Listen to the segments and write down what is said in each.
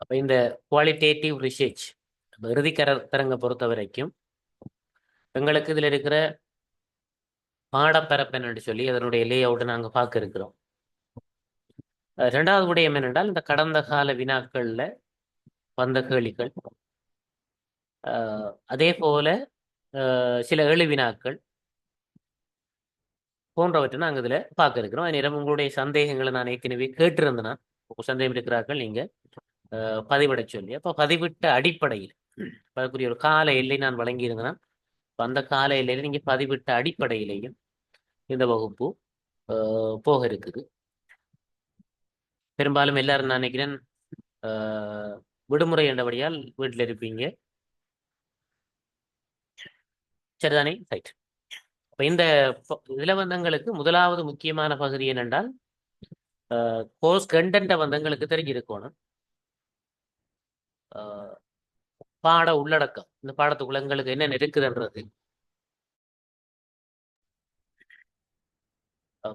அப்போ இந்த qualitative research இறுதி தரங்க பொறுத்த வரைக்கும் எங்களுக்கு இதில் இருக்கிற பாடப்பரப்பு சொல்லி அதனுடைய லே அவுட்டை நாங்கள் பார்க்க இருக்கிறோம். ரெண்டாவது விடயம் என்னென்றால் இந்த கடந்த கால வினாக்களில் வந்த கேள்விகள், அதே போல சில எழு வினாக்கள் போன்றவற்றை நாங்கள் இதில் பார்க்க இருக்கிறோம். நேரம் உங்களுடைய சந்தேகங்களை நான் ஏற்கனவே கேட்டிருந்தேன்னா சந்தேகம் இருக்கிறார்கள் நீங்கள் பதிவிட சொல்லி, அப்போ பதிவிட்ட அடிப்படையில் அதுக்குரிய ஒரு கால எல்லை நான் வழங்கியிருந்தேன்னா அந்த கால எல்லையில் நீங்கள் பதிவிட்ட அடிப்படையிலையும் இந்த வகுப்பு போக இருக்குது. பெரும்பாலும் எல்லாரும் நான் நினைக்கிறேன் விடுமுறை என்றபடியால் வீட்டில் இருப்பீங்க, சரிதானே? ரைட். அப்போ இந்த இதில் வந்தங்களுக்கு முதலாவது முக்கியமான பகுதி என்னென்றால் கோர்ஸ் கண்டென்ட்டை வந்தங்களுக்கு தெரிஞ்சிருக்கணும். பாட உள்ளடக்கம், இந்த பாடத்துக்குள்ள எங்களுக்கு என்ன இருக்குதுன்றது,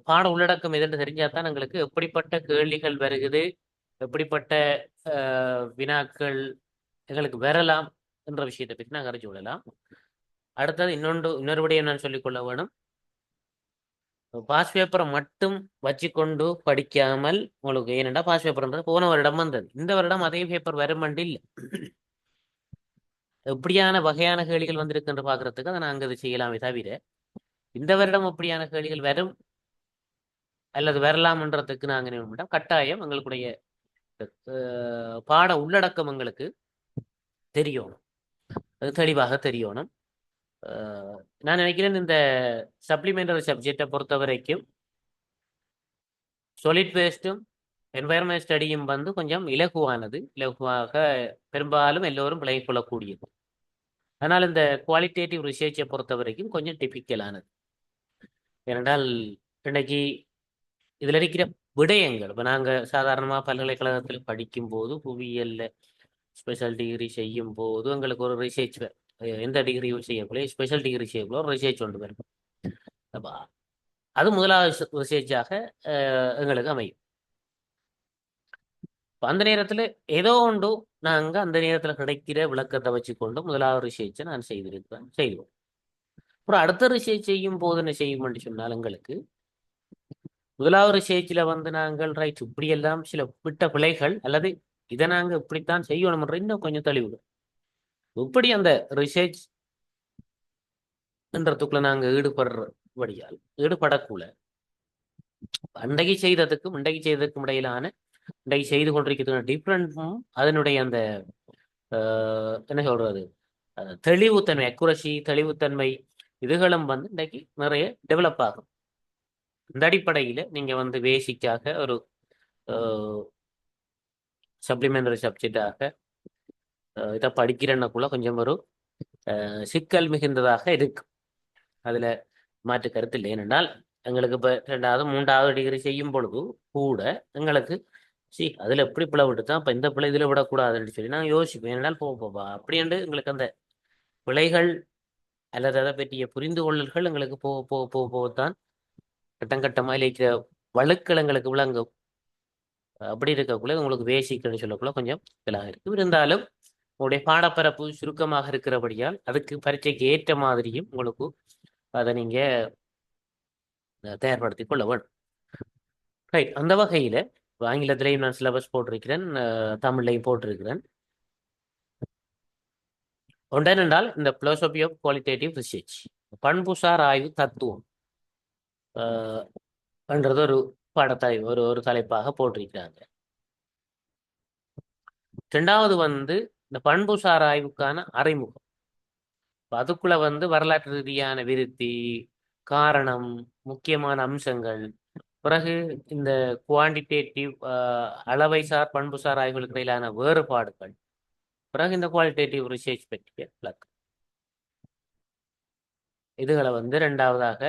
பாட உள்ளடக்கம் எதுன்னு தெரிஞ்சாதான் எங்களுக்கு எப்படிப்பட்ட கேள்விகள் வருகுது, எப்படிப்பட்ட வினாக்கள் எங்களுக்கு வரலாம் என்ற விஷயத்தை பற்றி நாங்கள் அறிஞ்சு கொள்ளலாம். அடுத்தது இன்னொரு விடயம் நான் சொல்லிக்கொள்ள வேணும். பாஸ் பேப்பரை மட்டும் வச்சுக்கொண்டு படிக்காமல் உங்களுக்கு ஏனெண்டா பாஸ் பேப்பர்ன்றது போன வருடம் வந்தது, இந்த வருடம் அதே பேப்பர் வருமண்டு இல்லை. எப்படியான வகையான கேள்விகள் வந்திருக்குன்னு பார்க்கறதுக்கு அதை நாங்கள் இது செய்யலாமே தவிர இந்த வருடம் எப்படியான கேள்விகள் வரும் அல்லது வரலாம்ன்றதுக்கு நாங்கள் என்ன கட்டாயம் எங்களுடைய பாட உள்ளடக்கம் எங்களுக்கு தெரியணும், அது தெளிவாக தெரியணும். நான் நினைக்கிறேன் இந்த சப்ளிமெண்டரி சப்ஜெக்டை பொறுத்த வரைக்கும் சாலிட் வேஸ்ட்டும் என்வாயர்மெண்ட் ஸ்டடியும் வந்து கொஞ்சம் இலகுவாக பெரும்பாலும் எல்லோரும் விளங்கிக் கொள்ளக்கூடியது. அதனால் இந்த குவாலிட்டேட்டிவ் ரிசர்ச்சை பொறுத்த வரைக்கும் கொஞ்சம் டிபிக்கலானது. ஏனென்றால் இன்னைக்கு இதில் இருக்கிற விடயங்கள், இப்போ நாங்கள் சாதாரணமாக பல்கலைக்கழகத்தில் படிக்கும்போது புவியியலில் ஸ்பெஷல் டிகிரி செய்யும் போது எங்களுக்கு ஒரு ரிசர்ச் எந்த டிகிரியும் செய்யக்குள்ளே ஸ்பெஷல் டிகிரி செய்யக்குள்ள ஒரு ரிசர்ச் கொண்டு வரும். அப்போ அது முதலாவது ரிசர்ச்சாக எங்களுக்கு அமையும். அந்த நேரத்தில் ஏதோ ஒன்று நாங்கள் அந்த நேரத்தில் கிடைக்கிற விளக்கத்தை வச்சுக்கொண்டு முதலாவது ரிசர்ச்சை நான் செய்வோம். அப்புறம் அடுத்த ரிசர்ச் செய்யும் போது என்ன செய்யும் சொன்னால் எங்களுக்கு முதலாவது ரிசர்ச்சில் வந்து நாங்கள் ரைட் இப்படியெல்லாம் சில விட்ட பிழைகள் அல்லது இதை நாங்கள் இப்படித்தான் செய்யணும்ன்ற இன்னும் கொஞ்சம் தெளிவு இப்படி அந்த ரிசர்ச் என்றதுக்குள்ள நாங்கள் ஈடுபடக்கூட அன்றைக்கு செய்ததுக்கும் இடையிலான இன்றைக்கு செய்து கொண்டிருக்கிறதுக்கு டிஃப்ரெண்ட்டும் அதனுடைய அந்த என்ன சொல்றது தெளிவுத்தன்மை, அக்குரசி, தெளிவுத்தன்மை இதுகளும் வந்து இன்றைக்கு நிறைய டெவலப் ஆகும். இந்த அடிப்படையில் நீங்கள் வந்து பேசிக்காக ஒரு சப்ளிமெண்டரி சப்ஜெக்டாக இதை படிக்கிறேன்னக்குள்ள கொஞ்சம் ஒரு சிக்கல் மிகுந்ததாக இருக்கும். அதில் மாற்று கருத்து இல்லை. ஏனென்றால் எங்களுக்கு இப்போ 2வது 3வது டிகிரி செய்யும் பொழுது கூட எங்களுக்கு அதில் எப்படி பிழை விட்டு தான் இப்போ இந்த பிழை இதில் விடக்கூடாதுன்னு சொல்லி நாங்கள் யோசிப்போம். ஏனென்றால் போவா அப்படின்ட்டு எங்களுக்கு அந்த பிழைகள் அல்லது அதை பற்றிய புரிந்து கொள்ளல்கள் எங்களுக்கு போகத்தான் கட்டமாக இருக்கிற வழுக்கள் எங்களுக்கு விளங்கும். அப்படி இருக்கக்குள்ள உங்களுக்கு பேசிக்னு சொல்லக்குள்ள கொஞ்சம் இதெல்லாம் இருக்கு. இருந்தாலும் உங்களுடைய பாடப்பரப்பு சுருக்கமாக இருக்கிறபடியால் அதுக்கு பரீட்சைக்கு ஏற்ற மாதிரியும் உங்களுக்கு அதை நீங்க தயார்படுத்தி கொள்ள வேண்டும். ரைட். அந்த வகையில ஆங்கிலத்திலையும் நான் சிலபஸ் போட்டிருக்கிறேன், தமிழ்லையும் போட்டிருக்கிறேன். ஒன்றென்றால் இந்த பிலோசபி ஆஃப் குவாலிட்டேட்டிவ் ரிசர்ச், பண்புசார் ஆய்வு தத்துவம் என்றது ஒரு ஒரு தலைப்பாக போட்டிருக்கிறாங்க. 2வது வந்து இந்த பண்புசார் ஆய்வுக்கான அறிமுகம். அதுக்குள்ள வந்து வரலாற்று ரீதியான விருத்தி, காரணம், முக்கியமான அம்சங்கள், பிறகு இந்த குவான்டிடேட்டிவ் அளவைசார் பண்புசார் ஆய்வுகளுக்கு இடையிலான வேறுபாடுகள், பிறகு இந்த குவாலிட்டேட்டிவ் ரிசர்ச் பற்றிய விளக்கம், இதுகளை வந்து 2வதாக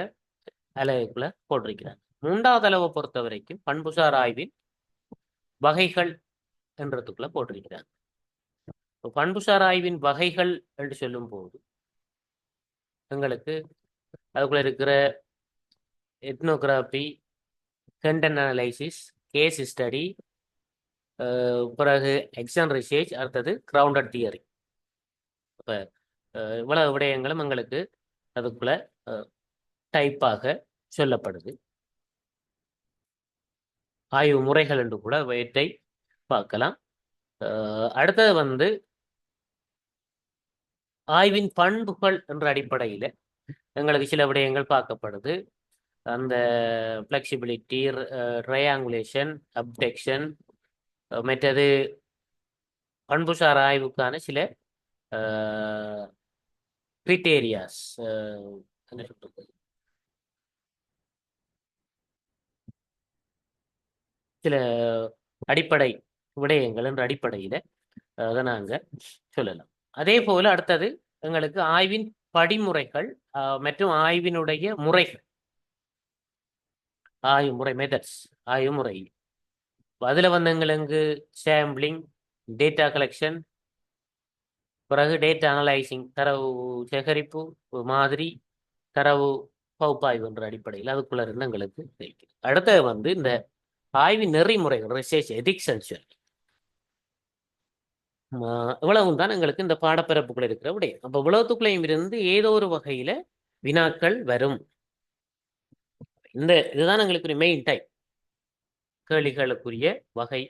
அளவுக்குள்ள போட்டிருக்கிறாங்க. 3வது அளவை பொறுத்த வரைக்கும் பண்புசார் ஆய்வின் வகைகள் என்றதுக்குள்ள போட்டிருக்கிறாங்க. பண்புசார் ஆய்வின் வகைகள் என்று சொல்லும் போது எங்களுக்கு அதுக்குள்ள இருக்கிற எத்னோகிராபி, கண்டென்ட் அனலைசிஸ், கேஸ் ஸ்டடி, பிறகு எக்ஸாம் ரிசர்ச், அடுத்தது கிரவுண்டட் தியரி. இப்போ இவ்வளவு விடயங்களும் எங்களுக்கு அதுக்குள்ள டைப்பாக சொல்லப்படுது. ஆய்வு முறைகள் என்று கூட இவற்றை பார்க்கலாம். அடுத்தது வந்து ஆய்வின் பண்புகள் என்ற அடிப்படையில் எங்களுக்கு சில விடயங்கள் பார்க்கப்படுது. அந்த ஃப்ளெக்சிபிலிட்டி, ட்ரையாங்குலேஷன், அப்டெக்ஷன், மற்றது பண்புசார் ஆய்வுக்கான சில கிரிட்டேரியாஸ், என்ன சொல்றது, சில அடிப்படை விடயங்கள் என்ற அடிப்படையில் அதை நாங்கள் சொல்லலாம். அதே போல அடுத்தது எங்களுக்கு ஆய்வின் படிமுறைகள் மற்றும் ஆய்வினுடைய முறைகள், ஆய்வு முறை மெத்தட்ஸ், ஆய்வு முறை. அதில் வந்து எங்களுக்கு சாம்பிளிங், டேட்டா கலெக்ஷன், பிறகு டேட்டா அனலைசிங், தரவு சேகரிப்பு, மாதிரி தரவு பகுப்பாய்வு என்ற அடிப்படையில் அதுக்குள்ள இருந்து எங்களுக்கு தெரியும். அடுத்தது வந்து இந்த ஆய்வின் நெறிமுறைகள், ரிசர்ச் எதிக்ஸ் அண்ட் சொல்லி இவ்வளவும் தான் எங்களுக்கு இந்த பாடப்பிறப்புக்குள்ள இருக்கிற விடயம். அப்போ இவ்வளவுத்துக்குள்ளையும் இருந்து ஏதோ ஒரு வகையில வினாக்கள் வரும். இதுதான் எங்களுக்கு ஒரு மெயின் டைப், கேள்விகளுக்குரிய வகை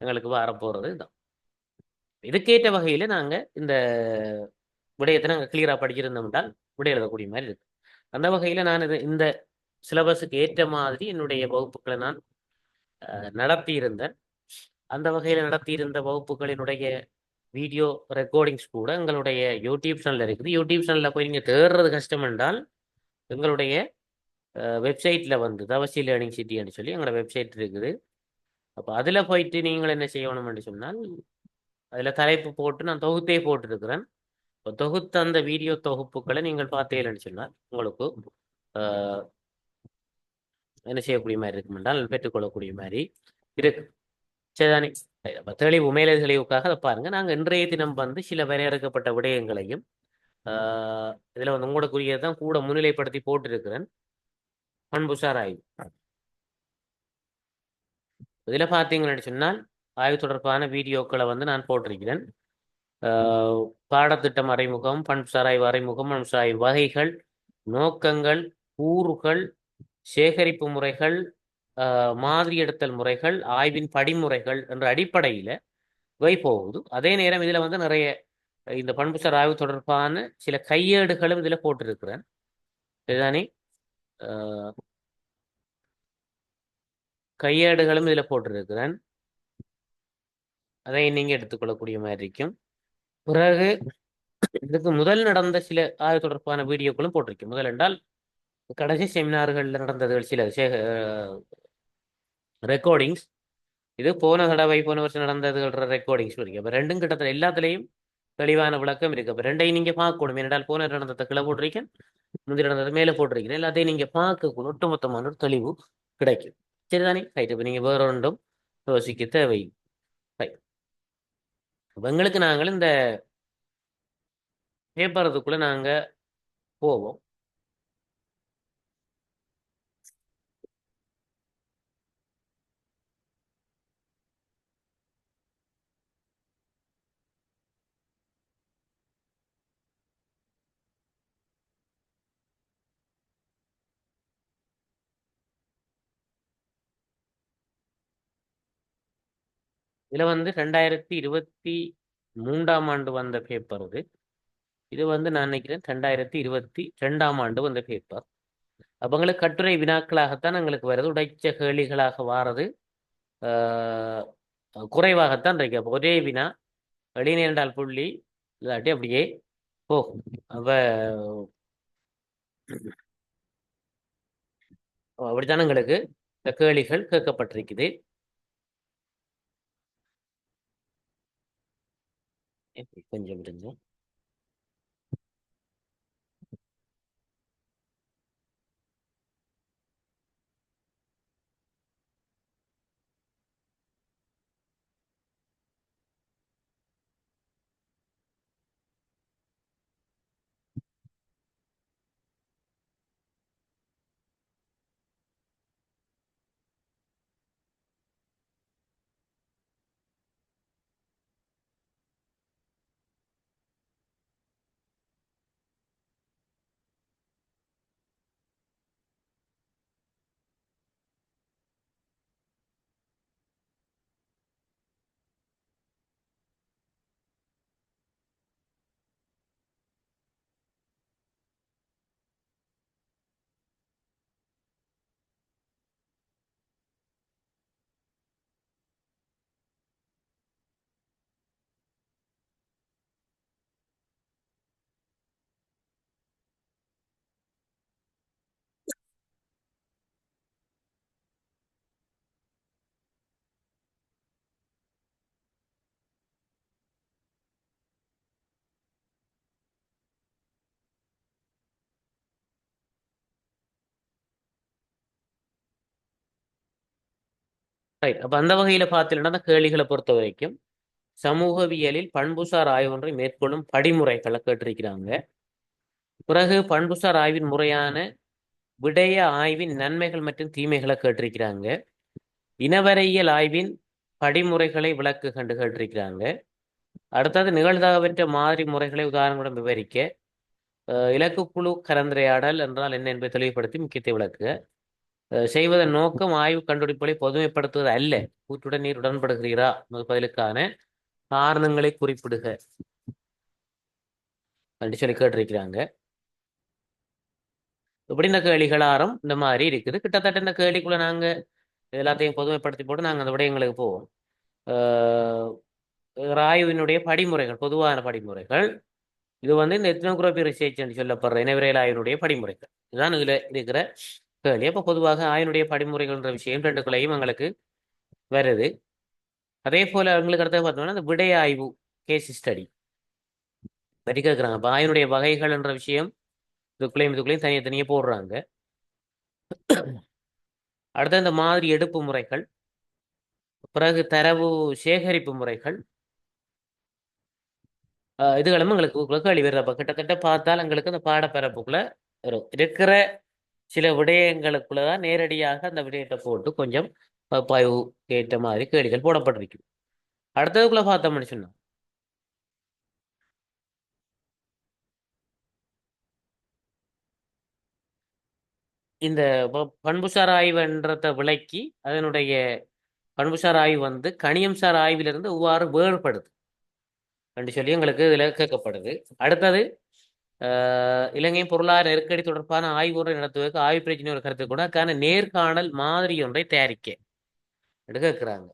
எங்களுக்கு வரப்போறது இதுதான். இதுக்கேற்ற வகையில நாங்க இந்த விடயத்தை நாங்கள் கிளியரா படிச்சிருந்தோம் என்றால் விடை எழுதக்கூடிய மாதிரி இருக்கு. அந்த வகையில நான் இந்த சிலபஸுக்கு ஏற்ற மாதிரி என்னுடைய வகுப்புகளை நான் நடத்தி இருந்தேன். அந்த வகையில நடத்தியிருந்த வகுப்புகளினுடைய வீடியோ ரெக்கார்டிங்ஸ் கூட எங்களுடைய யூடியூப் சேனல் இருக்குது. யூடியூப் சேனலில் போய் நீங்கள் தேடுறது கஷ்டம் என்றால் எங்களுடைய வெப்சைட்டில் வந்து தவசி லேர்னிங் சிட்டின்னு சொல்லி எங்களோட வெப்சைட் இருக்குது. அப்போ அதில் போயிட்டு நீங்கள் என்ன செய்யணும்னு சொன்னால் அதில் தலைப்பு போட்டு நான் தொகுத்தே போட்டிருக்கிறேன். இப்போ தொகுத்த அந்த வீடியோ தொகுப்புகளை நீங்கள் பார்த்தீங்கன்னு சொன்னால் உங்களுக்கு என்ன செய்யக்கூடிய மாதிரி இருக்கும் என்றால் பெற்றுக்கொள்ளக்கூடிய மாதிரி இருக்கு. சரிதானே? தெளிவு, மேலே தெளிவுக்காக அதை பாருங்க. நாங்கள் இன்றைய தினம் வந்து சில வரையறுக்கப்பட்ட விடயங்களையும் இதில் வந்து உங்களுக்குரியதான் கூட முன்னிலைப்படுத்தி போட்டிருக்கிறேன். பண்புசார் ஆய்வு இதில் பார்த்தீங்கன்னு சொன்னால் ஆய்வு தொடர்பான வீடியோக்களை வந்து நான் போட்டிருக்கிறேன். பாடத்திட்டம் அறிமுகம், பண்புசார் ஆய்வு அறிமுகம், பண்புசார் ஆய்வு வகைகள், நோக்கங்கள், கூறுகள், சேகரிப்பு முறைகள், மாதிரி எடுத்தல் முறைகள், ஆய்வின் படிமுறைகள் என்ற அடிப்படையில் வை போகுது. அதே நேரம் இதில் வந்து நிறைய இந்த பண்புசார் ஆய்வு தொடர்பான சில கையேடுகளும் இதில் போட்டிருக்கிறேன். இதுதானே? கையேடுகளும் இதில் போட்டிருக்கிறேன். அதை நீங்கள் எடுத்துக்கொள்ளக்கூடிய மாதிரி இருக்கும். பிறகு இதுக்கு முதல் நடந்த சில ஆய்வு தொடர்பான வீடியோக்களும் போட்டிருக்கேன். முதல் என்றால் கடைசி செமினார்களில் நடந்ததுகள் சில ரெக்கார்டிங்ஸ். இது போன வருஷம் நடந்ததுன்ற ரெக்கார்டிங்ஸ் இருக்கு. அப்போ ரெண்டும் கிட்டத்தட்ட எல்லாத்துலேயும் தெளிவான விளக்கம் இருக்கு. அப்போ ரெண்டையும் நீங்கள் பார்க்கணும். ஏனென்றால் போன நடந்ததை கீழே போட்டிருக்கேன், முந்தைய நடந்தது மேலே போட்டிருக்கேன். எல்லாத்தையும் நீங்கள் பார்க்கணும். ஒட்டுமொத்தமான ஒரு தெளிவு கிடைக்கும். சரிதானே? ரைட். இப்போ நீங்கள் வேற ஒன்றும் யோசிக்க தேவை. ரைட். எங்களுக்கு நாங்கள் இந்த பேப்பரதுக்குள்ளே நாங்கள் போவோம். இதில் வந்து 2023ஆம் ஆண்டு வந்த பேப்பர் இது. இது வந்து நான் நினைக்கிறேன் 2022ஆம் ஆண்டு வந்த பேப்பர். அப்போ எங்களுக்கு கட்டுரை வினாக்களாகத்தான் எங்களுக்கு வருது. உடைச்ச கேள்விகளாக வாரது குறைவாகத்தான் இருக்கு. அப்போ ஒரே வினா வெளிநேர்ந்தால் புள்ளி இல்லாட்டி அப்படியே போகும். அப்ப அப்படித்தான் எங்களுக்கு இந்த கேள்விகள் கேட்கப்பட்டிருக்குது. கொஞ்சம் இருங்க. ரைட். அப்ப அந்த வகையில பார்த்தீங்கன்னா அந்த கேள்விகளை பொறுத்த வரைக்கும் சமூகவியலில் பண்புசார் ஆய்வு ஒன்றை மேற்கொள்ளும் படிமுறைகளை கேட்டிருக்கிறாங்க. பிறகு பண்புசார் ஆய்வின் முறையான விடய ஆய்வின் நன்மைகள் மற்றும் தீமைகளை கேட்டிருக்கிறாங்க. இனவரையியல் ஆய்வின் படிமுறைகளை விளக்கு கண்டு கேட்டிருக்கிறாங்க. அடுத்தது நிகழ்தகவற்ற மாதிரி முறைகளை உதாரணங்களுடன் விவரிக்க, இலக்கு குழு கலந்துரையாடல் என்றால் என்ன என்பதை தெளிவுபடுத்தி முக்கியத்தை விளக்குக. செய்வதன் நோக்கம் ஆய்வு கண்டுபிடிப்புகளை பொதுமைப்படுத்துவது அல்ல. கூற்றுடன் நீர் உடன்படுகிறீரா பதிலுக்கான காரணங்களை குறிப்பிடுக அப்படி சொல்லி கேட்டிருக்கிறாங்க. இப்படி இந்த கேள்விகளாரம் இந்த மாதிரி இருக்குது. கிட்டத்தட்ட இந்த கேள்விக்குள்ள நாங்க எல்லாத்தையும் பொதுமைப்படுத்தி போட்டு நாங்கள் அந்த விடயங்களுக்கு போவோம். ஆய்வினுடைய படிமுறைகள், பொதுவான படிமுறைகள். இது வந்து இந்த எத்னோகிராபி ரிசர்ச் என்று சொல்லப்படுற இனவியல் ஆய்வினுடைய படிமுறைகள். இதுதான் இதுல இருக்கிற கேள்வி. அப்போ பொதுவாக ஆய்வினுடைய படிமுறைகள்ன்ற விஷயம் ரெண்டுக்குள்ளையும் எங்களுக்கு வருது. அதே போல எங்களுக்கு அடுத்த பார்த்தோம்னா இந்த விடய ஆய்வு, கேஸ் ஸ்டடி பற்றி கேட்குறாங்க. இப்போ ஆய்வினுடைய வகைகள் என்ற விஷயம் இதுக்குள்ளேயும் தனியாக போடுறாங்க. அடுத்த இந்த மாதிரி எடுப்பு முறைகள், பிறகு தரவு சேகரிப்பு முறைகள், இதுகளும் எங்களுக்கு கேள்வி வருது. அப்போ கிட்டத்தட்ட பார்த்தால் எங்களுக்கு அந்த பாடப்பரப்புக்குள்ள வரும் இருக்கிற சில விடயங்களுக்குள்ளதான் நேரடியாக அந்த விடயத்தை போட்டு கொஞ்சம் பகுப்பாய்வு ஏற்ற மாதிரி கேள்விகள் போடப்பட்டிருக்கு. அடுத்ததுக்குள்ள பார்த்தோம்னு சொன்னா இந்த பண்புசார் ஆய்வுன்றத விளக்கி அதனுடைய பண்புசார் ஆய்வு வந்து கணியம்சார் ஆய்விலிருந்து எவ்வாறு வேறுபடுது என்று சொல்லி எங்களுக்கு இதுல கேட்கப்படுது. அடுத்தது இலங்கையின் பொருளாதார நெருக்கடி தொடர்பான ஆய்வு ஒன்றை நடத்துவதற்கு ஆய்வு பிரச்சனை ஒரு கருத்து கூட அதுக்கான நேர்காணல் மாதிரி ஒன்றை தயாரிக்க கேட்கிறாங்க.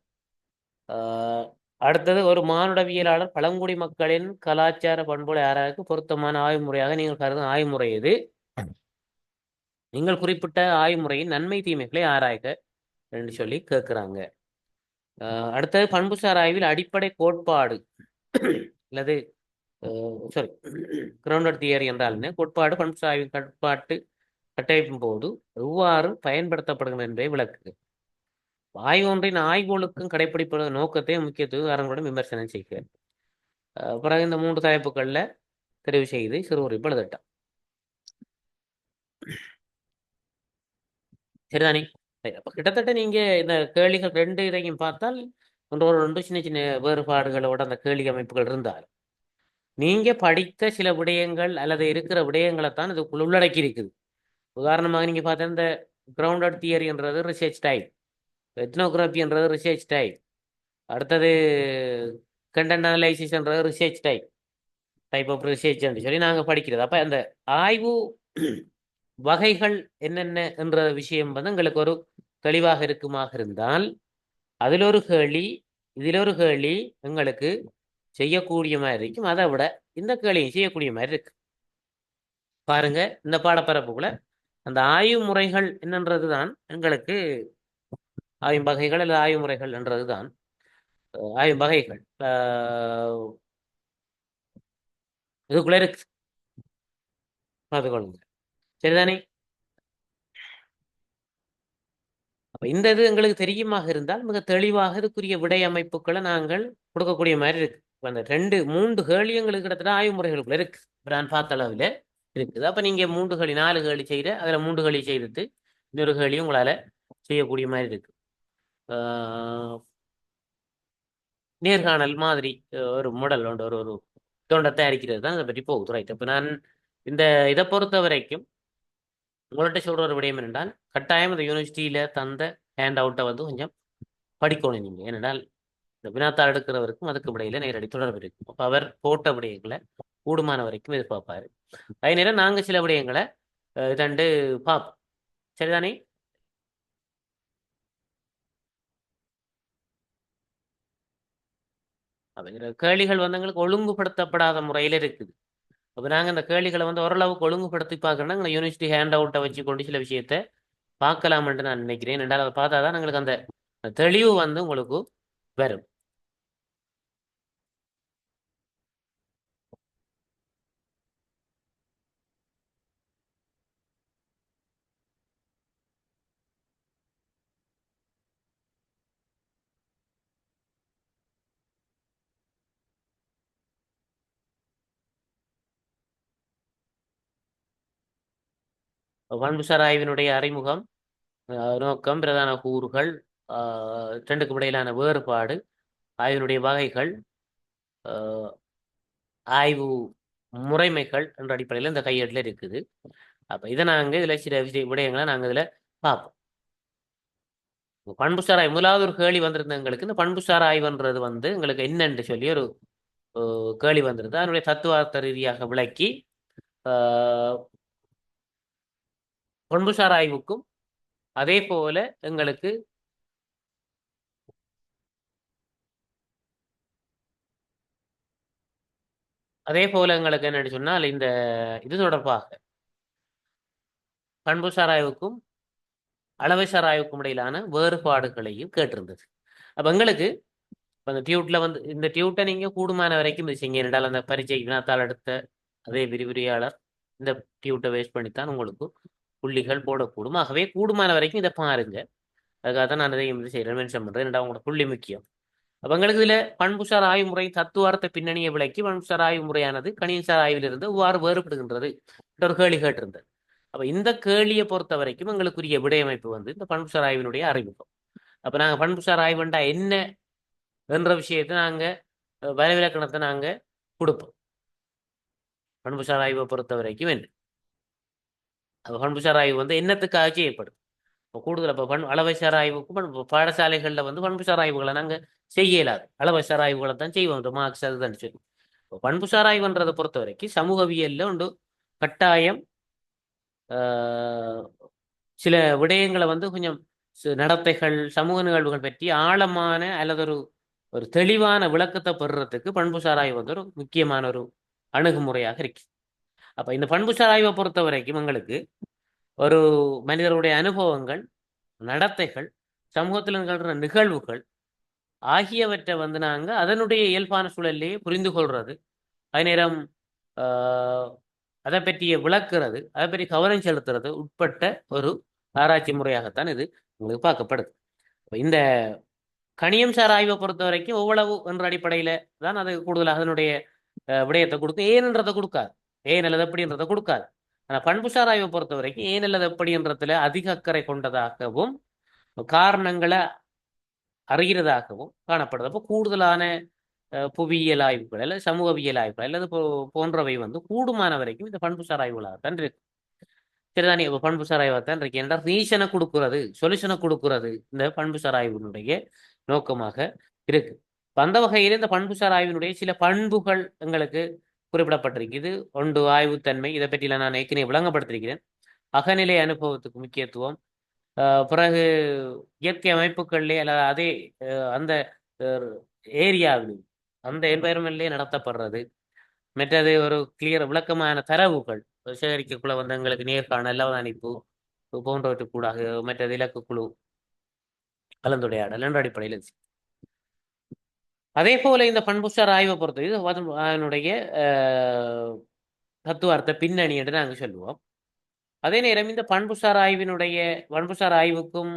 அடுத்தது ஒரு மானுடவியலாளர் பழங்குடி மக்களின் கலாச்சார பண்புகளை ஆராய்க்கு பொருத்தமான ஆய்வு முறையாக நீங்கள் கருதும் ஆய்வு முறை எது? நீங்கள் குறிப்பிட்ட ஆய்வு முறையின் நன்மை தீமைகளை ஆராய்க என்று சொல்லி கேட்கிறாங்க. அடுத்தது பண்புசார் ஆய்வில் அடிப்படை கோட்பாடு அல்லது சாரி கிரவுண்டட் தியரி என்றால் என்ன, கோட்பாடு பண்புசார் ஆய்வின் கட்டுப்பாட்டு கட்டமைப்பின் போது எவ்வாறு பயன்படுத்தப்படுகிறது என்பதை விளக்குது. ஆய்வு ஒன்றின் ஆய்வுகளுக்கும் கடைபிடிப்பது நோக்கத்தை முக்கியத்துவம் காரணங்களுடன் விமர்சனம் செய்க. பிறகு இந்த 3 தலைப்புகள்ல தெரிவு செய்து சிறுகுறிப்பு எழுதட்டும். சரிதானே? அப்ப கிட்டத்தட்ட நீங்க இந்த கேள்விகள் 2 இதையும் பார்த்தால் ஒன்று சின்ன சின்ன வேறுபாடுகளோட அந்த கேள்வி அமைப்புகள் இருந்தால் நீங்க படித்த சில விடயங்கள் அல்லது இருக்கிற விடயங்களைத்தான் இதுக்குள்ள உள்ளடக்கி இருக்குது. உதாரணமாக நீங்க பார்த்தா இந்த கிரவுண்டட் தியரின்றது ரிசர்ச் டைப், எத்னோகிராபின்றது ரிசர்ச் டைப், அடுத்தது கண்டென்ட் அனலைசிஸ்ன்றது ரிசர்ச் டைப் ஆஃப் ரிசர்ச் சொல்லி நாங்கள் படிக்கிறது. அப்போ அந்த ஆய்வு வகைகள் என்னென்ன என்ற விஷயம் வந்து எங்களுக்கு ஒரு தெளிவாக இருக்குமாக இருந்தால் அதில் ஒரு கேள்வி இதில் ஒரு கேள்வி எங்களுக்கு செய்யக்கூடிய மாதிரி இருக்கும். அதை விட இந்த கேள்வியும் செய்யக்கூடிய மாதிரி இருக்கு. பாருங்க, இந்த பாடப்பரப்புக்குள்ள அந்த ஆய்வு முறைகள் என்னன்றது தான் எங்களுக்கு ஆய்வு வகைகள் அல்லது ஆய்வு முறைகள் என்றது தான் ஆய்வு வகைகள் இதுக்குள்ள இருக்கு. பார்த்துக்கொள்ளுங்க. சரிதானே? அப்ப இந்த இது எங்களுக்கு தெரியுமாக இருந்தால் மிக தெளிவாக இதுக்குரிய விடை அமைப்புகளை நாங்கள் கொடுக்கக்கூடிய மாதிரி இருக்கு. அந்த 2 3 கேள்வி எங்களுக்கு கிட்டத்தட்ட ஆய்வு முறைகளுக்குள்ள இருக்கு. நான் பார்த்த அளவில் இருக்குது. அப்ப நீங்க 3 கேள்வி 4 கேள்வி செய்கிற அதுல 3 கேள்வி செய்துட்டு இன்னொரு கேள்வியும் உங்களால செய்யக்கூடிய மாதிரி இருக்கு. நேர்காணல் மாதிரி ஒரு மாடல் ஒன்று ஒரு ஒரு தோண்ட தயாரிக்கிறது தான் அதை பற்றி போகுது. ரைட். இப்போ நான் இந்த இதை பொறுத்த வரைக்கும் உங்கள்கிட்ட சொல்ற ஒரு விடயம் என்னென்றால் கட்டாயம் இந்த யூனிவர்சிட்டியில தந்த ஹேண்ட் அவுட்டை வந்து கொஞ்சம் படிக்கணும் நீங்க. ஏனென்றால் இந்த வினாத்தாள் எடுக்கிறவருக்கும் அதுக்கு இடையில நேரடி தொடர்பு இருக்கும். அப்போ அவர் போட்ட விடயங்களை கூடுமான வரைக்கும் எதிர்பார்ப்பாரு. அதே நேரம் நாங்கள் சில விடயங்களை இதண்டு பார்ப்போம். சரிதானே? அப்படிங்கிற கேள்விகள் வந்து எங்களுக்கு ஒழுங்குபடுத்தப்படாத முறையில் இருக்குது. அப்போ நாங்கள் இந்த கேள்விகளை வந்து ஓரளவுக்கு ஒழுங்குபடுத்தி பார்க்கறோம்னா எங்களை யூனிவர்சிட்டி ஹேண்ட் அவுட்டை வச்சு கொண்டு சில விஷயத்தை பார்க்கலாம்னு நான் நினைக்கிறேன். ரெண்டாவது அதை பார்த்தா தான் எங்களுக்கு அந்த தெளிவு வந்து உங்களுக்கு வரும். பண்புசார் ஆய்வினுடைய அறிமுகம், நோக்கம், பிரதான கூறுகள், ரெண்டுக்கும் இடையிலான வேறுபாடு, ஆய்வினுடைய வகைகள், ஆய்வு முறைமைகள் என்ற அடிப்படையில் இந்த கையேட்டில் இருக்குது. அப்ப இதை நாங்கள் இதுல சில விடயங்களை நாங்கள் இதுல பார்ப்போம். பண்புசார் ஆய்வு முதலாவது ஒரு கேள்வி வந்திருந்த எங்களுக்கு, இந்த பண்புசார் ஆய்வுன்றது எங்களுக்கு என்னன்னு சொல்லி ஒரு கேள்வி வந்திருந்தது. அதனுடைய தத்துவார்த்த ரீதியாக விளக்கி பண்புசார் ஆய்வுக்கும் அதே போல எங்களுக்கு என்னன்னு சொன்னால் இந்த இது தொடர்பாக பண்புசார் ஆய்வுக்கும் அளவைசார் ஆய்வுக்கும் இடையிலான வேறுபாடுகளையும் கேட்டிருந்தது. அப்ப எங்களுக்கு அந்த டியூட்ல இந்த டியூட்டை நீங்க கூடுமான வரைக்கும் இது செய்யுங்க. என்றால் அந்த பரீட்சை வினாத்தாள் எடுத்த அதே விரிவுரையாளர் இந்த டியூட்டை வேஸ்ட் பண்ணித்தான் உங்களுக்கு புள்ளிகள் போடக்கூடும். ஆகவே கூடுமான வரைக்கும் இதை பாருங்க. அதுக்காக தான் நான் இதையும் செய்கிறேன், மென்ஷன் பண்றேன். ரெண்டாவது உங்களோட புள்ளி முக்கியம். அப்ப எங்களுக்கு இதுல பண்புசார் ஆய்வு முறை தத்துவார்த்த பின்னணியை விளக்கி பண்புசார் ஆய்வு முறையானது கணினிசார் ஆய்விலிருந்து இவ்வாறு வேறுபடுகின்றது ஒரு கேள்வி கேட்டிருந்தது. அப்ப இந்த கேள்வியை பொறுத்த வரைக்கும் எங்களுக்குரிய விடையமைப்பு இந்த பண்புசார் ஆய்வினுடைய அறிமுகம். அப்ப நாங்க பண்புசார் ஆய்வுண்டா என்ன என்ற விஷயத்தை நாங்க வரைவிலக்கணத்தை நாங்க கொடுப்போம். பண்புசார் ஆய்வை பொறுத்த வரைக்கும் என்ன, பண்புசார் ஆய்வு என்னத்துக்காக செய்யப்படும்? இப்போ கூடுதல் இப்போ அளவைசார் ஆய்வுக்கும் பாடசாலைகளில் பண்புசார் ஆய்வுகளை நாங்கள் செய்ய இயலாது. அளவைசார் ஆய்வுகளை தான் செய்வோம், மார்க்ஸ் அதுதான் சொல்லி. இப்போ பண்புசார் ஆய்வுன்றதை பொறுத்த வரைக்கும் சமூகவியல்ல கட்டாயம் சில விடயங்களை கொஞ்சம் நடத்தைகள், சமூக நிகழ்வுகள் பற்றி ஆழமான அல்லது ஒரு தெளிவான விளக்கத்தை பெறுறதுக்கு பண்புசார் ஆய்வு ஒரு முக்கியமான ஒரு அணுகுமுறையாக இருக்கு. அப்ப இந்த பண்புசார் ஆய்வை பொறுத்த வரைக்கும் எங்களுக்கு ஒரு மனிதருடைய அனுபவங்கள், நடத்தைகள், சமூகத்தில் நிகழ்கிற நிகழ்வுகள் ஆகியவற்றை நாங்க அதனுடைய இயல்பான சூழலையே புரிந்து கொள்றது, அதே நேரம் அதை பற்றிய விளக்குறது, அதை பற்றி கவனம் செலுத்துறது உட்பட்ட ஒரு ஆராய்ச்சி முறையாகத்தான் இது உங்களுக்கு பார்க்கப்படுது. இந்த கணியம் சார் ஆய்வை பொறுத்த வரைக்கும் எவ்வளவு என்ற அடிப்படையில தான் அது கூடுதலாக அதனுடைய விடயத்தை கொடுக்கும். ஏன்ன்றதை கொடுக்காது, ஏன் அல்லது எப்படின்றதை கொடுக்காது. ஆனா பண்புசார் ஆய்வை பொறுத்த வரைக்கும் ஏன் அல்லது எப்படின்றதுல அதிக அக்கறை கொண்டதாகவும் காரணங்களை அறிகிறதாகவும் காணப்படுது. அப்போ கூடுதலான புவியியல் ஆய்வுகள் அல்லது சமூகவியல் ஆய்வுகள் அல்லது போன்றவை கூடுமான வரைக்கும் இந்த பண்புசார் ஆய்வுகளாகத்தான் இருக்கு. சரிதானே? இப்போ பண்புசார் ஆய்வாகத்தான் இருக்கு. என்றால் ரீசனை கொடுக்கிறது, சொல்யூஷனை கொடுக்கிறது இந்த பண்புசார் ஆய்வினுடைய நோக்கமாக இருக்கு. அந்த வகையில் இந்த பண்புசார் ஆய்வினுடைய சில பண்புகள் எங்களுக்கு குறிப்பிடப்பட்டிருக்குது. ஒன்று ஆய்வுத்தன்மை, இதை பற்றியில நான் ஏற்கனவே விளங்கப்படுத்திருக்கிறேன். அகநிலை அனுபவத்துக்கு முக்கியத்துவம், பிறகு இயற்கை அமைப்புகள்லே அல்லது அதே அந்த ஏரியாவிலும் அந்த என்வைரன்மெண்ட்லேயே நடத்தப்படுறது. மற்றது ஒரு கிளியர் விளக்கமான தரவுகள் சேகரிக்கக்குள்ள எங்களுக்கு நேர்காணல், அவதானிப்பு போன்றவற்றுக்கு கூடாக மற்றது இலக்கு குழு கலந்துரையாடல் என்ற அடிப்படையில். அதே போல இந்த பண்புசார் ஆய்வை பொறுத்தது அதனுடைய தத்துவார்த்த பின்னணி என்று நாங்கள் சொல்லுவோம். அதே நேரம் இந்த பண்புசார் ஆய்வுக்கும்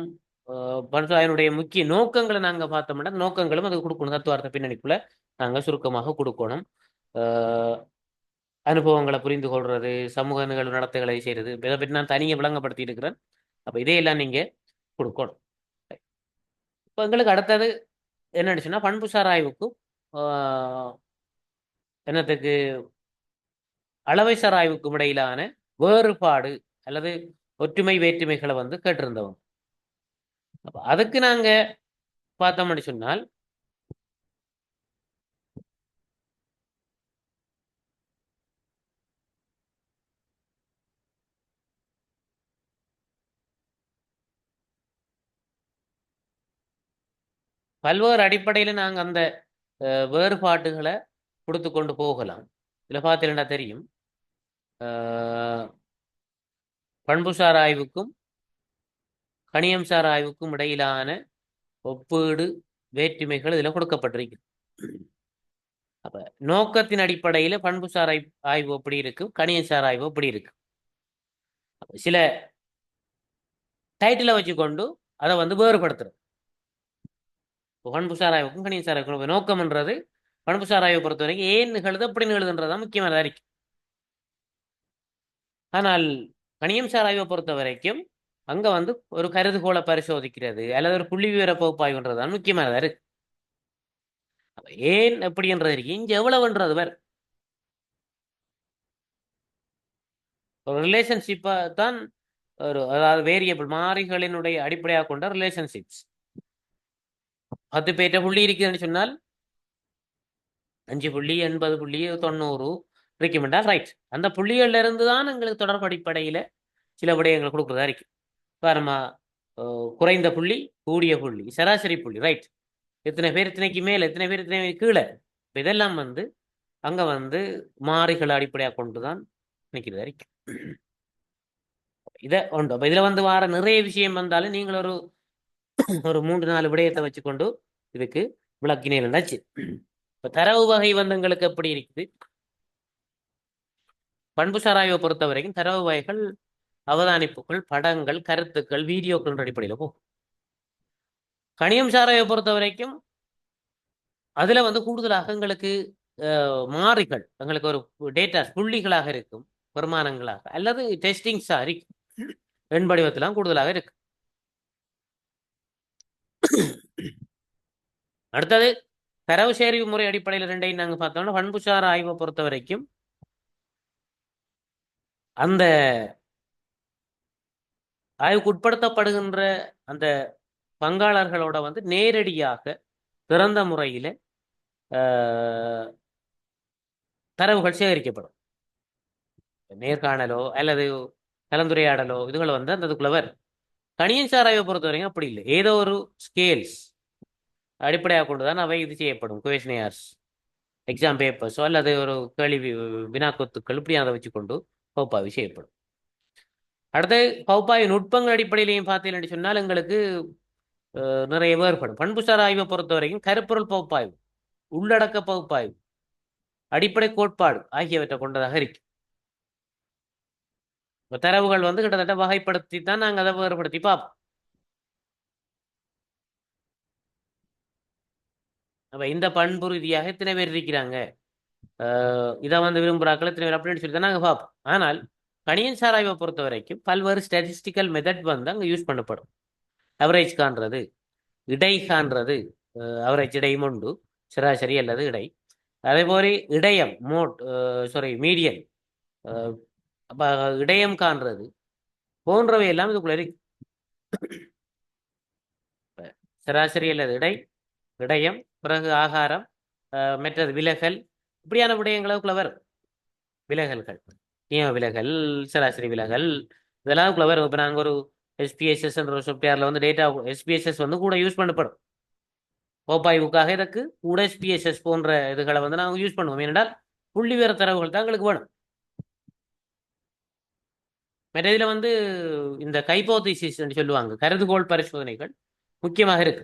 பண்புசார் ஆய்வினுடைய முக்கிய நோக்கங்களை நாங்க பார்த்தோம்னா நோக்கங்களும் அது கொடுக்கணும். தத்துவார்த்த பின்னணிக்குள்ள நாங்க சுருக்கமாக கொடுக்கணும். அனுபவங்களை புரிந்து கொள்றது, சமூக நிகழ்வு நடத்தைகளை செய்யறது, இதை பற்றி நான் தனியாக விளங்கப்படுத்தி இருக்கிறேன். அப்ப இதையெல்லாம் நீங்க கொடுக்கணும். இப்ப எங்களுக்கு அடுத்தது என்னன்னு சொன்னா பண்புசார் ஆய்வுக்கும் என்னத்துக்கு அளவைசார் ஆய்வுக்கும் இடையிலான வேறுபாடு அல்லது ஒற்றுமை வேற்றுமைகளை கேட்டிருந்தவங்க. அப்ப அதுக்கு நாங்க பார்த்தோம்னு சொன்னால் பல்வேறு அடிப்படையில் நாங்க அந்த வேறுபாடுகளை கொடுத்து கொண்டு போகலாம். இதுல பார்த்தீங்கன்னா தெரியும், பண்புசார் ஆய்வுக்கும் கணியம்சார் ஆய்வுக்கும் இடையிலான ஒப்பீடு வேற்றுமைகள் இதுல கொடுக்கப்பட்டிருக்கு. அப்ப நோக்கத்தின் அடிப்படையில பண்புசார் ஆய்வு எப்படி இருக்கு, கணியம்சார் ஆய்வு எப்படி இருக்கு, சில டைட்டிலை வச்சுக்கொண்டு அதை வேறுபடுத்துறது. பண்புசார் ஆய்வுக்கும் கணியம்சார் ஆய்வுக்கும் நோக்கம்ன்றது பண்புசார் ஆய்வை பொறுத்த வரைக்கும் ஏன் நிகழுது எப்படி நிகழுதுன்றதான் முக்கியமானதா இருக்கு. ஆனால் கணியம்சார் ஆய்வை பொறுத்த வரைக்கும் அங்க வந்து ஒரு கருதுகோளை பரிசோதிக்கிறது அல்லது ஒரு புள்ளி விவர பகுப்பாய்வுன்றதுதான் முக்கியமானதா இருக்கு. ஏன் எப்படின்றது இருக்கு, இங்க எவ்வளவுன்றது வேற. ஒரு ரிலேஷன்ஷிப்பை தான் அதாவது வேரியபிள் மாறிகளினுடைய அடிப்படையாக கொண்ட ரிலேஷன்ஷிப்ஸ். 10 பேர்ட்ட புள்ளி இருக்குதுன்னு சொன்னால் 5 புள்ளி 80 புள்ளி 90 இருக்குமெண்டா ரைட். அந்த புள்ளிகள்ல இருந்து தான் எங்களுக்கு தொடர்பு அடிப்படையில சில விடயங்களை கொடுக்குறதா இருக்கு. பாருமா, குறைந்த புள்ளி, கூடிய புள்ளி, சராசரி புள்ளி, ரைட். எத்தனை பேர் இத்தனைக்கு மேல, எத்தனை பேர் இத்தனை கீழே, இதெல்லாம் வந்து அங்க வந்து மாறிகளை அடிப்படையாக கொண்டுதான் நினைக்கிறதா இருக்கு. இதை உண்டு. அப்ப இதுல வந்து வார நிறைய விஷயம் வந்தாலும் நீங்கள் ஒரு 3-4 விடயத்தை வச்சுக்கொண்டு இதுக்கு விளக்கினேன்னாச்சு. இப்ப தரவு வகை வந்து எங்களுக்கு எப்படி இருக்குது? பண்புசார் ஆய்வை பொறுத்த வரைக்கும் தரவு வகைகள் அவதானிப்புகள், படங்கள், கருத்துக்கள், வீடியோக்கள் அடிப்படையில் போகும். கணியம் சாராயை பொறுத்த வரைக்கும் அதுல வந்து கூடுதலாக எங்களுக்கு மாறிகள், எங்களுக்கு ஒரு டேட்டா புள்ளிகளாக இருக்கும், வருமானங்களாக அல்லது டெஸ்டிங்ஸா இருக்கும், எண் வடிவத்திலாம் கூடுதலாக இருக்கு. அடுத்தது தரவு சேர்வு முறை அடிப்படையில் ரெண்டையும் நாங்க பார்த்தோம்னா, பண்புசார் ஆய்வை பொறுத்த வரைக்கும் அந்த ஆய்வுக்கு உட்படுத்தப்படுகின்ற அந்த பங்காளர்களோட வந்து நேரடியாக திறந்த முறையில தரவுகள் சேகரிக்கப்படும். நேர்காணலோ அல்லது கலந்துரையாடலோ இதுகளை வந்து அந்த இதுக்குள்ள வரும். கணியன்சார் ஆய்வை பொறுத்த வரைக்கும் அப்படி இல்லை. ஏதோ ஒரு ஸ்கேல்ஸ் அடிப்படையாக கொண்டுதான் அவை இது செய்யப்படும். குவேஷனியார்ஸ், எக்ஸாம் பேப்பர்ஸோ அல்லது ஒரு கேள்வி வினாக்கொத்துக்கள் இப்படி அதை வச்சுக்கொண்டு பகுப்பாய்வு செய்யப்படும். அடுத்து பகுப்பாய்வு நுட்பங்கள் அடிப்படையிலையும் பார்த்தீங்கன்னு சொன்னால் எங்களுக்கு நிறைய வேறுபடும். பண்புசார் ஆய்வை பொறுத்த வரைக்கும் கருப்பொருள் பகுப்பாய்வு, உள்ளடக்க பகுப்பாய்வு, அடிப்படை கோட்பாடு ஆகியவற்றை கொண்டதாக இருக்கு. தரவுகள் வந்து கிட்டத்தட்ட வகைப்படுத்தி தான் நாங்கள் அதை வேறுபடுத்தி பார்ப்போம். அப்ப இந்த பண்பு ரீதியாக எத்தனை பேர் இருக்கிறாங்க, இதை வந்து விரும்புகிறாக்கள் எத்தனை பேர் அப்படின்னு சொல்லி தான் நாங்கள் பார்ப்போம். ஆனால் கணியன்சார் ஆய்வை பொறுத்த வரைக்கும் பல்வேறு ஸ்டாட்டிஸ்டிக்கல் மெத்தட் வந்து அங்கே யூஸ் பண்ணப்படும். அவரேஜ் காண்றது, இடை காண்றது, அவரேஜ் இடையும் உண்டு, சராசரி அல்லது இடை. அதே போல இடையம் மீடியன், இடையம் காண்றது போன்றவை எல்லாம் இதுக்குள்ள இருக்கு. சராசரி அல்லது இடையம், பிறகு ஆகாரம், மற்றது விலகல், இப்படியான விடயங்களுக்குள்ள வரும். விலகல்கள், நியம விலகல், சராசரி விலகல், இதெல்லாம் வரும். இப்போ நாங்கள் ஒரு SPSS என்ற ஒரு சாஃப்ட்வேர்ல வந்து டேட்டா SPSS வந்து கூட யூஸ் பண்ணப்படும். பகுப்பாய்வுக்காக இதற்கு கூட SPSS போன்ற இதுகளை வந்து நாங்கள் யூஸ் பண்ணுவோம். ஏனென்றால் புள்ளி விவர தரவுகள் தான் எங்களுக்கு வேணும். மற்ற இதில் வந்து இந்த ஹைபோதீசிஸ் என்று சொல்லுவாங்க, கருதுகோள் பரிசோதனைகள் முக்கியமாக இருக்கு.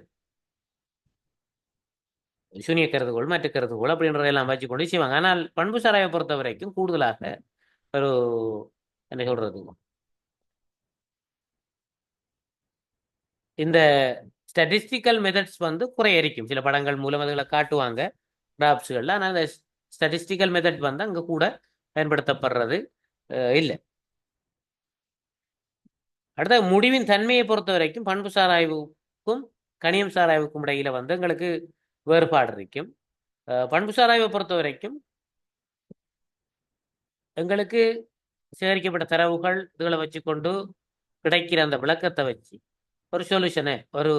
சூனிய கருதுகோள், மற்ற கருதுகோள் அப்படின்றதெல்லாம் வச்சு கொண்டு செய்வாங்க. ஆனால் பண்புசார் ஆய்வை பொறுத்த வரைக்கும் கூடுதலாக ஒரு என்ன சொல்றது, இந்த ஸ்டாட்டிஸ்டிக்கல் மெத்தட்ஸ் வந்து குறைய இருக்கும். சில படங்கள் மூலம் அதுகளை காட்டுவாங்க, கிராப்ஸ்கள்ல. ஆனால் அந்த ஸ்டாட்டிஸ்டிக்கல் மெத்தட் வந்து அங்கே கூட பயன்படுத்தப்படுறது இல்லை. அடுத்த முடிவின் தன்மையை பொறுத்த வரைக்கும் பண்புசார் ஆய்வுக்கும் கணியம் சார் ஆய்வுக்கும் இடையில வந்து எங்களுக்கு வேறுபாடு இருக்கும். பண்புசார் ஆய்வை பொறுத்த வரைக்கும் எங்களுக்கு சேகரிக்கப்பட்ட தரவுகள் இதுகளை வச்சுக்கொண்டு கிடைக்கிற அந்த விளக்கத்தை வச்சு ஒரு சொல்யூஷனை, ஒரு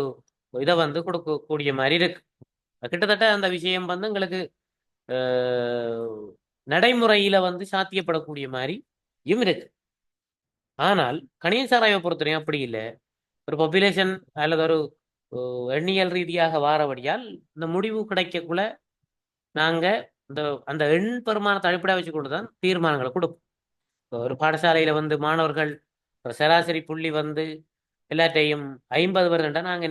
இதை வந்து கொடுக்கக்கூடிய மாதிரி இருக்கு. கிட்டத்தட்ட அந்த விஷயம் வந்து எங்களுக்கு நடைமுறையில வந்து சாத்தியப்படக்கூடிய மாதிரியும் இருக்கு. ஆனால் கணியன்சார் ஆய்வை பொறுத்தவரையும் அப்படி இல்லை. ஒரு பாப்புலேஷன் அல்லது ஒரு எண்ணியல் ரீதியாக வாரபடியால் இந்த முடிவு கிடைக்கக்குள்ள நாங்க அந்த எண் பெருமானத்தை அடிப்படையாக வச்சு கொண்டுதான் தீர்மானங்களை கொடுப்போம். ஒரு பாடசாலையில வந்து மாணவர்கள் சராசரி புள்ளி வந்து எல்லாத்தையும் 50 வருதுண்டா நாங்க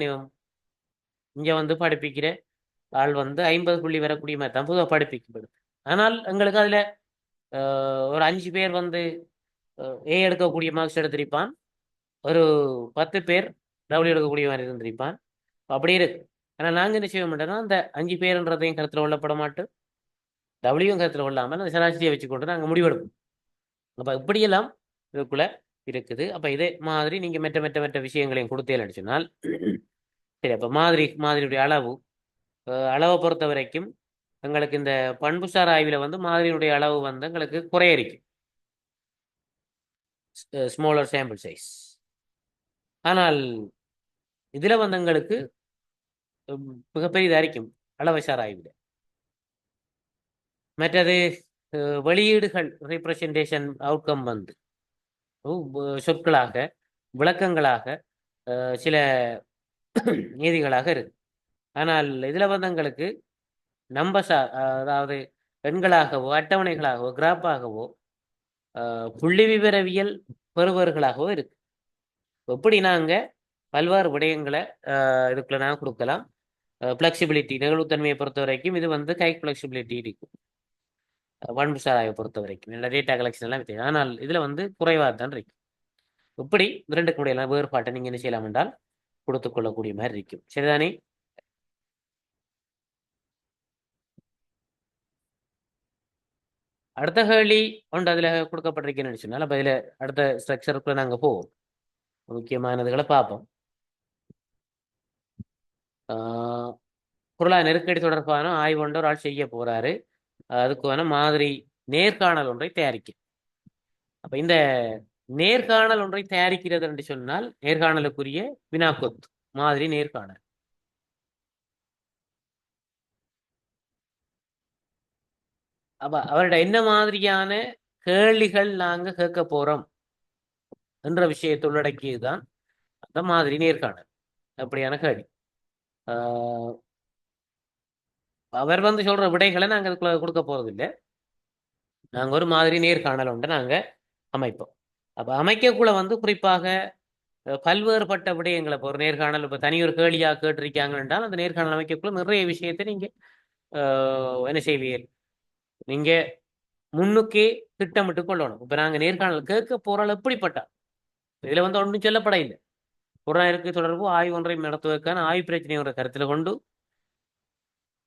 இங்க வந்து படிப்பிக்கிற ஆள் வந்து 50 புள்ளி வரக்கூடிய மாதிரி தான் பொதுவாக படிப்பிக்கப்படுது. ஆனால் எங்களுக்கு அதுல ஒரு 5 பேர் வந்து A எடுக்கக்கூடிய மார்க்ஸ் எடுத்திருப்பான், ஒரு 10 பேர் W எடுக்கக்கூடிய மாதிரி இருந்திருப்பான். அப்படி இருக்கு. ஆனா நாங்க என்ன செய்ய மாட்டோம்னா அந்த 5 பேருன்றதையும் கருத்துல கொள்ளப்பட மாட்டோம், W கருத்துல கொள்ளாமல் அந்த சராசரியை வச்சுக்கொண்டு நாங்க முடிவெடுப்போம். அப்ப இப்படியெல்லாம் இதுக்குள்ள இருக்குது. அப்ப இதே மாதிரி நீங்க மற்ற மற்ற மற்ற விஷயங்களையும் கொடுத்தேன்னு சொன்னால் சரி. அப்ப மாதிரியுடைய அளவை பொறுத்த வரைக்கும் எங்களுக்கு இந்த பண்புசார் ஆய்வில் வந்து மாதிரியுடைய அளவு வந்து எங்களுக்கு குறைய இருக்கும், ஸ்மாலர் சாம்பிள் சைஸ். ஆனால் இதுல வந்து எங்களுக்கு மிகப்பெரியதா இருக்கும் அளவைசார் ஆய்வில். மற்றது வெளியீடுகள் ரீப்ரசன்டேஷன் அவுட்கம் வந்து சொற்களாக, விளக்கங்களாக, சில நீதிகளாக இருக்கு. ஆனால் இதுல வந்து எங்களுக்கு நம்பர்ஸா, அதாவது எண்களாகவோ அட்டவணைகளாகவோ கிராஃபாகவோ புள்ளி விவரவியல் பெறுவர்களாகவோ இருக்கு. எப்படி நாங்க பல்வேறு விடயங்களை இதுக்குள்ள நான் கொடுக்கலாம். பிளெக்சிபிலிட்டி, நெகிழ்வுத்தன்மையை பொறுத்த வரைக்கும் இது வந்து கை பிளெக்சிபிலிட்டி இருக்கும் பண்புசார் ஆய்வை பொறுத்த வரைக்கும். இல்லை டேட்டா கலெக்ஷன் எல்லாம் வித்தியாசம். ஆனால் இதுல வந்து குறைவாக தான் இருக்கு. இப்படி இரண்டுக்கு முடியலாம் வேறுபாட்டை நீங்க என்ன செய்யலாம் என்றால் கொடுத்து கொள்ளக்கூடிய மாதிரி இருக்கும். சரிதானே? அடுத்த கேள்வி ஒன்று அதுல கொடுக்கப்பட்டிருக்கேன்னு சொன்னால் அப்ப இதுல அடுத்த ஸ்ட்ரக்சருக்குள்ள நாங்க போவோம், முக்கியமானதுகளை பார்ப்போம். பொருளா நெருக்கடி தொடர்பான ஆய்வு ஒன்று ஒரு ஆள் செய்ய போறாரு. அதுக்கான மாதிரி நேர்காணல் ஒன்றை தயாரிக்க. அப்ப இந்த நேர்காணல் ஒன்றை தயாரிக்கிறது என்று சொன்னால் நேர்காணலுக்குரிய வினாக்கொத்து மாதிரி நேர்காணல். அப்ப அவர்கிட்ட என்ன மாதிரியான கேள்விகள் நாங்க கேட்க போறோம் என்ற விஷயத்தை உள்ளடக்கியதுதான் அந்த மாதிரி நேர்காணல். அப்படியான கேள்வி அவர் வந்து சொல்ற விடைகளை நாங்க அதுக்குள்ள கொடுக்க போறது இல்லை. நாங்க ஒரு மாதிரி நேர்காணல் ஒன்று நாங்க அமைப்போம். அப்ப அமைக்கக்குள்ள வந்து குறிப்பாக பல்வேறுபட்ட விடயங்களை இப்போ ஒரு நேர்காணல் இப்போ தனியொரு கேள்வியா கேட்டிருக்காங்க என்றால் அந்த நேர்காணல் அமைக்கக்குள்ள நிறைய விஷயத்தை நீங்க என்ன செய்வீர்கள், நீங்க முன்னுக்கே திட்டமிட்டு கொள்ளணும். இப்ப நாங்க நேர்காணல் கேட்க போறால் எப்படிப்பட்டா இதுல வந்து ஒன்றும் சொல்லப்பட இல்லை. புறநெருக்கு தொடர்பு ஆய்வு ஒன்றை நடத்துவதற்கான ஆய்வு பிரச்சனை ஒன்றை கருத்தில் கொண்டு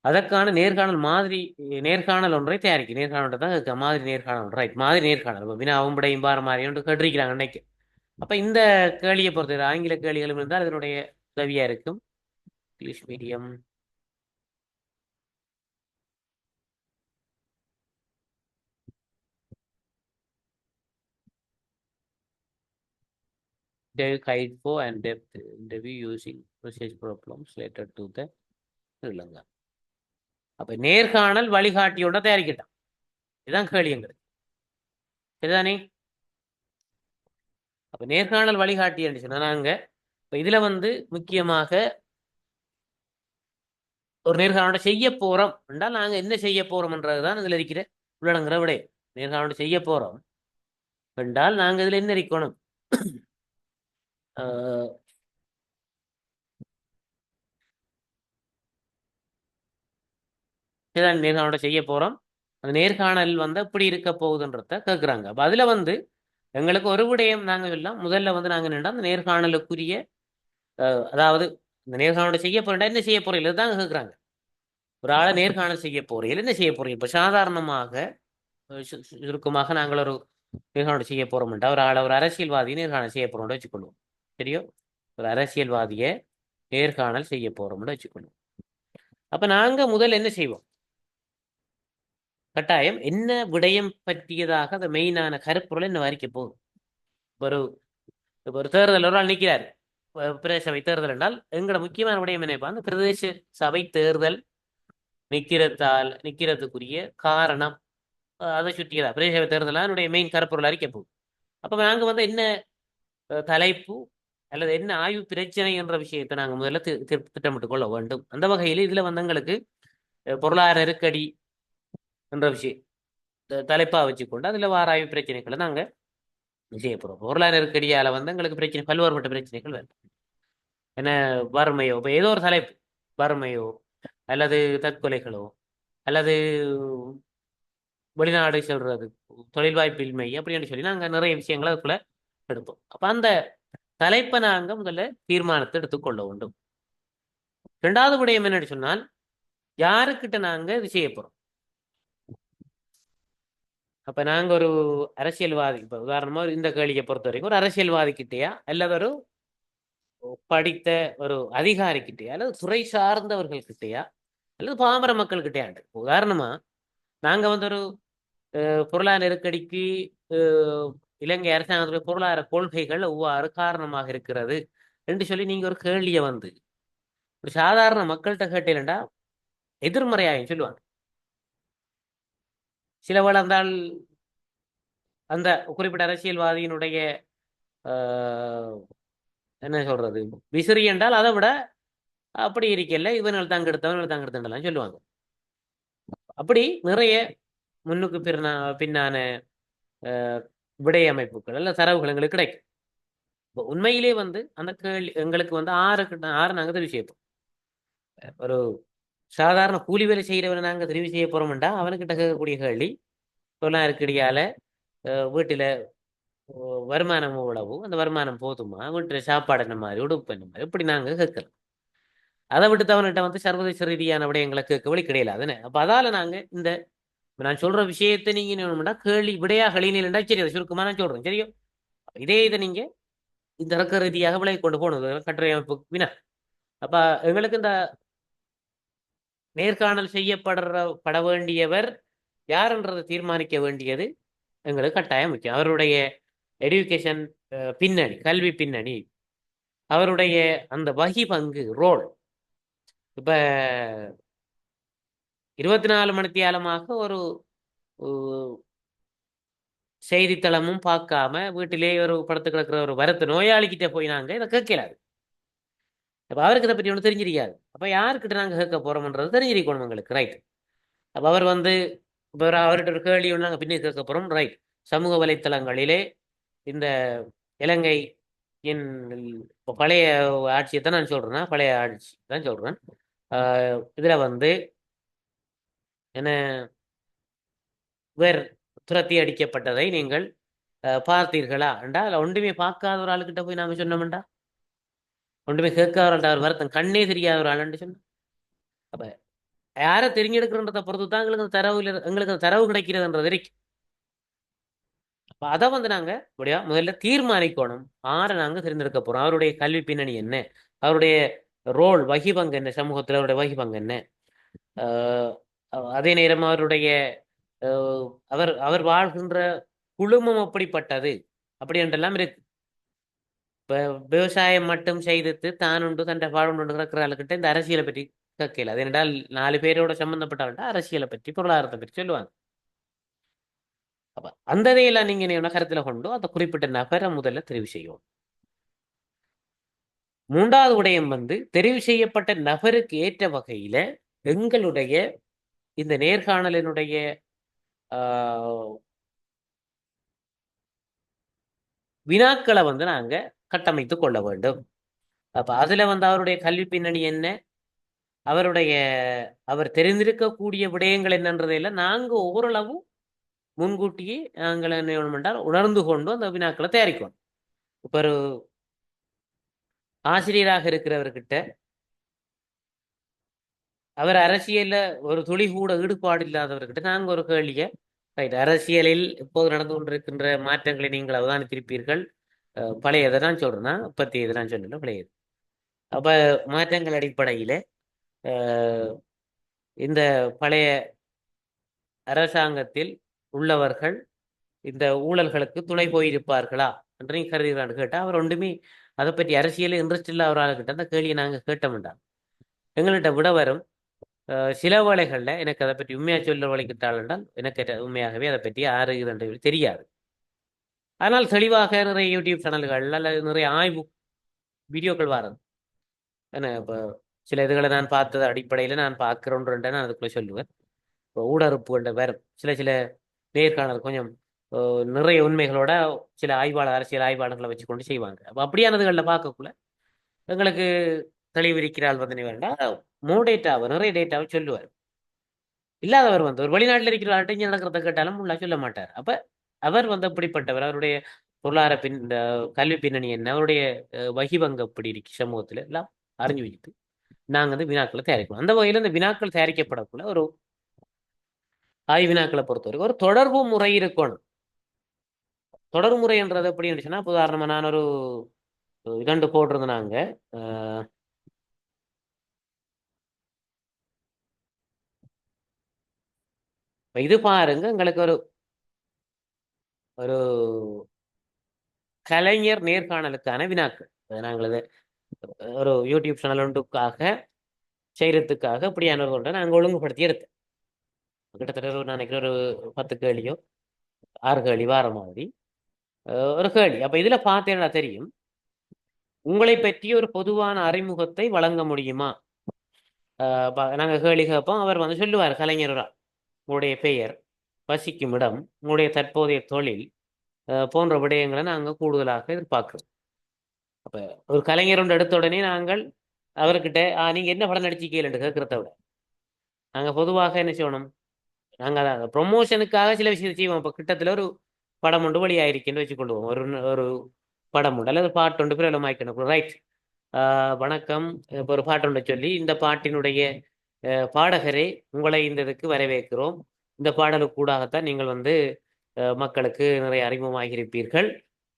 அதற்கான நேர்காணல் ஒன்றை தயாரிக்கும். நேர்காணல் தான் மாதிரி நேர்காணல், ரைட்? மாதிரி நேர்காணல் வினாவும் விடையும் பார மாதிரி ஒன்று கேட்டிருக்கிறாங்க அன்னைக்கு. அப்ப இந்த கேள்வியை பொறுத்தவரை ஆங்கில கேள்விகளும் இருந்தால் அதனுடைய உதவியா இருக்கும். English medium guide for and depth interview using research problems related to the Sri Lanka. அப்ப நேர்காணல் வழிகாட்டியோட தயாரிக்கிட்டான். இதுதான் கேள்விங்கிறது. சரிதானே? அப்ப நேர்காணல் வழிகாட்டி என்று சொன்னா நாங்க இப்ப இதுல வந்து முக்கியமாக ஒரு நேர்காணல் செய்ய போறோம் என்றால் நாங்க என்ன செய்ய போறோம் என்றதுதான் இதுல இருக்கிற உள்ளடங்குற விட. நேர்காணல் செய்ய போறோம் என்றால் நாங்க இதுல என்ன இருக்கணும், நேர்காணல் செய்ய போறோம். அந்த நேர்காணல் வந்து எப்படி இருக்க போகுதுன்றத கேட்குறாங்க. அப்ப அதுல வந்து எங்களுக்கு ஒரு விடயம் நாங்க எல்லாம் முதல்ல வந்து நாங்க என்னென்னா அந்த நேர்காணலுக்குரிய அதாவது இந்த நேர்காணல் செய்ய போறேன் என்ன செய்ய போறீங்க இதுதான் கேட்குறாங்க. ஒரு ஆளை நேர்காணல் செய்ய போறீங்க என்ன செய்ய போறீங்க. இப்ப சாதாரணமாக சுருக்கமாக நாங்கள் ஒரு நேர்காணல் செய்ய போறோம்ட்டா ஒரு ஆளை ஒரு அரசியல்வாதியை நேர்காணல் செய்ய போறோம்னு வச்சுக்கொள்வோம். சரியோ? ஒரு அரசியல்வாதியை நேர்காணல் செய்ய போறோம்னு வச்சுக்கொள்வோம். அப்ப நாங்க முதல் என்ன செய்வோம், கட்டாயம் என்ன விடயம் பற்றியதாக அந்த மெயினான கருப்பொருள் என்ன வரைக்க போகுது. ஒரு ஒரு தேர்தல் ஒரு ஆள் நிற்கிறார், பிரதேச சபை தேர்தல் என்றால் எங்களோட முக்கியமான விடயம் என்ன, அந்த பிரதேச சபை தேர்தல் நிக்கிறதுக்குரிய காரணம் அதை சுற்றியதா பிரதேச சபை தேர்தல் என்னுடைய மெயின் கருப்பொருள் அறிக்க போகுது. அப்ப நாங்க வந்து என்ன தலைப்பு அல்லது என்ன ஆய்வு பிரச்சனை என்ற விஷயத்தை நாங்கள் முதல்ல திட்டமிட்டுக் கொள்ள வேண்டும். அந்த வகையில் இதுல வந்து எங்களுக்கு பொருளாதார நெருக்கடி என்ற விஷயம் தலைப்பா வச்சுக்கொண்டு அதுல வார ஆய்வு பிரச்சனைகளை நாங்க செய்ய போறோம். பொருளாதார நெருக்கடியால வந்து எங்களுக்கு பிரச்சனை பல்வேறுபட்ட பிரச்சனைகள் வேணும். என்ன வறுமையோ, இப்போ ஏதோ ஒரு தலைப்பு, வறுமையோ அல்லது தற்கொலைகளோ அல்லது வெளிநாடு செல்றது, தொழில் வாய்ப்பின்மை அப்படின்னு சொல்லி நாங்க நிறைய விஷயங்களை அதுக்குள்ள எடுப்போம். அப்ப அந்த தலைப்பை நாங்க முதல்ல தீர்மானத்தை எடுத்துக்கொள்ள வேண்டும். இரண்டாவது விடயம் என்னன்னு சொன்னால் யாருக்கிட்ட நாங்க இது செய்ய போறோம். அப்ப நாங்க ஒரு அரசியல்வாதி, இப்ப உதாரணமா இந்த கேள்வியை பொறுத்த வரைக்கும் ஒரு அரசியல்வாதி கிட்டயா அல்லது ஒரு படித்த ஒரு அதிகாரி கிட்டயா அல்லது துறை சார்ந்தவர்கள் கிட்டயா அல்லது பாமர மக்கள் கிட்டயாண்டு. உதாரணமா நாங்க வந்து ஒரு பொருளாதார நெருக்கடிக்கு இலங்கை அரசாங்கத்துடைய பொருளாதார கொள்கைகள் எவ்வாறு காரணமாக இருக்கிறது என்று சொல்லி நீங்க ஒரு கேள்வியை வந்து ஒரு சாதாரண மக்கள்கிட்ட கேட்டீங்கன்னா எதிர்மறையாயும் சொல்லுவாங்க. சில வளர்ந்தால் அந்த குறிப்பிட்ட அரசியல்வாதியினுடைய என்ன சொல்றது விசிறி என்றால் அதை விட அப்படி இருக்கல, இவர்கள் தாங்க எடுத்தவர்கள் தாங்க எடுத்தலாம் சொல்லுவாங்க. அப்படி நிறைய முன்னுக்கு பின்னான விடை அமைப்புகள் அல்ல தரவுகள் எங்களுக்கு கிடைக்கும். உண்மையிலே வந்து அந்த கேள்வி எங்களுக்கு வந்து ஆறு நாங்க தெரிவு செய்யப்போம். ஒரு சாதாரண கூலி வேலை செய்கிறவனை நாங்க தெரிவு செய்ய போறோம்டா அவனுக்கிட்ட கேட்கக்கூடிய கேள்வி பொருளாதாரக்கடியால வீட்டில வருமானம் எவ்வளவு, அந்த வருமானம் போதுமா, வீட்டுல சாப்பாடு என்ன மாதிரி, உடுப்பு என்ன மாதிரி, இப்படி நாங்க கேட்கலாம். அதை விட்டு அவன்கிட்ட வந்து சர்வதேச ரீதியான விடயங்களை கேட்கவழி கிடையாது அதுன்னு. அப்ப அதால நாங்க இந்த நான் சொல்ற விஷயத்தை நீங்க என்ன கேள்வி விடையா கழினா சரி, அதை சுருக்கமா நான் சொல்றேன் சரியோ. இதே இதை நீங்க இந்த இறக்க ரீதியாக விலை கொண்டு போகணும் கட்டுரை அமைப்பு வினா. அப்ப எங்களுக்கு இந்த நேர்காணல் பட வேண்டியவர் யாருன்றதை தீர்மானிக்க வேண்டியது எங்களுக்கு கட்டாயம் முக்கியம். அவருடைய எடுகேஷன் பின்னணி, கல்வி பின்னணி, அவருடைய அந்த வகி பங்கு ரோல். இப்ப 24 மணித்தியாலமாக ஒரு செய்தித்தளமும் பார்க்காம வீட்டிலேயே ஒரு படத்து கிடக்கிற ஒரு வரத்து நோயாளிக்கிட்ட போய் நாங்க இதை கேட்கலாது. அப்ப அவருக்கு இதை பற்றி ஒன்று தெரிஞ்சிருக்காது. அப்ப யாருக்கிட்ட நாங்க கேட்க போறோம்ன்றது தெரிஞ்சிருக்கணும் எங்களுக்கு, ரைட். அப்ப அவர் வந்து இப்போ அவர்கிட்ட ஒரு கேள்வி ஒன்று நாங்கள் பின்னே கேட்க போறோம், ரைட். சமூக வலைத்தளங்களிலே இந்த இலங்கையின் பழைய ஆட்சியை தான் நான் சொல்றேன், பழைய ஆட்சி தான் சொல்றேன். இதுல வந்து என்ன வேர் துரத்தி அடிக்கப்பட்டதை நீங்கள் பார்த்தீர்களா என்றா ஒன்றுமே பார்க்காத ஒரு ஆளுக்கிட்ட போய் நாம சொன்னோம்டா, ஒன்றுமே கேட்காத ஒரு அவர் வருத்தம் கண்ணே தெரியாத ஒரு ஆளுன்னு சொன்னோம். அப்ப யாரை தெரிஞ்செடுக்கிறன்றதை பொறுத்து தான் எங்களுக்கு தரவு கிடைக்கிறதுன்றது இருக்கு. அப்ப அதை வந்து நாங்க முடியா முதல்ல தீர்மானிக்கணும் ஆரை நாங்க தேர்ந்தெடுக்க போறோம், அவருடைய கல்வி பின்னணி என்ன, அவருடைய ரோல் வகிபங்கு என்ன, சமூகத்தில் அவருடைய வகிபங்கு என்ன, அதே நேரம் அவருடைய அவர் அவர் வாழ்கின்ற குழுமம் அப்படிப்பட்டது அப்படி என்றெல்லாம் இருக்கு. இப்ப விவசாயம் மட்டும் செய்து தான் உண்டு தன்னை வாழ்வுண்டு இருக்கிற ஆளுக்கிட்ட இந்த அரசியலை பற்றி கேட்கல. அது என்றால் 4 பேரோட சம்பந்தப்பட்டவர்கள்ட்ட அரசியலை பற்றி பொருளாதாரத்தை பற்றி சொல்லுவாங்க. அப்ப அந்த இதையெல்லாம் நீங்க என்ன கருத்துல கொண்டு அந்த குறிப்பிட்ட நபரை முதல்ல தெரிவு செய்யும். 3வது விடயம் வந்து தெரிவு செய்யப்பட்ட நபருக்கு ஏற்ற வகையில எங்களுடைய இந்த நேர்காணலினுடைய வினாக்களை வந்து நாங்க கட்டமைத்துக் கொள்ள வேண்டும். அப்ப அதுல வந்து அவருடைய கல்வி பின்னணி என்ன, அவர் தெரிந்திருக்கக்கூடிய விடயங்கள் என்னன்றதையெல்லாம் நாங்க ஓரளவு முன்கூட்டியே நாங்கள் என்ன வேணுமென்றால் உணர்ந்து கொண்டு அந்த வினாக்களை தயாரிக்கணும். இப்ப ஒரு ஆசிரியராக இருக்கிறவர்கிட்ட அவர் அரசியல்ல ஒரு துளி கூட ஈடுபாடு இல்லாதவர்கிட்ட நாங்க ஒரு கேள்வியை, ரைட், அரசியலில் இப்போது நடந்து கொண்டிருக்கின்ற மாற்றங்களை நீங்கள் அவதானித்திருப்பீர்கள், பழையதை தான் சொல்றேன்னா பத்தி இதெல்லாம் சொல்லல பழையது. அப்ப மாற்றங்கள் அடிப்படையில இந்த பழைய அரசாங்கத்தில் உள்ளவர்கள் இந்த ஊழல்களுக்கு துணை போயிருப்பார்களா என்று நீங்க கருதுகிறான்னு கேட்டா அவர் ஒன்றுமே அதை பற்றி அரசியல் இன்ட்ரெஸ்ட் இல்ல அவர்கிட்ட அந்த கேள்வியை நாங்க கேட்ட வேண்டாம். எங்கள்கிட்ட விட வரும் சில வேளைகள்ல எனக்கு அதை பற்றி உண்மையா சொல்ல வழிக்கிட்டால் என்றால் எனக்கு உண்மையாகவே அதை பற்றி ஆறு இரண்டு தெரியாது. ஆனால் தெளிவாக நிறைய யூடியூப் சேனல்கள் அல்லது நிறைய ஆய்வு வீடியோக்கள் வாரது என்ன. இப்போ சில இதுகளை நான் பார்த்தது அடிப்படையில் நான் பார்க்கிறோன்றேன் நான் அதுக்குள்ள சொல்லுவேன். இப்போ ஊடறுப்பு வரும் சில சில நேர்காணல் கொஞ்சம் நிறைய உண்மைகளோட சில அரசியல் ஆய்வாளர்களை வச்சு கொண்டு செய்வாங்க. அப்போ அப்படியானதுகளில் பார்க்கக்குள்ள எங்களுக்கு தெளிவிருக்கிறாள் வந்து வேண்டாம் டேட்டாவை நிறைய டேட்டாவை சொல்லுவார். இல்லாதவர் வந்து ஒரு வெளிநாட்டில் இருக்கிற ஆட்டைஞ்சு நடக்கிறத கேட்டாலும் உள்ள சொல்ல மாட்டார். அப்ப அவர் வந்து அப்படிப்பட்டவர், அவருடைய பொருளாதார கல்வி பின்னணி என்ன, அவருடைய வகிவங்க எப்படி இருக்கு சமூகத்துல எல்லாம் அறிஞ்சு வச்சுட்டு நாங்க வந்து வினாக்களை தயாரிக்கணும். அந்த வகையில இந்த வினாக்கள் தயாரிக்கப்படக்குள்ள ஒரு ஆய்வு வினாக்களை பொறுத்த வரைக்கும் ஒரு தொடர்பு முறை இருக்கணும். தொடர் முறைன்றது எப்படி இருந்துச்சுன்னா, உதாரணமா நான் ஒரு இதண்டு போட்டிருந்தேன். அஹ், இப்ப இது பாருங்க, எங்களுக்கு ஒரு ஒரு கலைஞர் நேர்காணலுக்கான வினாக்கள். நாங்கள் இது ஒரு யூடியூப் சேனல் ஒன்றுக்காக செய்யறதுக்காக இப்படியான ஒரு நாங்கள் ஒழுங்குபடுத்தி எடுத்தேன். கிட்டத்தட்ட நான் நினைக்கிறேன் ஒரு 10 கேள்வியோ 6 கேள்வி வார மாதிரி ஒரு கேள்வி. அப்ப இதுல பார்த்தேன்னா தெரியும், உங்களை பற்றி ஒரு பொதுவான அறிமுகத்தை வழங்க முடியுமா? நாங்க கேள்வி கேட்போம். அவர் வந்து சொல்லுவார், கலைஞரா உங்களுடைய பெயர், வசிக்கும் இடம், உங்களுடைய தற்போதைய தொழில் போன்ற விடயங்களை நாங்கள் கூடுதலாக எதிர்பார்க்கிறோம். அப்ப ஒரு கலைஞர் ஒன்று எடுத்த உடனே நாங்கள் அவர்கிட்ட நீங்க என்ன படம் நடிச்சிக்கலன்னு கேட்கறத விட நாங்க பொதுவாக என்ன செய்யணும், நாங்க அதான் ப்ரொமோஷனுக்காக சில விஷயத்தை செய்வோம். இப்போ கிட்டத்தில் ஒரு படம் ஒன்று வெளியாயிருக்குன்னு வச்சுக்கொள்வோம். ஒரு ஒரு படம் உண்டு அல்லது பாட்டு ஒன்று பிரபலமாக்கணும், ரைட்? வணக்கம், இப்போ ஒரு பாட்டு ஒன்று சொல்லி, இந்த பாட்டினுடைய பாடகரே உங்களை இந்த இதுக்கு வரவேற்கிறோம், இந்த பாடலுக்கு கூடாகத்தான் நீங்கள் வந்து மக்களுக்கு நிறைய அறிமுகமாகியிருப்பீர்கள்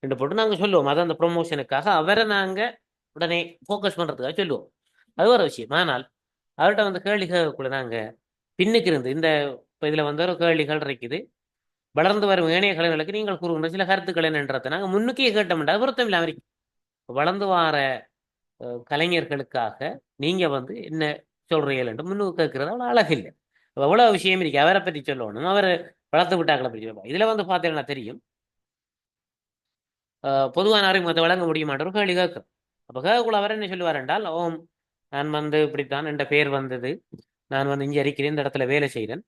என்று போட்டு நாங்கள் சொல்லுவோம். அதான் அந்த ப்ரொமோஷனுக்காக அவரை நாங்கள் உடனே ஃபோக்கஸ் பண்ணுறதுக்காக சொல்லுவோம். அது ஒரு விஷயம். ஆனால் அவர்கிட்ட வந்து கேள்விகளுக்குள்ள நாங்கள் பின்னுக்கு இருந்து இந்த இப்போ இதில் வந்து ஒரு கேள்விகள் இருக்குது, வளர்ந்து வரும் ஏனைய கலைஞர்களுக்கு நீங்கள் கூறுகின்ற சில கருத்துக்கள் என்னன்றதை நாங்கள் முன்னுக்கே கேட்டோம்டா பொருத்தம் இல்லை. அவருக்கு வளர்ந்து வார கலைஞர்களுக்காக நீங்க வந்து என்ன சொல்றீங்க முன்னுக்கு கேட்கறது அவ்வளோ அழகு இல்லை. எவ்வளவு விஷயம் இருக்கு அவரை பற்றி சொல்லணும், அவர் வளர்த்து விட்டாக்களை பற்றி சொல்லணும். இதுல வந்து பார்த்தீங்கன்னா தெரியும், பொதுவான அறிமுகத்தை வழங்க முடியுமான்ற ஒரு கேள்வி கேட்கும். அப்போ கேட்கக்குள்ள அவர் என்ன சொல்லுவார் என்றால், ஓம், நான் வந்து இப்படித்தான், என்ற பேர் வந்தது, நான் வந்து இங்கே இருக்கிறேன், இந்த இடத்துல வேலை செய்கிறேன்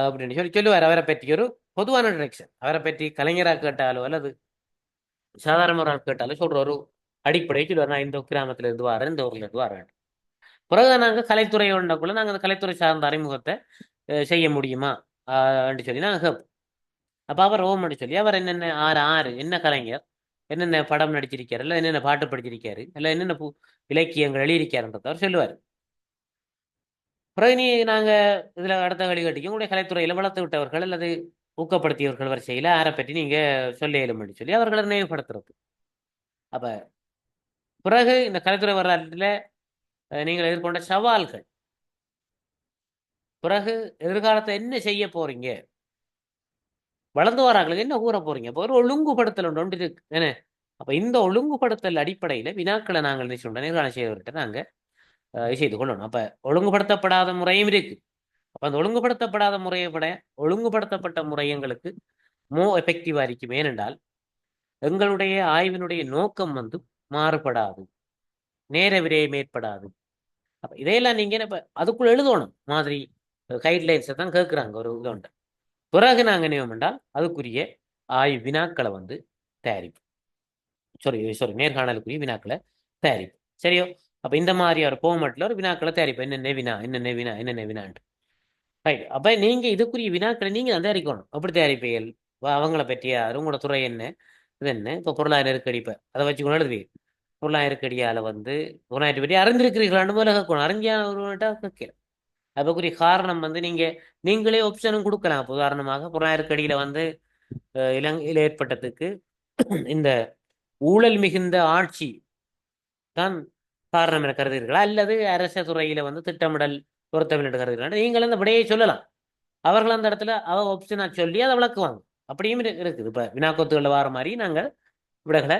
அப்படின்னு சொல்லி சொல்லுவார். அவரை பற்றி ஒரு பொதுவான டிரெக்ஷன். அவரை பற்றி கலைஞராக கேட்டாலோ அல்லது சாதாரண ஒரு ஆள் கேட்டாலும் சொல்ற ஒரு அடிப்படை சொல்லுவார், நான் இந்த கிராமத்துல இருந்து வரேன், இந்த ஊர்ல இருந்து வரேன். பிறகு நாங்கள் கலைத்துறை ஒன்றக்குள்ள நாங்கள் அந்த கலைத்துறை சார்ந்த அறிமுகத்தை செய்ய முடியுமா அப்படின்னு சொல்லி நாங்கள் கேட்போம். அப்போ அவர் ஓம் சொல்லி அவர் என்னென்ன ஆறு ஆறு என்ன கலைஞர், என்னென்ன படம் நடிச்சிருக்காரு, இல்லை என்னென்ன பாட்டு படிச்சிருக்காரு, இல்லை என்னென்ன இலக்கியங்கள் எழுதியிருக்காருன்றத அவர் சொல்லுவார். பிறகு நாங்கள் இதில் அடுத்த வழிகாட்டிக்கு உங்களுடைய கலைத்துறையில் வளர்த்து விட்டவர்கள் அல்லது ஊக்கப்படுத்தியவர்கள் வரிசையில் யாரை பற்றி நீங்கள் சொல்ல இயலும்னு சொல்லி அவர்களை நினைவுபடுத்துறது. அப்போ பிறகு இந்த கலைத்துறை வரலாற்றில் நீங்கள் எதிர்கொண்ட சவால்கள், பிறகு எதிர்காலத்தை என்ன செய்ய போறீங்க, வளர்ந்து வராங்களுக்கு என்ன கூற போறீங்க, இப்போ ஒரு ஒழுங்குபடுத்தல் ஒன்று இருக்கு என்ன. அப்ப இந்த ஒழுங்குபடுத்தல் அடிப்படையில வினாக்களை நாங்கள் நேர்காணல் செய்தவர்கிட்ட நாங்க செய்து கொள்ளணும். அப்ப ஒழுங்குபடுத்தப்படாத முறையும் இருக்கு. அப்ப அந்த ஒழுங்குபடுத்தப்படாத முறையை விட ஒழுங்குபடுத்தப்பட்ட முறை எங்களுக்கு எஃபெக்டிவா இருக்கும். ஏனென்றால் எங்களுடைய ஆய்வினுடைய நோக்கம் வந்து மாறுபடாது, நேர விரயம் ஏற்படாது. அப்ப இதையெல்லாம் நீங்க இப்ப அதுக்குள்ள எழுதணும் மாதிரி கைட்லைன்ஸை தான் கேட்குறாங்க ஒரு இது உண்டு. பிறகு நாங்கள் என்ன என்றால் அதுக்குரிய ஆய்வு வினாக்களை வந்து தயாரிப்போம். சாரி நேர்காணலுக்குரிய வினாக்களை தயாரிப்போம். சரியோ? அப்ப இந்த மாதிரி ஒரு ஃபார்மேட்ல ஒரு வினாக்களை தயாரிப்போம். என்னென்ன வினா, என்னென்ன வினா, என்னென்ன வினான்ட்டு. ரைட். அப்ப நீங்க இதுக்குரிய வினாக்களை நீங்க தான் தயாரிக்கணும். அப்படி தயாரிப்பீர்கள், அவங்கள பற்றிய உங்களோட துறை என்ன, இது என்ன, இப்போ பொருளாதார நெருக்கடி, இப்போ அதை வச்சு கொண்டு எழுதுவீங்க. பொருளாதார நெருக்கடியால வந்து பொருளாதாரத்தை பற்றி அறிந்திருக்கிறீர்களான்னு போல கேட்கணும். அறிஞ்சியான ஒருவன்ட்டா கேட்கலாம். அதுக்குரிய காரணம் வந்து நீங்களே ஆப்ஷனும் கொடுக்கலாம். உதாரணமாக பொருளாதார நெருக்கடியில வந்து இலங்கையில் ஏற்பட்டதுக்கு இந்த ஊழல் மிகுந்த ஆட்சி தான் காரணம் என கருதுகிறீர்களா, அல்லது அரச துறையில வந்து திட்டமிடல் பொருத்தம் என்று கருதுகிறீர்களா, நீங்கள் அந்த விடையை சொல்லலாம். அவர்கள் அந்த இடத்துல ஆப்ஷனா சொல்லி அதை விளக்குவாங்க. அப்படியும் இருக்குது. இப்ப வினாக்கொத்துகளில் வார மாதிரி நாங்கள் விடைகளை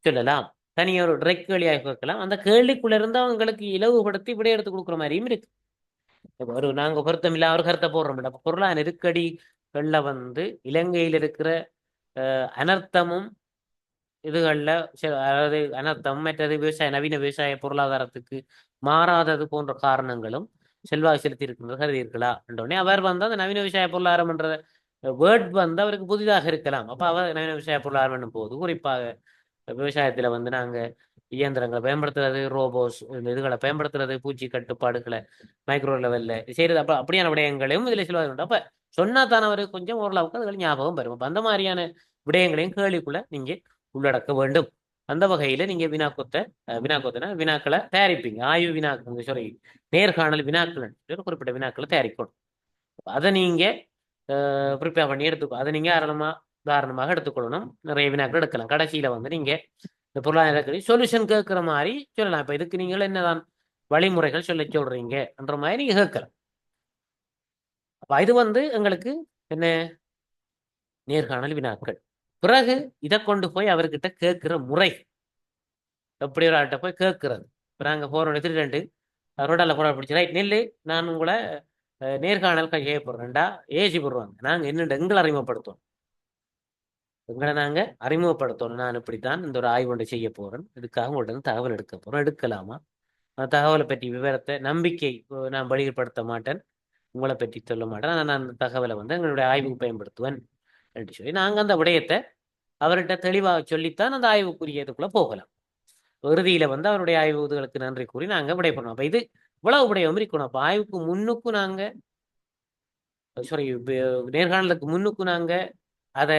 சொல்லலாம். தனியாக ஒரு டிரெக்ட் கேள்வியாக கேட்கலாம். அந்த கேள்விக்குள்ள இருந்து அவங்களுக்கு இலவுபடுத்தி விடை எடுத்து கொடுக்குற மாதிரியும் இருக்கு. ஒரு நாங்க பொருத்தம் இல்ல அவர் கருத்தை போடுறோம். பொருளாதார நெருக்கடிகள்ல வந்து இலங்கையில் இருக்கிற அனர்த்தமும் இதுகளில் அதாவது அனர்த்தம், மற்றது நவீன விவசாய பொருளாதாரத்துக்கு மாறாதது போன்ற காரணங்களும் செல்வாக்கு செலுத்தி இருக்கின்ற கருதியிருக்கலாம் என்றோடனே அவர் வந்து அந்த நவீன விவசாய பொருளாதாரம் என்ற வேர்ட் வந்து அவருக்கு புதிதாக இருக்கலாம். அப்ப அவர் நவீன விவசாய பொருளாதாரம் என்னும் போது குறிப்பாக விவசாயத்துல வந்து நாங்க இயந்திரங்களை பயன்படுத்துறது, ரோபோஸ் இதுகளை பயன்படுத்துறது, பூச்சி கட்டுப்பாடுகளை மைக்ரோ லெவல்ல செய்யறது, அப்ப அப்படியான விடயங்களையும் இதுல சொல்லுவாங்க. அப்ப சொன்னா தானே அவருக்கு கொஞ்சம் ஓரளவுக்கு அதுகள் ஞாபகம் வரும். அப்ப அந்த மாதிரியான விடயங்களையும் கேள்விக்குள்ள நீங்க உள்ளடக்க வேண்டும். அந்த வகையில நீங்க வினாக்களை தயாரிப்பீங்க. ஆய்வு வினாக்கள், சாரி நேர்காணல் வினாக்கள், ஒரு குறிப்பிட்ட வினாக்களை தயாரிக்கணும். அதை நீங்க ப்ரிப்பேர் பண்ணி எடுத்துக்கோ அதை நீங்கள் உதாரணமாக எடுத்துக்கொள்ளணும். நிறைய வினாக்கள் எடுக்கலாம். கடைசியில் வந்து நீங்கள் இந்த பொருளாதார சொல்யூஷன் கேட்குற மாதிரி சொல்லலாம். இப்போ இதுக்கு நீங்கள் என்னதான் வழிமுறைகள் சொல்றீங்கன்ற மாதிரி நீங்கள் கேட்கலாம். அப்போ இது வந்து எங்களுக்கு என்ன நேர்காணல் வினாக்கள். பிறகு இதை கொண்டு போய் அவர்கிட்ட கேட்கிற முறை எப்படி ஒரு ஆள்கிட்ட போய் கேட்கறது. இப்போ நாங்கள் போகிறோம் திருட்டு ரோடால போட பிடிச்சி ரைட் நெல்லு நான் உங்களை நேர்காணல் செய்ய போடுறேன்டா ஏசி போடுவாங்க. நாங்கள் என்னென்ன எங்களை அறிமுகப்படுத்துவோம். எங்களை நாங்கள் அறிமுகப்படுத்தணும். நான் இப்படித்தான் இந்த ஒரு ஆய்வு ஒன்று செய்ய போகிறேன், இதுக்காக உங்கள்கிட்ட தகவல் எடுக்க போகிறோம், எடுக்கலாமா, அந்த தகவலை பற்றி விவரத்தை நம்பிக்கை நான் வெளிப்படுத்த மாட்டேன், உங்களை பற்றி சொல்ல மாட்டேன், ஆனால் நான் அந்த தகவலை வந்து எங்களுடைய ஆய்வுக்கு பயன்படுத்துவேன் என்று சொல்லி நாங்கள் அந்த விடயத்தை அவர்கிட்ட தெளிவாக சொல்லித்தான் அந்த ஆய்வுக்குரியதுக்குள்ளே போகலாம். இறுதியில் வந்து அவருடைய ஆய்வுகளுக்கு நன்றி கூறி நாங்கள் விடை பண்ணோம். அப்போ இது இவ்வளவு விடயம் இருக்கணும். அப்போ ஆய்வுக்கு முன்னுக்கும் நாங்கள் நேர்காணலுக்கு முன்னுக்கும் நாங்கள் அதை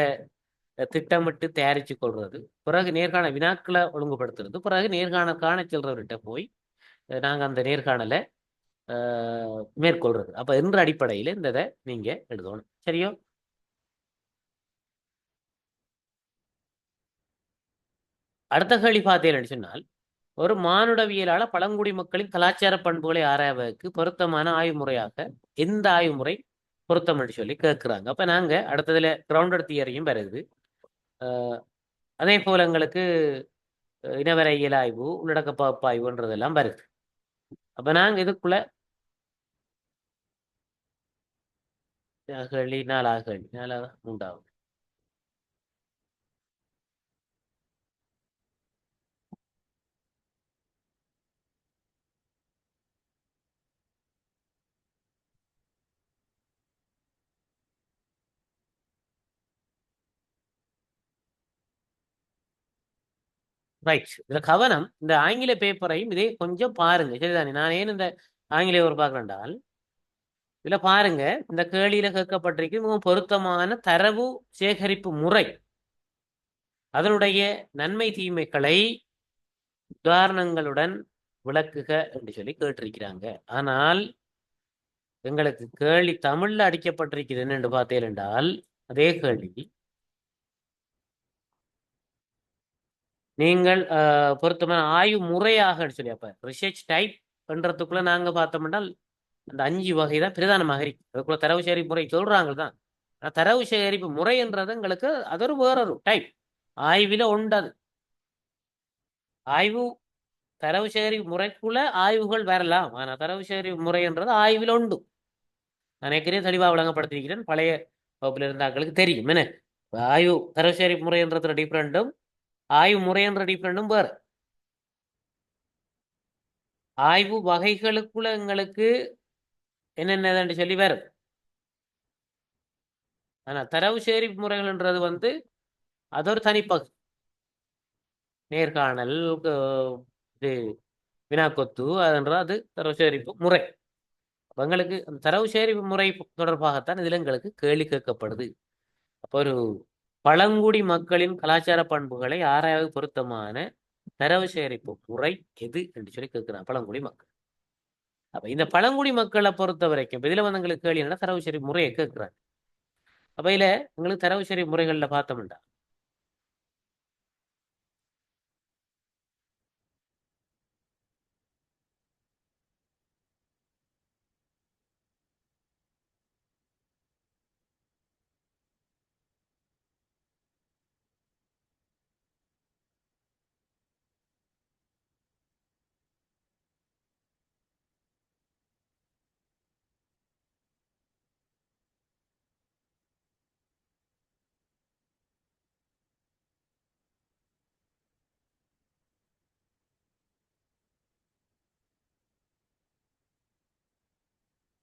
திட்டமிட்டு தயாரித்து கொள்வது, பிறகு நேர்காண வினாக்களை ஒழுங்குபடுத்துறது, பிறகு நேர்காணல் காண செல்றவர்கிட்ட போய் நாங்கள் அந்த நேர்காணலை மேற்கொள்றது. அப்போ என்ற அடிப்படையில் இந்த இதை நீங்கள் எழுதணும். சரியோ? அடுத்த கேள்வி பார்த்தீங்கன்னு சொன்னால், ஒரு மானுடவியலாள பழங்குடி மக்களின் கலாச்சார பண்புகளை ஆராய்வதற்கு பொருத்தமான ஆய்வுமுறையாக எந்த ஆய்வுமுறை பொருத்தம் என்று சொல்லி கேட்குறாங்க. அப்போ நாங்கள் அடுத்ததுல கிரவுண்டட் தியரியும் வருது. அதே போல் எங்களுக்கு இனவரையியல் ஆய்வு, உள்ளடக்க பகுப்பாய்வுன்றதெல்லாம் வருது. அப்போ நாங்கள் இதுக்குள்ள கேள்வி 4 கேள்வி 4 3வது ரைட். இதுல கவனம் இந்த ஆங்கில பேப்பரையும் இதே கொஞ்சம் பாருங்க. சரிதானே? நான் ஏன் இந்த ஆங்கில பேப்பர் பார்க்கறேன்டால், இதுல பாருங்க இந்த கேள்வியில கேட்கப்பட்டிருக்கு மிகவும் பொருத்தமான தரவு சேகரிப்பு முறை, அதனுடைய நன்மை தீமைகளை உதாரணங்களுடன் விளக்குக என்று சொல்லி கேட்டிருக்கிறாங்க. ஆனால் எங்களுக்கு கேள்வி தமிழ்ல அடிக்கப்பட்டிருக்கிறது என்னென்று பார்த்தேன் என்றால், அதே கேள்வி நீங்கள் பொருத்தமான ஆய்வு முறையாக சொல்லி, அப்ப ரிசர்ச் டைப் பண்றதுக்குள்ள நாங்க பார்த்தோம்னா அந்த 5 வகை தான் பிரதானமாக இருக்கு. அதுக்குள்ள தரவு சேகரிப்பு முறை சொல்றாங்க தான். தரவு சேகரிப்பு முறைன்றது எங்களுக்கு அது ஒரு வேறொரு டைப் ஆய்வில உண்டது. ஆய்வு தரவு சேகரிப்பு முறைக்குள்ள ஆய்வுகள் வரலாம், ஆனா தரவு சேகரிப்பு முறைன்றது ஆய்வில் உண்டு. நான் ஏற்கனவே தெளிவாக விளங்கப்படுத்திருக்கிறேன், பழைய வகுப்பில் இருந்தாக்களுக்கு தெரியும். என்ன ஆய்வு தரவு சேகரிப்பு முறைன்றது டிஃப்ரெண்டும் ஆய்வு முறைன்ற டிஃப்ரெண்டும் வேறு. ஆய்வு வகைகளுக்குள்ள எங்களுக்கு என்னென்னன்னு சொல்லி வரும். ஆனா தரவு சேகரிப்பு முறைகள்ன்றது வந்து அது ஒரு தனிப்பகுதி. நேர்காணல், இது வினாக்கொத்து, அதுன்றது அது தரவு சேகரிப்பு முறை. எங்களுக்கு அந்த தரவு சேகரிப்பு முறை தொடர்பாகத்தான் இதில் எங்களுக்கு கேள்வி கேட்கப்படுது. அப்போ ஒரு பழங்குடி மக்களின் கலாச்சார பண்புகளை ஆராய்வது பொருத்தமான தரவு சேகரிப்பு முறை எது என்று சொல்லி கேட்கிறான் பழங்குடி மக்கள். அப்ப இந்த பழங்குடி மக்களை பொறுத்த வரைக்கும் இதுல வந்து எங்களுக்கு கேள்வி என்ன தரவு சேகரிப்பு முறையை கேட்கிறாங்க. அப்ப இதுல எங்களுக்கு தரவு சேகரிப்பு முறைகள்ல பார்த்தோம்டா,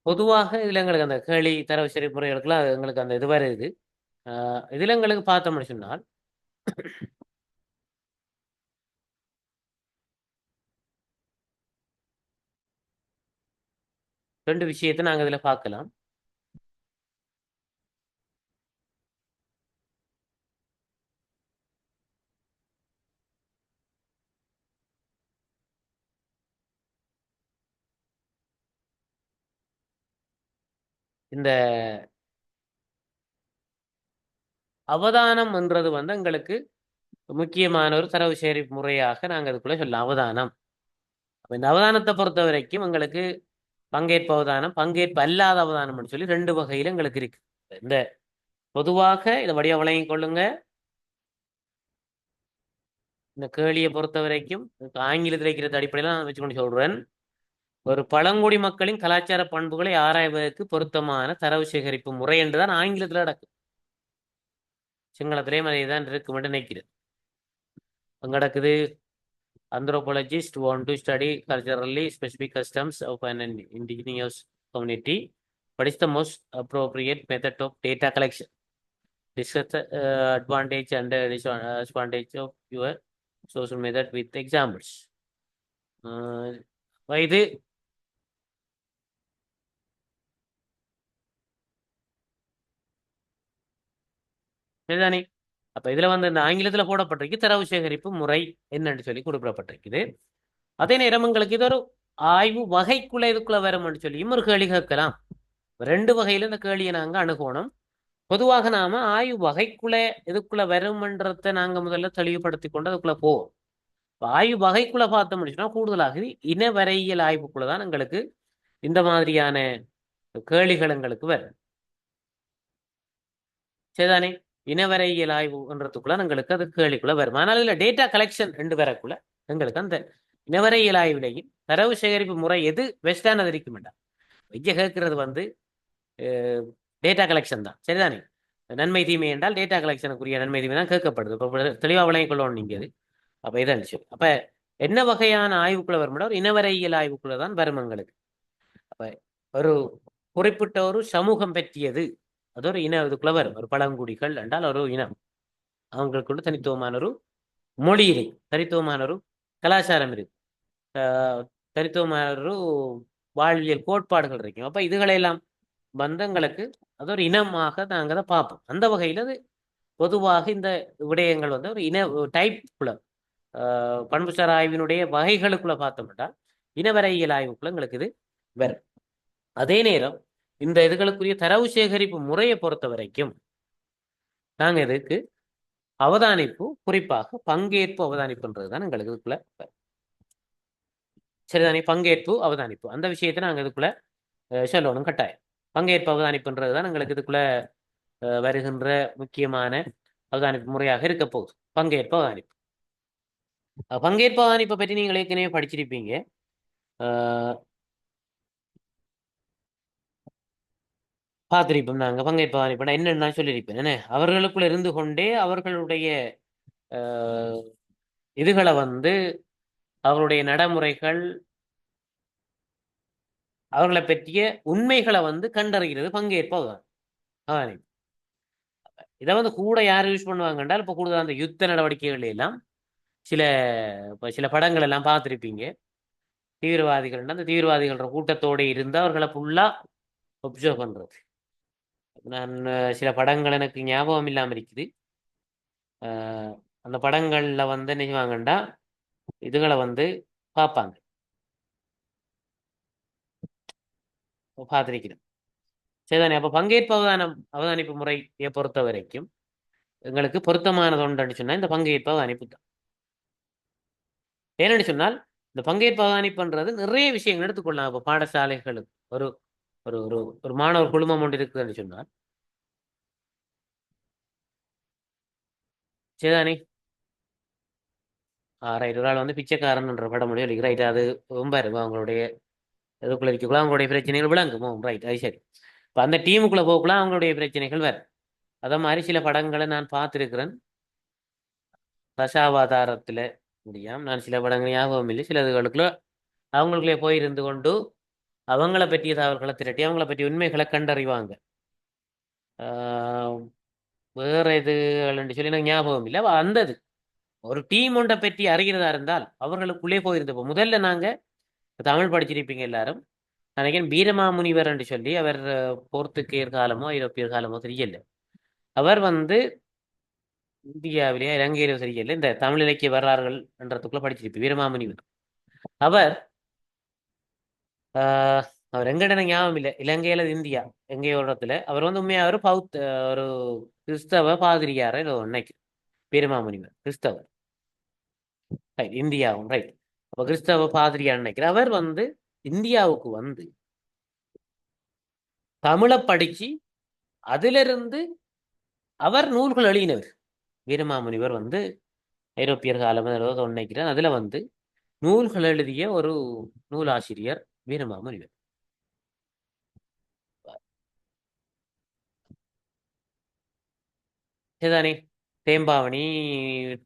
பொதுவாக இதுல எங்களுக்கு அந்த கேள்வி தரவு சேகரிப்பு முறைகளுக்குலாம் எங்களுக்கு அந்த இது வருது. இதுல எங்களுக்கு பார்த்தோம்னு சொன்னால், ரெண்டு விஷயத்தை நாங்க இதுல பார்க்கலாம். இந்த அவதானம் என்றது வந்து எங்களுக்கு முக்கியமான ஒரு தரவு சேகரிப்பு முறையாக நாங்கள் அதுக்குள்ள சொல்லலாம் அவதானம். இந்த அவதானத்தை பொறுத்த வரைக்கும் எங்களுக்கு பங்கேற்பு அவதானம், பங்கேற்பு அல்லாத அவதானம்னு சொல்லி ரெண்டு வகையில எங்களுக்கு இருக்கு. இந்த பொதுவாக இதை வடிவ வழங்கிக் கொள்ளுங்க. இந்த கேள்வியை பொறுத்த வரைக்கும் ஆங்கிலத்தில் இருக்கிற அடிப்படையில் நான் வச்சுக்கொண்டு சொல்றேன். ஒரு பழங்குடி மக்களின் கலாச்சார பண்புகளை ஆராய்வதற்கு பொருத்தமான தரவு சேகரிப்பு முறை என்றுதான் ஆங்கிலத்தில் நடக்கும். சிங்களத்திலேயும் அதே தான் இருக்கும் என்று நினைக்கிறேன். அங்க நடக்குது. Anthropologists want to study culturally specific customs of an indigenous community. What is the most appropriate method of data collection? Discuss the advantage and disadvantage of your social method with examples. இது சரிதானே? அப்ப இதுல வந்து இந்த ஆங்கிலத்துல போடப்பட்டிருக்கு தரவு சேகரிப்பு முறை என்னன்னு சொல்லி குறிப்பிடப்பட்டிருக்குது. அதே நேரம் உங்களுக்கு இது ஒரு ஆய்வு வகைக்குள்ள இதுக்குள்ள வரும்னு சொல்லியும் ஒரு கேள்வி கேட்கலாம். ரெண்டு வகையில இந்த கேள்வியை நாங்க அணுகணும். பொதுவாக நாம ஆய்வு வகைக்குள்ள இதுக்குள்ள வரும்ன்றத நாங்க முதல்ல தெளிவுபடுத்தி கொண்டு அதுக்குள்ள போவோம். ஆய்வு வகைக்குள்ள பார்த்த முடிச்சுன்னா கூடுதலாக இனவரையியல் ஆய்வுக்குள்ளதான் எங்களுக்கு இந்த மாதிரியான கேள்விகள் எங்களுக்கு வரும். சரிதானே? இனவரையியல் ஆய்வுன்றதுக்குள்ள எங்களுக்கு அது கேள்விக்குள்ள வரும். ஆனால் இதுல டேட்டா கலெக்ஷன் ரெண்டு வரக்குள்ள எங்களுக்கு அந்த இனவரையியல் ஆய்விலையும் தரவு சேகரிப்பு முறை எது பெஸ்டானது இருக்கும் வேண்டாம். வைக்க கேட்கறது வந்து டேட்டா கலெக்ஷன் தான். சரிதானே? நன்மை தீமை என்றால் டேட்டா கலெக்ஷனுக்குரிய நன்மை தீமை தான் கேட்கப்படுது. இப்போ தெளிவாக விளங்கிக் கொள்ளணும் நீங்க அது. அப்ப இதான் சொல்லி அப்ப என்ன வகையான ஆய்வுக்குள்ள வரும்? ஒரு இனவரையியல் ஆய்வுக்குள்ள தான் வரும் எங்களுக்கு. அப்ப ஒரு குறிப்பிட்ட ஒரு சமூகம் பற்றியது அது ஒரு இன இதுக்குள்ள வரும். ஒரு பழங்குடிகள் என்றால் ஒரு இனம், அவங்களுக்குள்ள தனித்துவமான ஒரு மொழி இருக்கு, தனித்துவமான ஒரு கலாச்சாரம் இருக்கு, தனித்துவமான ஒரு வாழ்வியல் கோட்பாடுகள் இருக்கும். அப்ப இதுகளெல்லாம் பந்தங்களுக்கு அது ஒரு இனமாக நாங்கள் அதை பார்ப்போம். அந்த வகையில் அது பொதுவாக இந்த விடயங்கள் வந்து ஒரு இன டைப்புக்குள்ள பண்புசார் ஆய்வினுடைய வகைகளுக்குள்ள பார்த்தோம்னா இனவரையியல் ஆய்வுக்குள்ள எங்களுக்கு இது வரும். அதே நேரம் இந்த இதுகளுக்குரிய தரவு சேகரிப்பு முறையை பொறுத்த வரைக்கும் நாங்க இதுக்கு அவதானிப்பு, குறிப்பாக பங்கேற்பு அவதானிப்புன்றதுதான் எங்களுக்கு இதுக்குள்ள சரிதானே? பங்கேற்பு அவதானிப்பு அந்த விஷயத்தை நாங்க இதுக்குள்ள சொல்லணும் கட்டாயம். பங்கேற்பு அவதானிப்புன்றதுதான் எங்களுக்கு இதுக்குள்ள வருகின்ற முக்கியமான அவதானிப்பு முறையாக இருக்க போகுது. பங்கேற்பு அவதானிப்பு. பங்கேற்பு அவதானிப்பை பற்றி நீங்கள் ஏற்கனவே படிச்சிருப்பீங்க. பார்த்திருப்போம். நாங்க பங்கேற்பு அவதானிப்பு என்னன்னு நான் சொல்லியிருப்பேன். என்ன அவர்களுக்குள்ள இருந்து கொண்டே அவர்களுடைய இதுகளை வந்து அவருடைய நடைமுறைகள், அவர்களை பற்றிய உண்மைகளை வந்து கண்டறிகிறது பங்கேற்பு அவதானிப்பு. இதை வந்து கூட யார் யூஸ் பண்ணுவாங்க என்றால் இப்போ கூடுதல் அந்த யுத்த நடவடிக்கைகள் எல்லாம் சில படங்கள் எல்லாம் பார்த்துருப்பீங்க. தீவிரவாதிகள் அந்த தீவிரவாதிகள கூட்டத்தோடு இருந்து அவர்களை ஃபுல்லா ஒப்சர்வ் பண்றது. நான் சில படங்கள் எனக்கு ஞாபகம் இல்லாமல் இருக்குது. அந்த படங்கள்ல வந்து என்ன செய்வாங்கண்டா இதுகளை வந்து பார்ப்பாங்க, பார்த்திருக்கிறேன். சரிதானே? அப்ப பங்கேற்பு அவதானிப்பு முறையை பொறுத்த வரைக்கும் எங்களுக்கு பொருத்தமானது ஒன்றுன்னு சொன்னா இந்த பங்கேற்பு அவதானிப்பு தான். ஏன்னு சொன்னால் இந்த பங்கேற்பு அவதானிப்புன்றது நிறைய விஷயங்கள் எடுத்துக்கொள்ளலாம். இப்போ பாடசாலைகளுக்கு ஒரு ஒரு ஒரு ஒரு மாணவர் குழுமம் ஒன்று இருக்குதுன்னு சொன்னால் சரிதானே? ரைட். ஒரு ஆள் வந்து பிச்சைக்காரன்ன்ற படம் முடியும் இல்லைங்க. ரைட். அது ரொம்ப அவங்களுடைய இதுக்குள்ள இருக்கக்குள்ள அவங்களுடைய பிரச்சனைகள் விளங்குமோ? ரைட், அது சரி. இப்போ அந்த டீமுக்குள்ள போகக்குள்ள அவங்களுடைய பிரச்சனைகள் வேறு. அத மாதிரி சில படங்களை நான் பார்த்துருக்கிறேன். தசாவதாரத்துல முடியாம நான் சில படங்கள் ஞாபகம் இல்லை. சில இதுகளுக்குள்ள அவங்களுக்குள்ளே போய் இருந்து கொண்டு அவங்கள பற்றிய தகவல்களை திரட்டி அவங்கள பற்றிய உண்மைகளை கண்டறிவாங்க. வேற எதுன்னு சொல்லி எனக்கு ஞாபகம் இல்லை. அந்தது ஒரு டீம் ஒன்றை பற்றி அறிகிறதா இருந்தால் அவர்களுக்குள்ளே போயிருந்தப்போ முதல்ல நாங்க தமிழ் படிச்சிருப்பீங்க எல்லாரும். நினைக்கிறேன் வீரமாமுனிவர் என்று சொல்லி அவர் போர்த்துகேயர் காலமோ ஐரோப்பியர் காலமோ தெரியல. அவர் வந்து இந்தியாவிலேயே இலங்கையிலோ தெரியல இந்த தமிழ் இலக்கிய வரலாறுகள் என்றதுக்குள்ள படிச்சிருப்பீங்க. வீரமாமுனிவர் அவர் அவர் எங்கட எனக்கு ஞாபகம் இல்லை, இலங்கையில இந்தியா எங்கேயோ ஒரு இடத்துல அவர் வந்து உண்மையா ஒரு ஒரு கிறிஸ்தவ பாதிரியார நினைக்கிறேன். வீரமாமுனிவர் கிறிஸ்தவர், ரைட், இந்தியாவும் ரைட். அப்ப கிறிஸ்தவ பாதிரியார் நினைக்கிறேன். அவர் வந்து இந்தியாவுக்கு வந்து தமிழை படிச்சு அதிலிருந்து அவர் நூல்கள் எழுதினவர். வீரமாமுனிவர் வந்து ஐரோப்பியர் காலம் நினைக்கிறேன். அதுல வந்து நூல்கள் எழுதிய ஒரு நூலாசிரியர் வீரமாமுனிவர். இதுதானே தேம்பாவணி,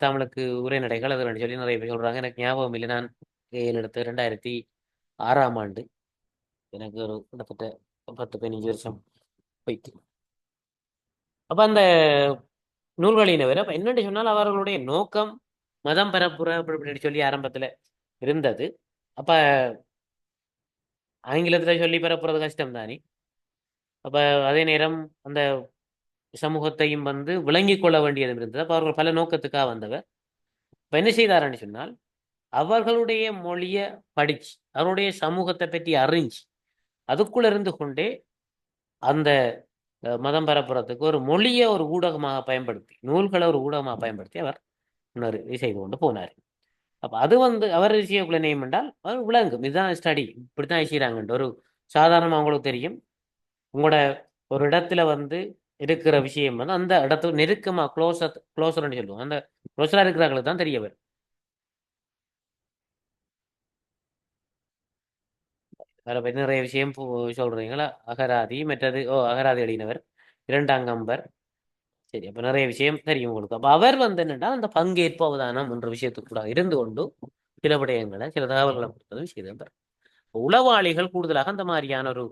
தமிழுக்கு உரைநடைகள், அது ரெண்டு சொல்லி நிறைய பேர் சொல்றாங்க. எனக்கு ஞாபகம் இல்லை. நான் எடுத்து 2006ஆம் ஆண்டு. எனக்கு ஒரு கிட்டத்தட்ட 10-15 வருஷம் போயிட்டு. அப்ப அந்த நூல்களினவர் அப்ப என்னென்னு சொன்னால் அவர்களுடைய நோக்கம் மதம் பரப்புற அப்படி சொல்லி ஆரம்பத்துல இருந்தது. அப்ப ஆங்கிலத்துல சொல்லி பரப்புறது கஷ்டம் தானே. அப்ப அதே நேரம் அந்த சமூகத்தையும் வந்து விளங்கிக் கொள்ள வேண்டியது இருந்தது. அப்ப அவர்கள் பல நோக்கத்துக்காக வந்தவர். இப்ப என்ன செய்தாருன்னு சொன்னால் அவர்களுடைய மொழிய படிச்சு அவருடைய சமூகத்தை பற்றி அறிஞ்சு அதுக்குள்ள இருந்து கொண்டே அந்த மதம் பரப்புறதுக்கு ஒரு மொழியை ஒரு ஊடகமாக பயன்படுத்தி, நூல்களை ஒரு ஊடகமாக பயன்படுத்தி அவர் இது செய்து கொண்டு போனார். அப்ப அது வந்து அவர் செய்யக்குள்ள நேம் என்றால் அவர் விளங்கும், இதுதான் ஸ்டடி, இப்படித்தான் செய்யறாங்கன்ற ஒரு சாதாரணமா அவங்களுக்கு தெரியும். உங்களோட ஒரு இடத்துல வந்து இருக்கிற விஷயம் வந்து அந்த இடத்துக்கு நெருக்கமா க்ளோசர்னு சொல்லுவோம். அந்த க்ளோசரா இருக்கிறாங்களுக்கு தான் தெரிய வரும். வேற பற்றி நிறைய விஷயம் சொல்றீங்களா? அகராதி மற்றது அகராதி எழுதினவர் இரண்டாங்கம்பர். சரி, அப்ப நிறைய விஷயம் தெரியும் உங்களுக்கு. அப்ப அவர் வந்து என்னன்னா அந்த பங்கேற்பு அவதானம் என்ற விஷயத்துக்கு கூட இருந்து கொண்டு சில விடயங்களை சில தகவல்களை கொடுத்தது செய்தார். உளவாளிகள் கூடுதலாக அந்த மாதிரியான ஒரு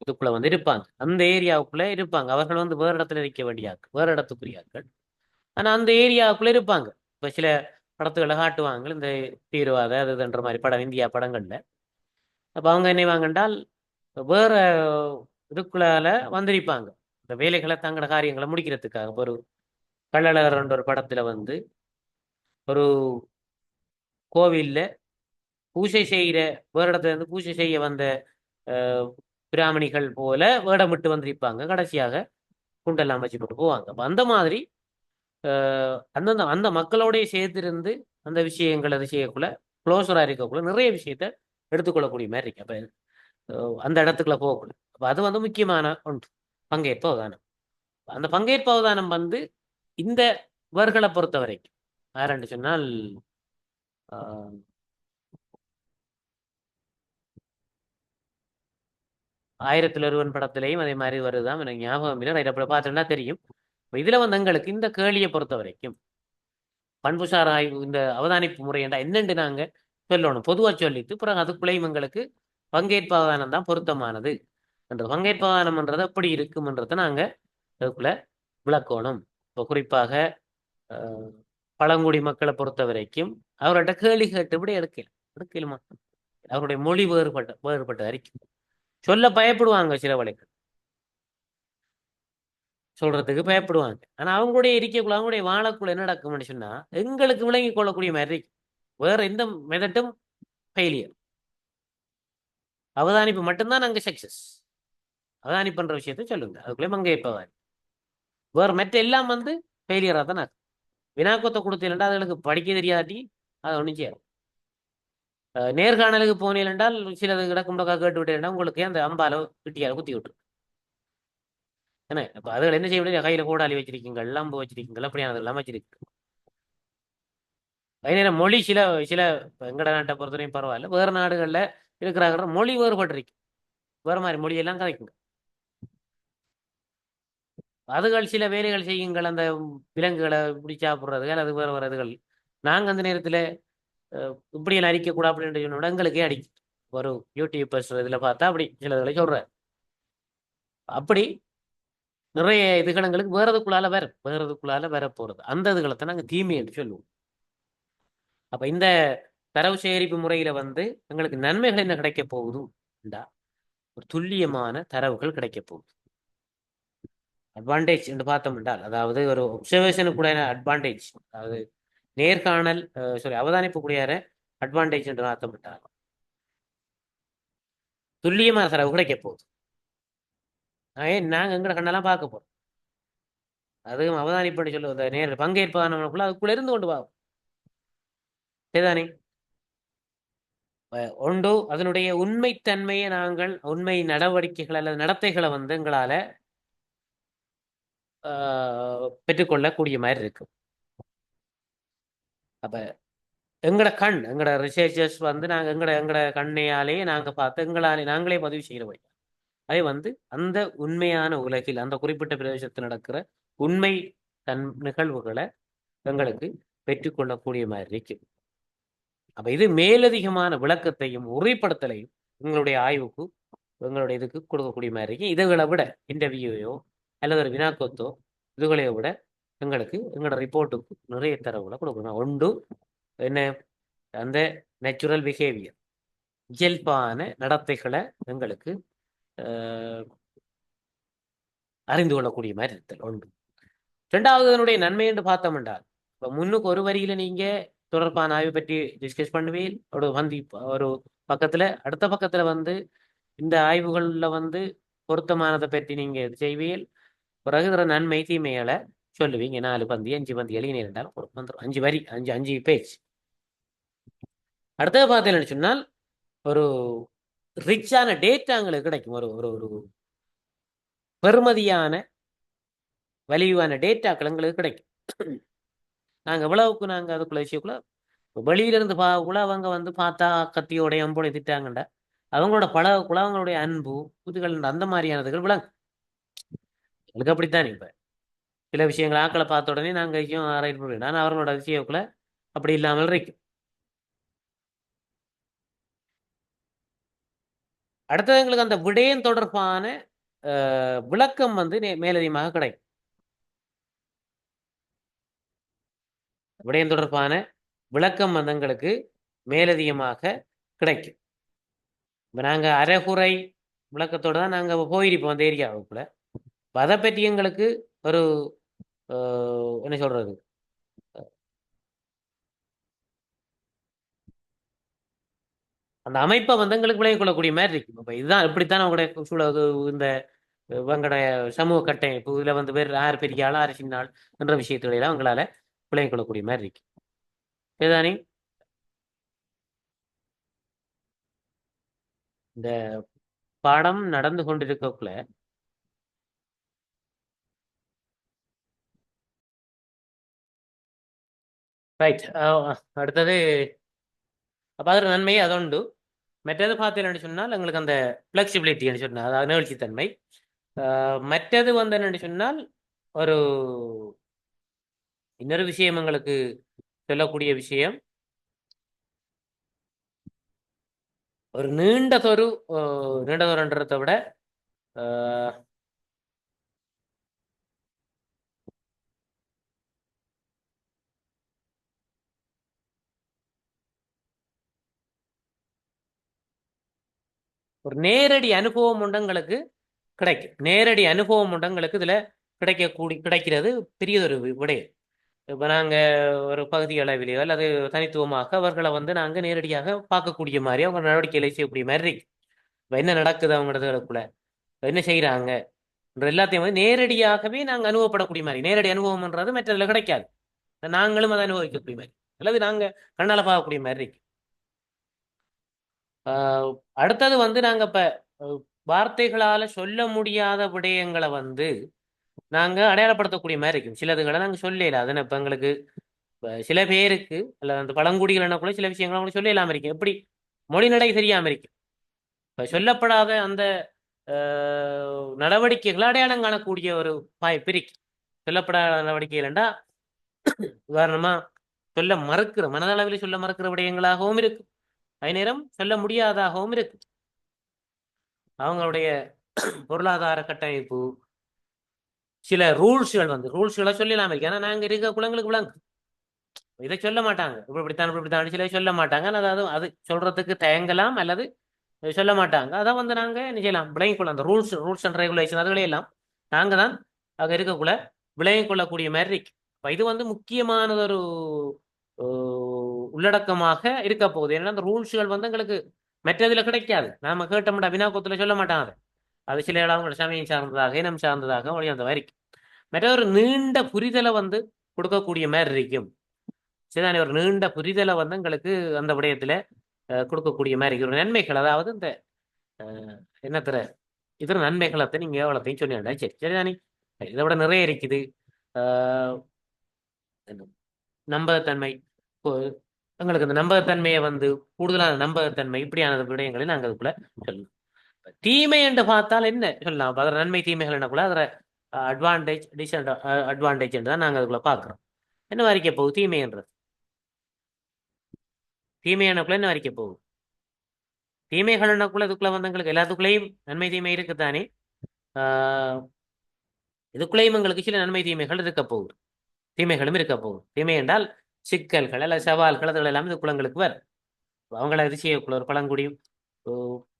இதுக்குள்ள வந்து இருப்பாங்க, அந்த ஏரியாவுக்குள்ள இருப்பாங்க. அவர்கள் வந்து வேறு இடத்துல இருக்க வேண்டியாக்கு வேறு இடத்துக்குரியாக்கள், ஆனா அந்த ஏரியாவுக்குள்ள இருப்பாங்க. இப்ப சில படத்துக்களை காட்டுவாங்க இந்த தீவிரவாத அதுன்ற மாதிரி படம், இந்தியா படங்கள்ல. அப்ப அவங்க என்ன வாங்கண்டால் வேற இதுக்குள்ளால வந்திருப்பாங்க இந்த வேலைகளை தங்களோட காரியங்களை முடிக்கிறதுக்காக. ஒரு கள்ளழகர் ஒரு படத்துல வந்து ஒரு கோவில்ல பூஜை செய்யற வேறு இடத்துல இருந்து பூஜை செய்ய வந்த பிராமணிகள் போல வேடமிட்டு வந்திருப்பாங்க. கடைசியாக குண்டெல்லாம் வச்சு போட்டு போவாங்க. அப்ப அந்த மாதிரி அந்தந்த அந்த மக்களோடய சேர்த்திருந்து அந்த விஷயங்கள் அது செய்யக்குள்ள க்ளோஸரா இருக்கக்குள்ள நிறைய விஷயத்த எடுத்துக்கொள்ளக்கூடிய மாதிரி இருக்கு. அப்ப அந்த இடத்துக்குள்ள போகக்கூடாது. அப்ப அது வந்து முக்கியமான ஒன்று, பங்கேற்பு அவதானம். அந்த பங்கேற்பு அவதானம் வந்து இந்த இவர்களை பொறுத்த வரைக்கும் யாருன்னு சொன்னால் ஆயிரத்தில் ஒருவன் படத்திலையும் அதே மாதிரி வருதான், எனக்கு ஞாபகம் இல்லை. அப்படி பார்த்தோம்னா தெரியும். இதுல வந்து எங்களுக்கு இந்த கேள்வியை பொறுத்த வரைக்கும் பண்புசார் ஆய்வு இந்த அவதானிப்பு முறை என்றா என்னென்று நாங்க சொல்லணும், பொதுவா சொல்லிட்டு பிறகு அதுக்குள்ளேயும் எங்களுக்கு பங்கேற்பு அவதானம் தான் பொருத்தமானது என்ற பங்கேற்பு அவதானம்ன்றது எப்படி இருக்கும்ன்றதை நாங்க அதுக்குள்ள விளக்கணும். இப்போ குறிப்பாக பழங்குடி மக்களை பொறுத்த வரைக்கும் அவர்கிட்ட கேள்வி கேட்டு இப்படி எடுக்கலுமா, அவருடைய மொழி வேறுபட்ட அறிக்கை சொல்ல பயப்படுவாங்க. சில வழிகள் சொல்றதுக்கு பயப்படுவாங்க. ஆனா அவங்களுடைய இருக்கக்குள்ள அவங்களுடைய வாழக்குள்ள என்ன நடக்கும்னு சொன்னா எங்களுக்கு விளங்கி கொள்ளக்கூடிய மாதிரி வேற எந்த மெதட்டும் ஃபெயிலியர். அவதானிப்பு மட்டும்தான் அங்க சக்சஸ். அவதானிப்புன்ற விஷயத்த சொல்லுங்க, அதுக்குள்ளே பங்கேற்பவார். வேற மற்ற எல்லாம் வந்து ஃபெயிலியரா தான் ஆகும். வினாக்கத்தை கொடுத்தீங்கன்னா அதுகளுக்கு படிக்க தெரியாட்டி அதை ஒன்றும் செய்யாது. நேர்காணலுக்கு போனீங்க என்றால் சிலது கிடக்கும்பக்கா கேட்டு விட்டேன்னா உங்களுக்கு அந்த அம்பால கிட்டியால குத்தி விட்டுரு. என்ன அப்ப அதுகள் என்ன செய்ய முடியாது, கையில கோடாலி வச்சிருக்கீங்க, அம்பு வச்சிருக்கீங்க, அப்படியானது எல்லாம் வச்சிருக்கு. அதே நேரம் மொழி சில சில எங்கட நாட்டை பொறுத்தவரையும் பரவாயில்ல, வேறு நாடுகள்ல இருக்கிறாங்க மொழி வேறுபட்டிருக்கு, வேற மாதிரி மொழியெல்லாம் கதைக்குங்க. அதுகள் சில வேலைகள் செய்யுங்கள், அந்த விலங்குகளை இப்படி சாப்பிட்றதுகள் அது வேறு வேறு இதுகள். நாங்கள் அந்த நேரத்தில் இப்படியெல்லாம் அடிக்கக்கூடாது அப்படின்ற சொன்ன எங்களுக்கே அடிக்கும். ஒரு யூடியூபர்ஸ் இதில் பார்த்தா அப்படி சில இதுகளை சொல்கிறேன். அப்படி நிறைய இதுகள் எங்களுக்கு வேறதுக்குள்ளால வேற போகிறது. அந்த இதுகளை நாங்கள் தீமை என்று சொல்லுவோம். அப்ப இந்த தரவு சேகரிப்பு முறையில வந்து எங்களுக்கு நன்மைகள் என்ன கிடைக்க போகுதுண்டா, ஒரு துல்லியமான தரவுகள் கிடைக்க போகுது. அட்வான்டேஜ் என்று பார்த்தோம் என்றால், அதாவது ஒரு ஒப்சர்வேஷனுக்கு கூட அட்வான்டேஜ், அதாவது நேர்காணல் அவதானிப்பு கூடிய அட்வான்டேஜ் என்று பார்த்தோம் என்றால் துல்லியமான தரவு கிடைக்க போகுது. நாங்கள் எங்கட கண்ணெல்லாம் பார்க்க போறோம். அதுவும் அவதானிப்படி சொல்லுவது நேரில் பங்கேற்பானவனுக்குள்ள அதுக்குள்ள இருந்து கொண்டு பார்ப்போம். சரிதானே? ஒன்று அதனுடைய உண்மைத்தன்மையை நாங்கள் உண்மை நடவடிக்கைகள் அல்லது நடத்தைகளை வந்து எங்களால பெற்றுக்கொள்ளக்கூடிய மாதிரி இருக்கு. அப்ப எங்கட கண் எங்கட ரிசர்ச்சர்ஸ் வந்து நாங்கள் எங்கட கண்ணையாலேயே நாங்கள் பார்த்து எங்களாலே நாங்களே பதிவு செய்கிறோம். அதை வந்து அந்த உண்மையான உலகில் அந்த குறிப்பிட்ட பிரதேசத்தில் நடக்கிற உண்மை நிகழ்வுகளை எங்களுக்கு பெற்றுக்கொள்ளக்கூடிய மாதிரி இருக்கு. அப்ப இது மேலதிகமான விளக்கத்தையும் உரைப்படுத்தலையும் எங்களுடைய ஆய்வுக்கு எங்களுடைய இதுக்கு கொடுக்கக்கூடிய மாதிரி இருக்கு. இதுகளை விட இன்டர்வியூவையோ அல்லது ஒரு வினாக்கத்தோ இதுகளையோ விட எங்களுக்கு எங்களோட ரிப்போர்ட்டுக்கு நிறைய தரவுகளை கொடுக்கணும். ஒன்று என்ன, அந்த நேச்சுரல் பிஹேவியர் இயல்பான நடத்தைகளை எங்களுக்கு அறிந்து கொள்ளக்கூடிய மாதிரி இருத்தல் ஒன்று. ரெண்டாவது அதனுடைய நன்மை என்று பார்த்தோம் என்றால், இப்போ முன்னுக்கு ஒரு வரியில நீங்க தொடர்பான ஆய்வு பற்றி டிஸ்கஸ் பண்ணுவீர் ஒரு பக்கத்துல, அடுத்த பக்கத்துல வந்து இந்த ஆய்வுகள்ல வந்து பொருத்தமானதை பற்றி நீங்க செய்வீர். பிறகு நன்மை தீமைகளை சொல்லுவீங்க. 4 பந்தி 5 பந்தி எழுதினே இருந்தாலும் வந்துடும். 5 வரி 5 பேஜ். அடுத்தது பார்த்தீங்கன்னு சொன்னால் ஒரு ரிச்சான டேட்டா எங்களுக்கு கிடைக்கும். ஒரு ஒரு ஒரு பெருமதியான வலிவான டேட்டாக்கள் எங்களுக்கு கிடைக்கும். நாங்கள் எவ்வளவுக்கு நாங்கள் அதுக்குள்ள விஷயக்குள்ள வெளியில இருந்து அவங்க வந்து பார்த்தா கத்தியோட அம்போட திட்டாங்கண்டா அவங்களோட அவங்களுடைய அன்பு புதுகள் அந்த மாதிரியானதுகள் விளங்கு எங்களுக்கு அப்படித்தான். இப்ப சில விஷயங்கள் ஆக்களை பார்த்த உடனே நாங்கள் ரைட் பண்ணுறோம். ஆனால் அவர்களோட விஷயக்குள்ள அப்படி இல்லாமல் இருக்கும். அடுத்தது எங்களுக்கு அந்த விடயம் தொடர்பான விளக்கம் வந்து மேலதிகமாக கிடைக்கும். விடயம் தொடர்பான விளக்கம் வந்து எங்களுக்கு மேலதிகமாக கிடைக்கும். இப்போ நாங்கள் அரைகுறை விளக்கத்தோடு தான் நாங்கள் போயிருப்போம் அந்த ஏரியாவுக்குள்ள. அதை பற்றி எங்களுக்கு ஒரு என்ன சொல்றது, அந்த அமைப்பை வந்து எங்களுக்கு விளங்கிக் கொள்ளக்கூடிய மாதிரி இருக்கும். இப்போ இதுதான் இப்படித்தான் அவங்களுடைய இந்த இவங்களுடைய சமூக கட்டமைப்பு இதில் வந்து வேறு யார் பெரிய ஆள் யார் சின்ன ஆள் என்ற விஷயத்துலையெல்லாம் அவங்களால விளங்கிக் கொள்ளக்கூடிய மாதிரி இருக்கு. இதுதானே இந்த பாடம் நடந்து கொண்டிருக்கக்குள்ள ரைட். அடுத்தது அப்போ அதில் நன்மை அதொண்டு. மற்றது பார்த்தீங்கன்னு சொன்னால் எங்களுக்கு அந்த ஃப்ளெக்சிபிலிட்டின்னு சொன்னால் அதாவது நிகழ்ச்சித்தன்மை. மற்றது வந்து என்னென்னு சொன்னால் ஒரு இன்னொரு விஷயம் எங்களுக்கு சொல்லக்கூடிய விஷயம், ஒரு நீண்டதொருன்றதை விட ஒரு நேரடி அனுபவம் உண்டங்களுக்கு கிடைக்கும். நேரடி அனுபவம் உண்டங்களுக்கு இதுல கிடைக்கிறது பெரியதொரு விடயம். இப்போ நாங்கள் ஒரு பகுதி அளவிலேயோ அல்லது தனித்துவமாக அவர்களை வந்து நாங்கள் நேரடியாக பார்க்கக்கூடிய மாதிரி அவங்க நடவடிக்கைகளை செய்யக்கூடிய மாதிரி இருக்கு. இப்போ என்ன நடக்குது அவங்களதுக்குள்ள என்ன செய்கிறாங்க எல்லாத்தையும் வந்து நேரடியாகவே நாங்கள் அனுபவப்படக்கூடிய மாதிரி. நேரடி அனுபவம்ன்றது மற்றதில் கிடைக்காது. நாங்களும் அதை அனுபவிக்கக்கூடிய மாதிரி அல்லது நாங்கள் கண்ணால் பார்க்கக்கூடிய மாதிரி இருக்கு. அடுத்தது வந்து நாங்கள் இப்போ வார்த்தைகளால் சொல்ல முடியாத விடயங்களை வந்து நாங்கள் அடையாளப்படுத்தக்கூடிய மாதிரி இருக்கும். சிலதுகளை நாங்கள் சொல்லல. அதுன்னு இப்போ எங்களுக்கு சில பேருக்கு அல்ல அந்த பழங்குடிகள் கூட சில விஷயங்கள் அவங்களுக்கு சொல்ல இல்லாமல் இருக்கும். எப்படி மொழிநடை தெரியாமல் இருக்கும். இப்போ சொல்லப்படாத அந்த நடவடிக்கைகளை அடையாளம் காணக்கூடிய ஒரு வாய்ப்பு இருக்கு. சொல்லப்படாத நடவடிக்கைகள்ண்டா உதாரணமா சொல்ல மறுக்கிற மனதளவில் சொல்ல மறுக்கிற விடயங்களாகவும் இருக்கு. அதே நேரம் சொல்ல முடியாதாகவும் இருக்கு. அவங்களுடைய பொருளாதார கட்டமைப்பு சில ரூல்ஸ்களை சொல்லலாம் இருக்கு. ஏன்னா நாங்கள் இருக்க குளங்களுக்கு விளங்கு இதை சொல்ல மாட்டாங்க. இப்படித்தான் சில சொல்ல மாட்டாங்க. அதாவது அது சொல்றதுக்கு தயங்கலாம் அல்லது சொல்ல மாட்டாங்க. அதை வந்து நாங்கள் என்ன செய்யலாம், விளங்கிக் கொள்ள அந்த ரூல்ஸ் அண்ட் ரெகுலேஷன் அதுகளே எல்லாம் நாங்கள் தான் அங்கே இருக்கக்குள்ள விளங்கிக் கொள்ளக்கூடிய மாதிரி இருக்கு. இது வந்து முக்கியமானது ஒரு உள்ளடக்கமாக இருக்க போகுது. ஏன்னா அந்த ரூல்ஸ்கள் வந்து எங்களுக்கு மற்றதுல கிடைக்காது. நாம கேட்டோம்னா வினாக்கோத்துல சொல்ல மாட்டாங்க அதை. அது சில இடம் சமயம் சார்ந்ததாக இனம் சார்ந்ததாக வழி அந்த மாதிரி மற்ற ஒரு நீண்ட புரிதலை வந்து கொடுக்கக்கூடிய மாதிரி இருக்கும். சரிதானே? ஒரு நீண்ட புரிதலை வந்து எங்களுக்கு அந்த விடயத்துல கொடுக்கக்கூடிய மாதிரி இருக்கும். ஒரு நன்மைகள், அதாவது இந்த என்னத்துற இதர நன்மைகளத்தை நீங்க எவ்வளோத்தையும் சொன்னீங்க. சரி சரிதானே? இதை விட நிறைய இருக்குது. ஆஹ் நம்பகத்தன்மை. இப்போ எங்களுக்கு அந்த நம்பகத்தன்மையை வந்து கூடுதலான நம்பகத்தன்மை இப்படியான விடயங்களை நாங்கள் அதுக்குள்ள சொல்லலாம். தீமை என்று பார்த்தால் என்ன சொல்லலாம்? அப்ப அதில் நன்மை தீமைகள் என்னக்குள்ள அதில் அட்வான்டேஜ் அட்வான்டேஜ் என்று தான் நாங்கள் அதுக்குள்ள பார்க்குறோம். என்ன வரைக்க போகுது தீமைன்றது? தீமை என்னக்குள்ள என்ன வரைக்க போகுது? தீமைகள் என்னக்குள்ள இதுக்குள்ள வந்து எங்களுக்கு எல்லாத்துக்குள்ளேயும் நன்மை தீமை இருக்குத்தானே. ஆஹ் இதுக்குள்ளேயும் எங்களுக்கு சில நன்மை தீமைகள் இருக்க போகுது, தீமைகளும் இருக்க போகுது. தீமை என்றால் சிக்கல்கள் அல்ல சவால்கள் அதுகள் எல்லாம் இது குளங்களுக்கு வரும். அவங்கள இது செய்யக்குள்ள ஒரு பழங்குடியும்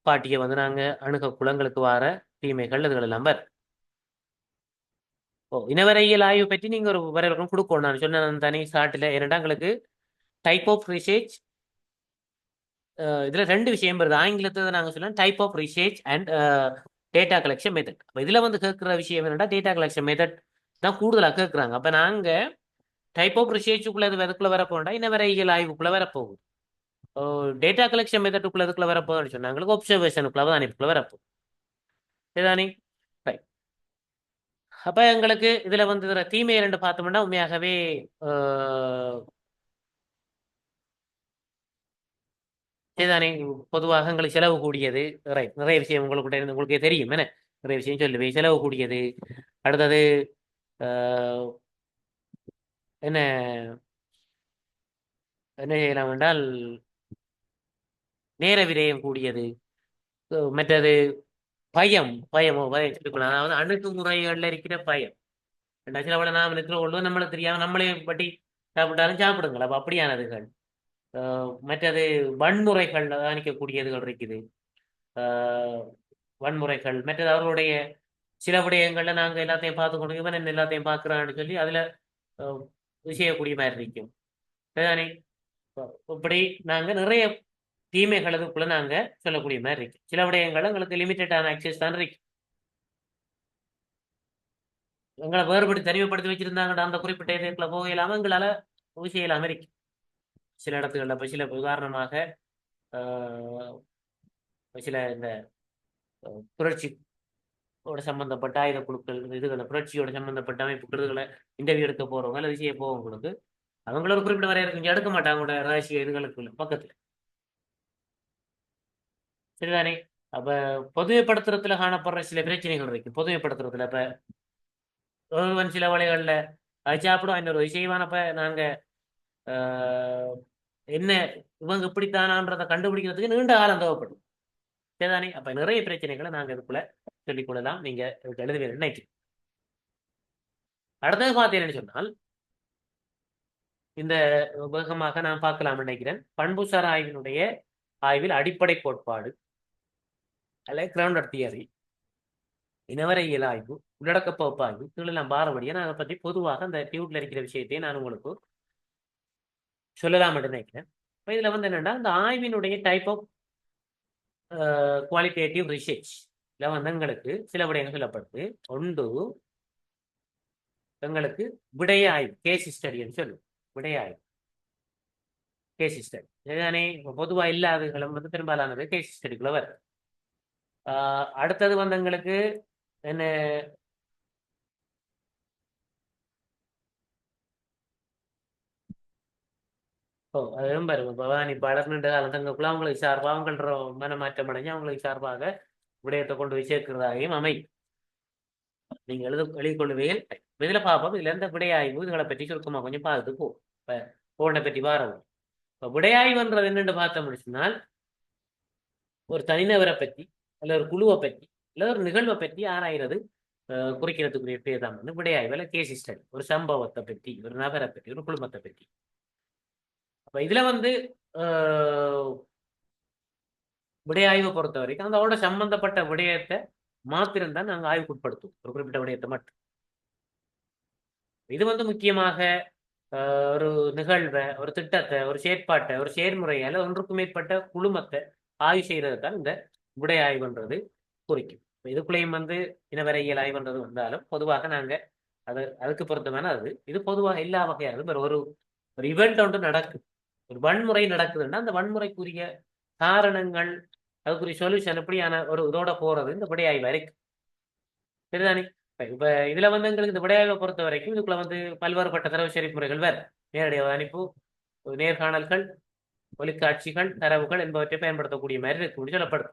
பாட்டியை வந்து நாங்க அணுக குளங்களுக்கு வர தீமைகள் இதுகள் எல்லாம் வரும். ஓ, இனவரையியல் ஆய்வு பற்றி நீங்க ஒரு வரைக்கும் கொடுக்கணும். நான் சொன்ன தனி சாட்டில் இரண்டாங்களுக்கு டைப் ஆஃப் ரிசர்ச். இதுல ரெண்டு விஷயம் வருது. ஆங்கிலத்தை நாங்க சொல்லலாம் type of research and data collection method. அப்ப இதுல வந்து கேட்கிற விஷயம் என்னன்னா டேட்டா கலெக்ஷன் மெத்தட் தான் கூடுதலாக கேட்குறாங்க. அப்ப நாங்க டைப் ஆஃப் ரிசர்ச்சுக்குள்ள எதுக்குள்ள வரப்போண்டா இனவரையியல் ஆய்வுக்குள்ள வரப்போகுது. டேட்டா கலெக்ஷன் மெத்தடுக்குள்ள எதுக்குள்ள வரப்போகுதுன்னு சொன்னாங்களுக்கு ஒப்சர்வேஷனுக்குள்ள தான் இப்பக்குள்ள வரப்போகுது. சரிதானே? ரைட். அப்ப எங்களுக்கு இதுல வந்து தீமை ரெண்டு பார்த்தோம்னா உண்மையாகவே சரிதானே? பொதுவாக எங்களுக்கு செலவு கூடியது. ரைட். நிறைய விஷயம் உங்களுக்கே தெரியும் என்ன, நிறைய விஷயம் சொல்லுவேன். செலவு கூடியது. அடுத்தது என்ன என்ன செய்யலாம் என்றால் நேர விரயம் கூடியது. மற்றது பயம் சொல்லிக்கொள்ளலாம். அதாவது அணுகுமுறைகள்ல இருக்கிற பயம். சில விட நாம் இருக்கிற ஒழுங்கு நம்மளுக்கு தெரியாம நம்மளே பட்டி சாப்பிட்டாலும் சாப்பிடுங்களா அப்ப அப்படியானதுகள். மற்றது வன்முறைகள் அணிக்கக்கூடியதுகள் இருக்குது. ஆஹ் வன்முறைகள் மற்றது அவர்களுடைய சில விடயங்கள்ல நாங்க எல்லாத்தையும் பார்த்து கொண்டு இவன் என்ன எல்லாத்தையும் பார்க்கிறான்னு சொல்லி அதுல செய்யக்கூடிய மாதிரி இருக்கும். சரிதானே? இப்படி நாங்க நிறைய தீமைகளுக்குள்ள நாங்க சொல்லக்கூடிய மாதிரி இருக்கு. சில விடயங்கள் எங்களுக்கு லிமிட்டடான ஆக்சஸ் தான் இருக்கு. எங்களை வேறுபடுத்தி தனிமைப்படுத்தி வச்சிருந்தாங்கடா அந்த குறிப்பிட்ட இதுக்குள்ள போகலாம எங்களால செய்யலாம இருக்கு. சில இடத்துகள்ல இப்ப சில உதாரணமாக சில இந்த புரட்சியோட சம்பந்தப்பட்ட ஆயுத குழுக்கள் இதுகளை புரட்சியோட சம்பந்தப்பட்ட அமைப்புகளை இன்டர்வியூ எடுக்க போறவங்க அல்லது செய்ய போவங்களுக்கு அவங்கள ஒரு குறிப்பிட்ட வரைய இங்க எடுக்க மாட்டாங்க அவங்களோட ரகசிய இதுகளுக்குள்ள பக்கத்துல. சரிதானே? அப்ப பொதுமைப்படுத்துறதுல காணப்படுற சில பிரச்சனைகள் இருக்கு. பொதுமைப்படுத்துறதுல இப்ப ஒருவன் சில வழிகள்ல அது சாப்பிடும் இன்னொரு செய்வானப்ப நாங்க என்ன இவங்க இப்படித்தானான்றதை கண்டுபிடிக்கிறதுக்கு நீண்ட காலம் தேவைப்படும். சரிதானே? அப்ப நிறைய பிரச்சனைகளை நாங்க இதுக்குள்ள சொல்லிக் கொள்ளலாம். நீங்க எழுதுவீர்கள் நினைக்கிறேன். அடுத்தது பார்த்தீங்கன்னு சொன்னால் இந்த வேகமாக நான் பார்க்கலாம் நினைக்கிறேன். பண்புசார் ஆய்வினுடைய ஆய்வில் அடிப்படை கோட்பாடு அல்ல கிரவுண்டட் தியரி, இனவரையியல் ஆய்வு, உள்ளடக்க பகுப்பாய்வு இதெல்லாம் பாரபடியா நான் அதை பற்றி பொதுவாக அந்த டியூட்ல இருக்கிற விஷயத்தையே நான் உங்களுக்கு சொல்லலாம் நினைக்கிறேன். இப்போ இதுல வந்து என்னன்னா இந்த ஆய்வினுடைய டைப் ஆஃப் குவாலிட்டேட்டிவ் ரிசர்ச் வந்து எங்களுக்கு சில விடயங்கள் சொல்லப்படுது. ஒன்று எங்களுக்கு விடையாய்வு கேஸ் ஸ்டடின்னு சொல்லுவோம். விடையாய்வு கேஸ் ஸ்டடி. இதுதானே பொதுவா இல்லாததுகளும் வந்து பெரும்பாலானது கேஸ் ஸ்டடிக்குள்ள வருது. அடுத்தது வந்து எங்களுக்கு என்ன அதுவும் பாருங்க பவானி வளர்ந்துட்டு காலத்தங்களுக்குள்ள அவங்களுக்கு சார்பாக அவங்கள மனமாற்றம் அடைஞ்சு அவங்களுக்கு சார்பாக விடயத்தை கொண்டு போய் சேர்க்கிறதாகவும் அமை நீங்க எழுதி கொள்ளுவீர்கள். இதுல பார்ப்போம். இதுல இருந்து விடையாய்வு இதுகளை பற்றி சுருக்கமா கொஞ்சம் பார்த்து போ இப்ப போனை பற்றி பாருங்க. இப்ப விடையாய்வுன்றது என்னென்று பார்த்தோம்னு சொன்னால் ஒரு தனிநபரை பற்றி அல்ல ஒரு குழுவை பற்றி அல்ல ஒரு நிகழ்வை பற்றி ஆராய்கிறது குறிக்கிறதுக்குரிய பேர் தான் வந்து விடையாய்வு கேஸ் ஸ்டடி. ஒரு சம்பவத்தை பற்றி, ஒரு நபரை பற்றி, ஒரு குடும்பத்தை பற்றி. அப்ப இதுல வந்து விடையாய்வை பொறுத்த வரைக்கும் அதோட சம்பந்தப்பட்ட விடயத்தை மாத்திரம்தான் நாங்கள் ஆய்வுக்கு உட்படுத்துவோம். ஒரு குறிப்பிட்ட விடயத்தை மட்டும். இது வந்து முக்கியமாக ஒரு நிகழ்வை, ஒரு திட்டத்தை, ஒரு செயற்பாட்டை, ஒரு செயல்முறையை அல்ல ஒன்றுக்கும் மேற்பட்ட குழுமத்தை ஆய்வு செய்யறது தான் இந்த விடை ஆய்வுன்றது குறிக்கும். இதுக்குள்ளேயும் வந்து இனவரையியல் ஆய்வுன்றது வந்தாலும் பொதுவாக நாங்க அதுக்கு பொருத்தமான அது இது பொதுவாக எல்லா வகையான ஒரு ஒரு இவெண்ட் ஒன்று நடக்குது, ஒரு வன்முறை நடக்குதுன்னா அந்த வன்முறைக்குரிய காரணங்கள், அதுக்குரிய சொல்யூஷன் எப்படியான ஒரு இதோட போறது இந்த விடை ஆய்வு வரைக்கும். சரிதானே? இப்ப இதுல வந்து எங்களுக்கு இந்த விடையாய்வை பொறுத்த வரைக்கும் இதுக்குள்ள வந்து பல்வேறுபட்ட தரவு சேகரிப்பு முறைகள் வேறு, நேரடி அவதானிப்பு, நேர்காணல்கள், ஒளிக்காட்சிகள், தரவுகள் என்பவற்றை பயன்படுத்தக்கூடிய மாதிரி இருக்கு சொல்லப்படுது.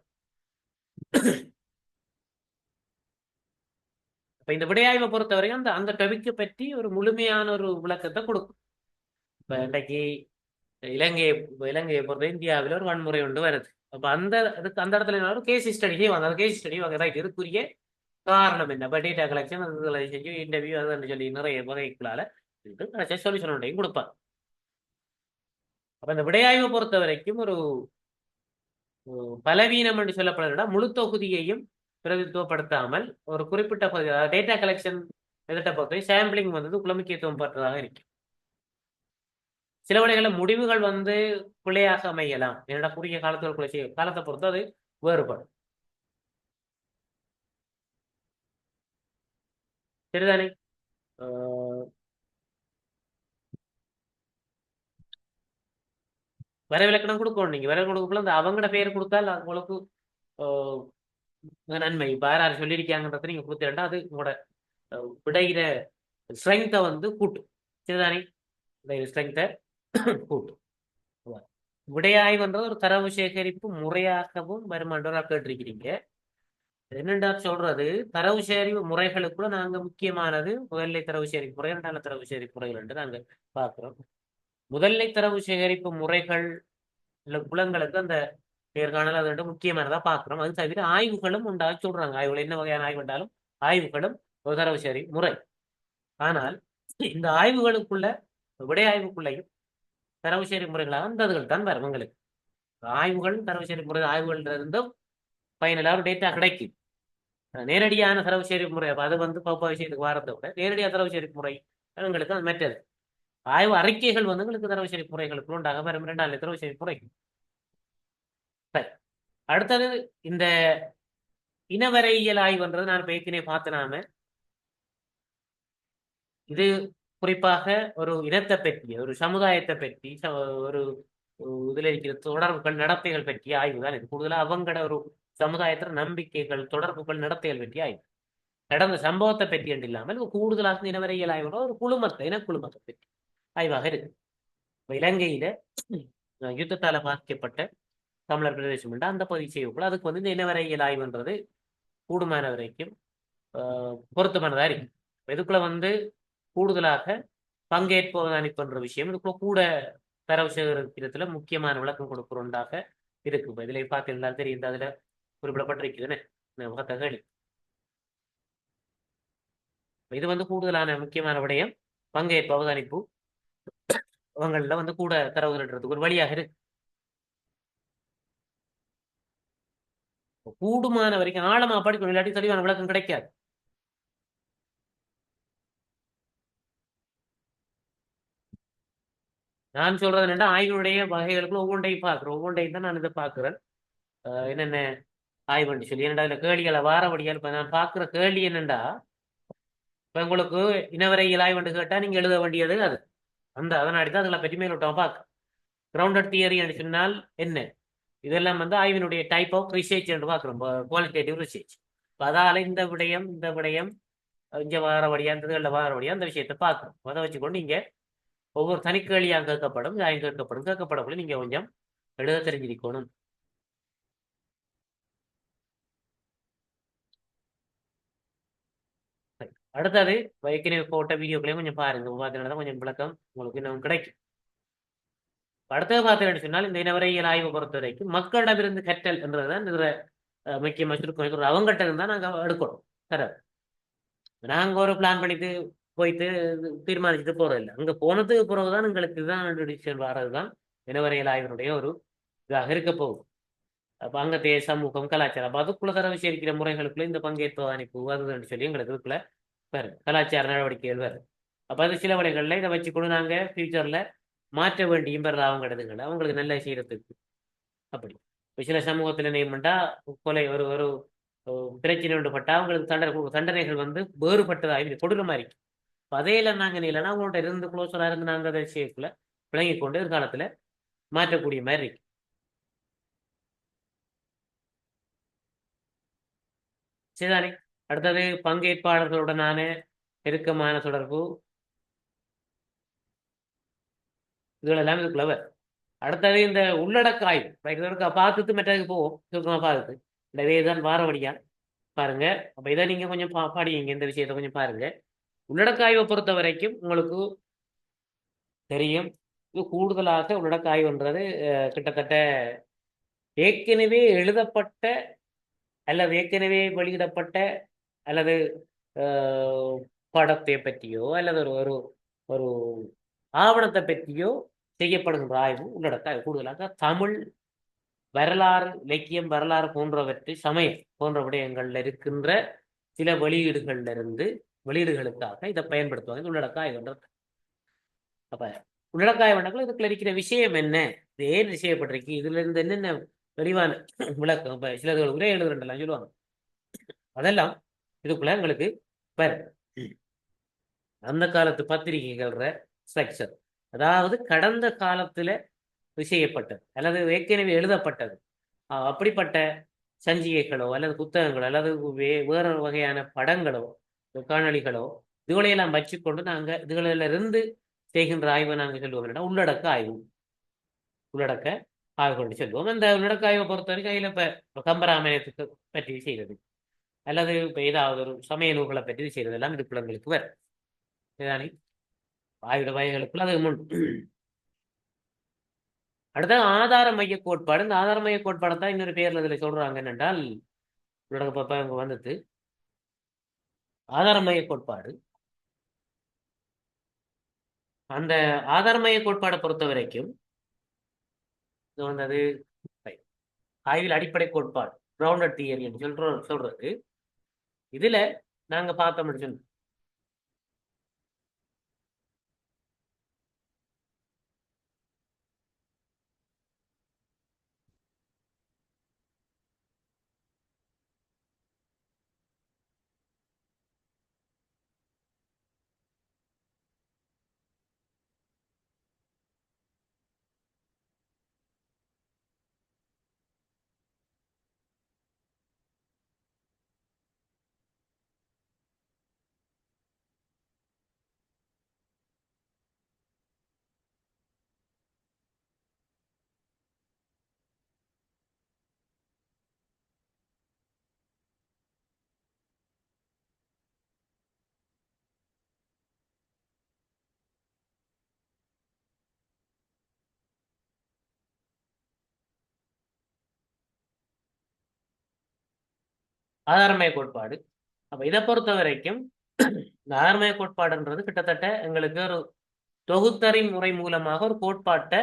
இப்ப இந்த விடையாய்வை பொறுத்த வரைக்கும் அந்த அந்த டொபிக்கை பற்றி ஒரு முழுமையான ஒரு விளக்கத்தை கொடுக்கும். இப்ப இன்றைக்கு இலங்கையை இலங்கையை பொறுத்த இந்தியாவில் ஒரு வன்முறை ஒன்று வருது. அப்ப அந்த அதுக்கு அந்த இடத்துல என்ன ஒரு கேஸ் ஸ்டடியே வாங்க, அந்த கேஸ் ஸ்டடி வாங்க ரைட் இதுக்குரிய காரணம் என்ன, இப்போ டேட்டா கலெக்ஷன் அதுகளை செஞ்சு இன்டர்வியூ அதுன்னு சொல்லி நிறைய வகைகளால சொல்யூஷன் ஒன்றையும் கொடுப்பாங்க. அப்ப இந்த விடையாய்வை பொறுத்த வரைக்கும் ஒரு பலவீனம் என்று சொல்லப்படுறத முழு தொகுதியையும் பிரதித்துவப்படுத்தாமல் ஒரு குறிப்பிட்ட பகுதி டேட்டா கலெக்ஷன் எதிர்த்த பொறுத்தவரை சாம்பிளிங் வந்து முக்கியத்துவம் பெற்றதாக இருக்கு. சில வழிகளில் முடிவுகள் வந்து பிழையாக அமையலாம், என்னடா குறுகிய காலத்துக்குள்ள காலத்தை பொறுத்து அது வேறுபடும். சரிதானே? வரைவிலக்கணம் கொடுக்கணும். நீங்க வரைவிலக்கணம் கொடுக்கல அந்த அவங்களோட பேர் கொடுத்தால் உங்களுக்கு நன்மை. இப்ப யார் சொல்லியிருக்காங்கன்றத நீங்க கொடுத்துட்டா அது உங்களோட விடையிற ஸ்ட்ரென்த்தை வந்து கூட்டும். சரிதானே? ஸ்ட்ரென்த்தை கூட்டும். விடையாய்வுன்றது ஒரு தரவு சேகரிப்பு முறையாகவும் வருமானவராக கேட்டிருக்கிறீங்க. என்னண்டா சொல்றது, தரவு சேகரிப்பு முறைகளுக்குள்ள நாங்க முக்கியமானது முதல்நிலை தரவு சேகரிப்பு முறை, இரண்டாம் தரவு சேகரிப்பு முறைகள் என்று நாங்க பார்க்கிறோம். முதல்நிலை தரவு சேகரிப்பு முறைகள் புலங்களுக்கு அந்த நேர்காணல் அது முக்கியமானதா பார்க்கிறோம். அது தவிர ஆய்வுகளும் உண்டாக சொல்றாங்க. ஆய்வுகள் என்ன வகையான ஆய்வு என்றாலும் ஆய்வுகளும் ஒரு தரவு சேகரிப்பு முறை. ஆனால் இந்த ஆய்வுகளுக்குள்ள விடை ஆய்வுக்குள்ளையும் தரவு சேகரிப்பு முறைகளாக அந்த அதுகள் தான் வரும். உங்களுக்கு ஆய்வுகள் தரவு சேகரிப்பு முறை ஆய்வுகள் இருந்தும் பயனில்லாத ஒரு டேட்டா கிடைக்கும். நேரடியான தரவு சேகரிப்பு முறை அது வந்து பகுப்பாய்வு விஷயத்துக்கு வாரத்தை விட நேரடியாக தரவு சேகரிப்பு முறை எங்களுக்கு அது மெட்டது. ஆய்வு அறிக்கைகள் வந்து எங்களுக்கு தரவு சேகரிப்பு முறைகளுக்கு உண்டாக வரும் இரண்டாம் நிலை தரவு சேகரிப்பு முறை. அடுத்தது இந்த இனவரையியல் ஆய்வுன்றது நான் பேக்கினே பார்த்தனாம இது குறிப்பாக ஒரு இனத்தை பற்றி, ஒரு சமுதாயத்தை பற்றி, ஒரு இதுல இருக்கிற தொடர்புகள் நடத்தைகள் பற்றிய ஆய்வு தான் இது. கூடுதலாக அவங்களோட ஒரு சமுதாயத்துல நம்பிக்கைகள் தொடர்புகள் நடத்தைகள் பற்றிய ஆய்வு. நடந்த சம்பவத்தை பற்றி என்று இல்லாமல் கூடுதலாக இனவரையியல் ஆய்வு ஒரு குழுமத்தை இனக்குழுமத்தை பற்றி ஆய்வாக இருக்கு. இலங்கையில யுத்தத்தால பாதிக்கப்பட்ட தமிழர் பிரதேசம் உண்டு, அந்த பகுதி செய்யக்குள்ள அதுக்கு வந்து இந்த இனவரையியல் ஆய்வுன்றது கூடுமான வரைக்கும் பொருத்தமானதா இருக்கு. இதுக்குள்ள வந்து கூடுதலாக பங்கேற்பவதானி பண்ற விஷயம் இதுக்குள்ள கூட தரவு சேகரிக்கிறதுல முக்கியமான விளக்கம் கொடுக்கிற ஒன்றாக இருக்கு. இதுல பார்த்தீங்கன்னா தெரியும், அதுல குறிப்பிடப்பட்டிருக்குதுன்னு முகத்தகடி. இது வந்து கூடுதலான முக்கியமான விடயம் பங்கேற்பு அவதானிப்பு அவங்கள வந்து கூட தரவுன்றதுக்கு ஒரு வழியாக இருக்கு. கூடுமான வரைக்கும் ஆழமா படிக்கணும், இல்லாட்டி தெளிவான விளக்கம் கிடைக்காது. நான் சொல்றது என்னன்னா ஆய்வுடைய வகைகளுக்குள்ள ஒவ்வொன்றையும் பார்க்கிறேன், ஒவ்வொன்றையும் தான் நான் இதை பார்க்கிறேன். என்னென்ன ஆய்வு சொல்லி என்னடா இதுல கேள்விகளை வாரபடியால் இப்ப நான் பார்க்கிற கேள்வி என்னண்டா, இப்ப உங்களுக்கு இனவரையியல் ஆய்வு கேட்டா நீங்க எழுத வேண்டியது அது அந்த அதனாடி தான் அதில் பற்றி மேலோட்டம் பார்க்க. கிரவுண்டட் தியரி என்று சொன்னால் என்ன, இதெல்லாம் வந்து ஆய்வினுடைய டைப் ஆஃப் ரிசர்ச் என்று பார்க்குறோம், குவாலிட்டேட்டிவ் ரிசர்ச். அதால இந்த விடயம் இங்கே வாரபடியா இந்த வாரபடியா அந்த விஷயத்தை பார்க்கணும். அதை வச்சுக்கொண்டு நீங்க ஒவ்வொரு தனிக்கேள்வியாக கேட்கப்படும், நியாயம் கேட்கப்படக்குள்ள நீங்க கொஞ்சம் எழுத தெரிஞ்சிருக்கணும். அடுத்தது ஏற்கனவே போட்ட வீடியோக்களையும் கொஞ்சம் பாருங்க, பார்த்தீங்கன்னா கொஞ்சம் விளக்கம் உங்களுக்கு இன்னும் கிடைக்கும். அடுத்தது பார்த்தீங்கன்னு சொன்னால் இந்த இனவரையியல் ஆய்வை பொறுத்த வரைக்கும் மக்களிடமிருந்து கற்றல் என்றதுதான் இதுல முக்கியமாக சுருக்கம். அவங்ககிட்ட இருந்தா நாங்க எடுக்கணும் தர. நாங்க ஒரு பிளான் பண்ணிட்டு போயிட்டு தீர்மானிச்சுட்டு போறது இல்லை, அங்க போனதுக்கு பிறகுதான் எங்களுக்கு இதுதான் டிசிஷன் வர்றதுதான் இனவரையியல் ஆய்வினுடைய ஒரு இதாக இருக்க போகுது. அப்ப அங்கத்தைய சமூகம் கலாச்சாரம் அதுக்குள்ள தர விசேரிக்கிற முறைகளுக்குள்ள இந்த பங்கேற்பு அனுப்பு வருதுன்னு சொல்லி எங்களுக்கு இதுக்குள்ள வேறு கலாச்சார நடவடிக்கைகள் வேறு. அப்ப அது சில வழிகளில் இதை வச்சுக்கொண்டு நாங்க ஃபியூச்சர்ல மாற்ற வேண்டியும் பெற அவங்க இடதுகளை அவங்களுக்கு நல்ல செய்யறதுக்கு அப்படி. சில சமூகத்தில் நியமண்டா கொலை ஒரு ஒரு பிரச்சனை உண்டுபட்டா அவங்களுக்கு தண்டனைகள் வந்து வேறுபட்டதாக கொடூரமா இருக்கு. அதையெல்லாம் நாங்கள் இல்லைன்னா அவங்கள்ட்ட இருந்து க்ளோஸரா இருந்து நாங்கள் அதை விஷயத்துல விளங்கி கொண்டு எதிர்காலத்துல மாற்றக்கூடிய மாதிரி இருக்கு. சரிதானே? அடுத்தது பங்கேற்பாளர்களுடனான நெருக்கமான தொடர்பு, இதுகளெல்லாம் இதுக்குள்ள வரும். அடுத்தது இந்த உள்ளடக்க ஆய்வு பார்த்துட்டு மற்றதுக்கு போவோம், சுருக்கமாக பார்த்துட்டு இந்த இதேதான் வாரவழியா பாருங்க. அப்ப இதை நீங்க கொஞ்சம் படிங்க, இந்த விஷயத்தை கொஞ்சம் பாருங்க. உள்ளடக்க ஆய்வை பொறுத்த வரைக்கும் உங்களுக்கு தெரியும், இது கூடுதலாக உள்ளடக்க ஆய்வுன்றது கிட்டத்தட்ட ஏற்கனவே எழுதப்பட்ட அல்லது ஏற்கனவே வெளியிடப்பட்ட அல்லது படத்தை பற்றியோ அல்லது ஒரு ஒரு ஒரு ஆவணத்தை பற்றியோ செய்யப்படுகின்ற ஆய்வு உள்ளடக்க ஆய்வு. கூடுதலாக தமிழ் வரலாறு, இலக்கியம், வரலாறு போன்றவற்றை, சமயம் போன்ற விடயங்கள்ல இருக்கின்ற சில வெளியீடுகளுக்காக இதை பயன்படுத்துவாங்க உள்ளடக்க ஆய்வுன்றது. அப்ப உள்ளடக்க ஆய்வுகள் இதுக்குள்ள இருக்கிற விஷயம் என்ன, இது ஏன் செய்யப்பட்டிருக்கு, இதுல இருந்து என்னென்ன தெளிவான விளக்கம், இப்ப சிலது உரை எழுதுறேன்லாம் சொல்லுவாங்க, அதெல்லாம் இதுக்குள்ள எங்களுக்கு அந்த காலத்து பத்திரிகைகள ஸ்ட்ரக்சர், அதாவது கடந்த காலத்துல செய்யப்பட்டது அல்லது ஏற்கனவே எழுதப்பட்டது அப்படிப்பட்ட சஞ்சிகைகளோ அல்லது புத்தகங்களோ அல்லது வேற வகையான படங்களோ காணொளிகளோ இதுகளையெல்லாம் வச்சுக்கொண்டு நாங்க இதுகளிலிருந்து செய்கின்ற ஆய்வை நாங்கள் சொல்லுவோம் உள்ளடக்க ஆய்வு. உள்ளடக்க ஆய்வுகள் சொல்லுவோம். அந்த உள்ளடக்க ஆய்வை பொறுத்தவரைக்கும் கையில் இப்போ கம்பராமாயணத்துக்கு பற்றி செய்கிறது அல்லது இப்போ ஏதாவது ஒரு சமய நூல்களை பற்றி செய்கிறது எல்லாம் இது பிள்ளைங்களுக்கு வரும். இதுதானே ஆய்வு வகைகளுக்குள்ள அது முன். அடுத்த ஆதார மைய கோட்பாடு. இந்த ஆதார மைய கோட்பாடை தான் இன்னொரு பேர்ல இதுல சொல்றாங்க என்னென்றால் இவங்க வந்தது ஆதார மைய கோட்பாடு. அந்த ஆதார மைய கோட்பாடை பொறுத்த வரைக்கும் இது வந்தது ஆய்வில் அடிப்படை கோட்பாடு, கிரவுண்டட் தியரி என்று சொல்றது. இதுல நாங்க பார்த்தோம் சொன்னோம், ஆதாரமய கோட்பாடு. அப்ப இதை பொறுத்த வரைக்கும் இந்த ஆதாரமய கோட்பாடுன்றது கிட்டத்தட்ட எங்களுக்கு ஒரு தொகுத்தறி முறை மூலமாக ஒரு கோட்பாட்டை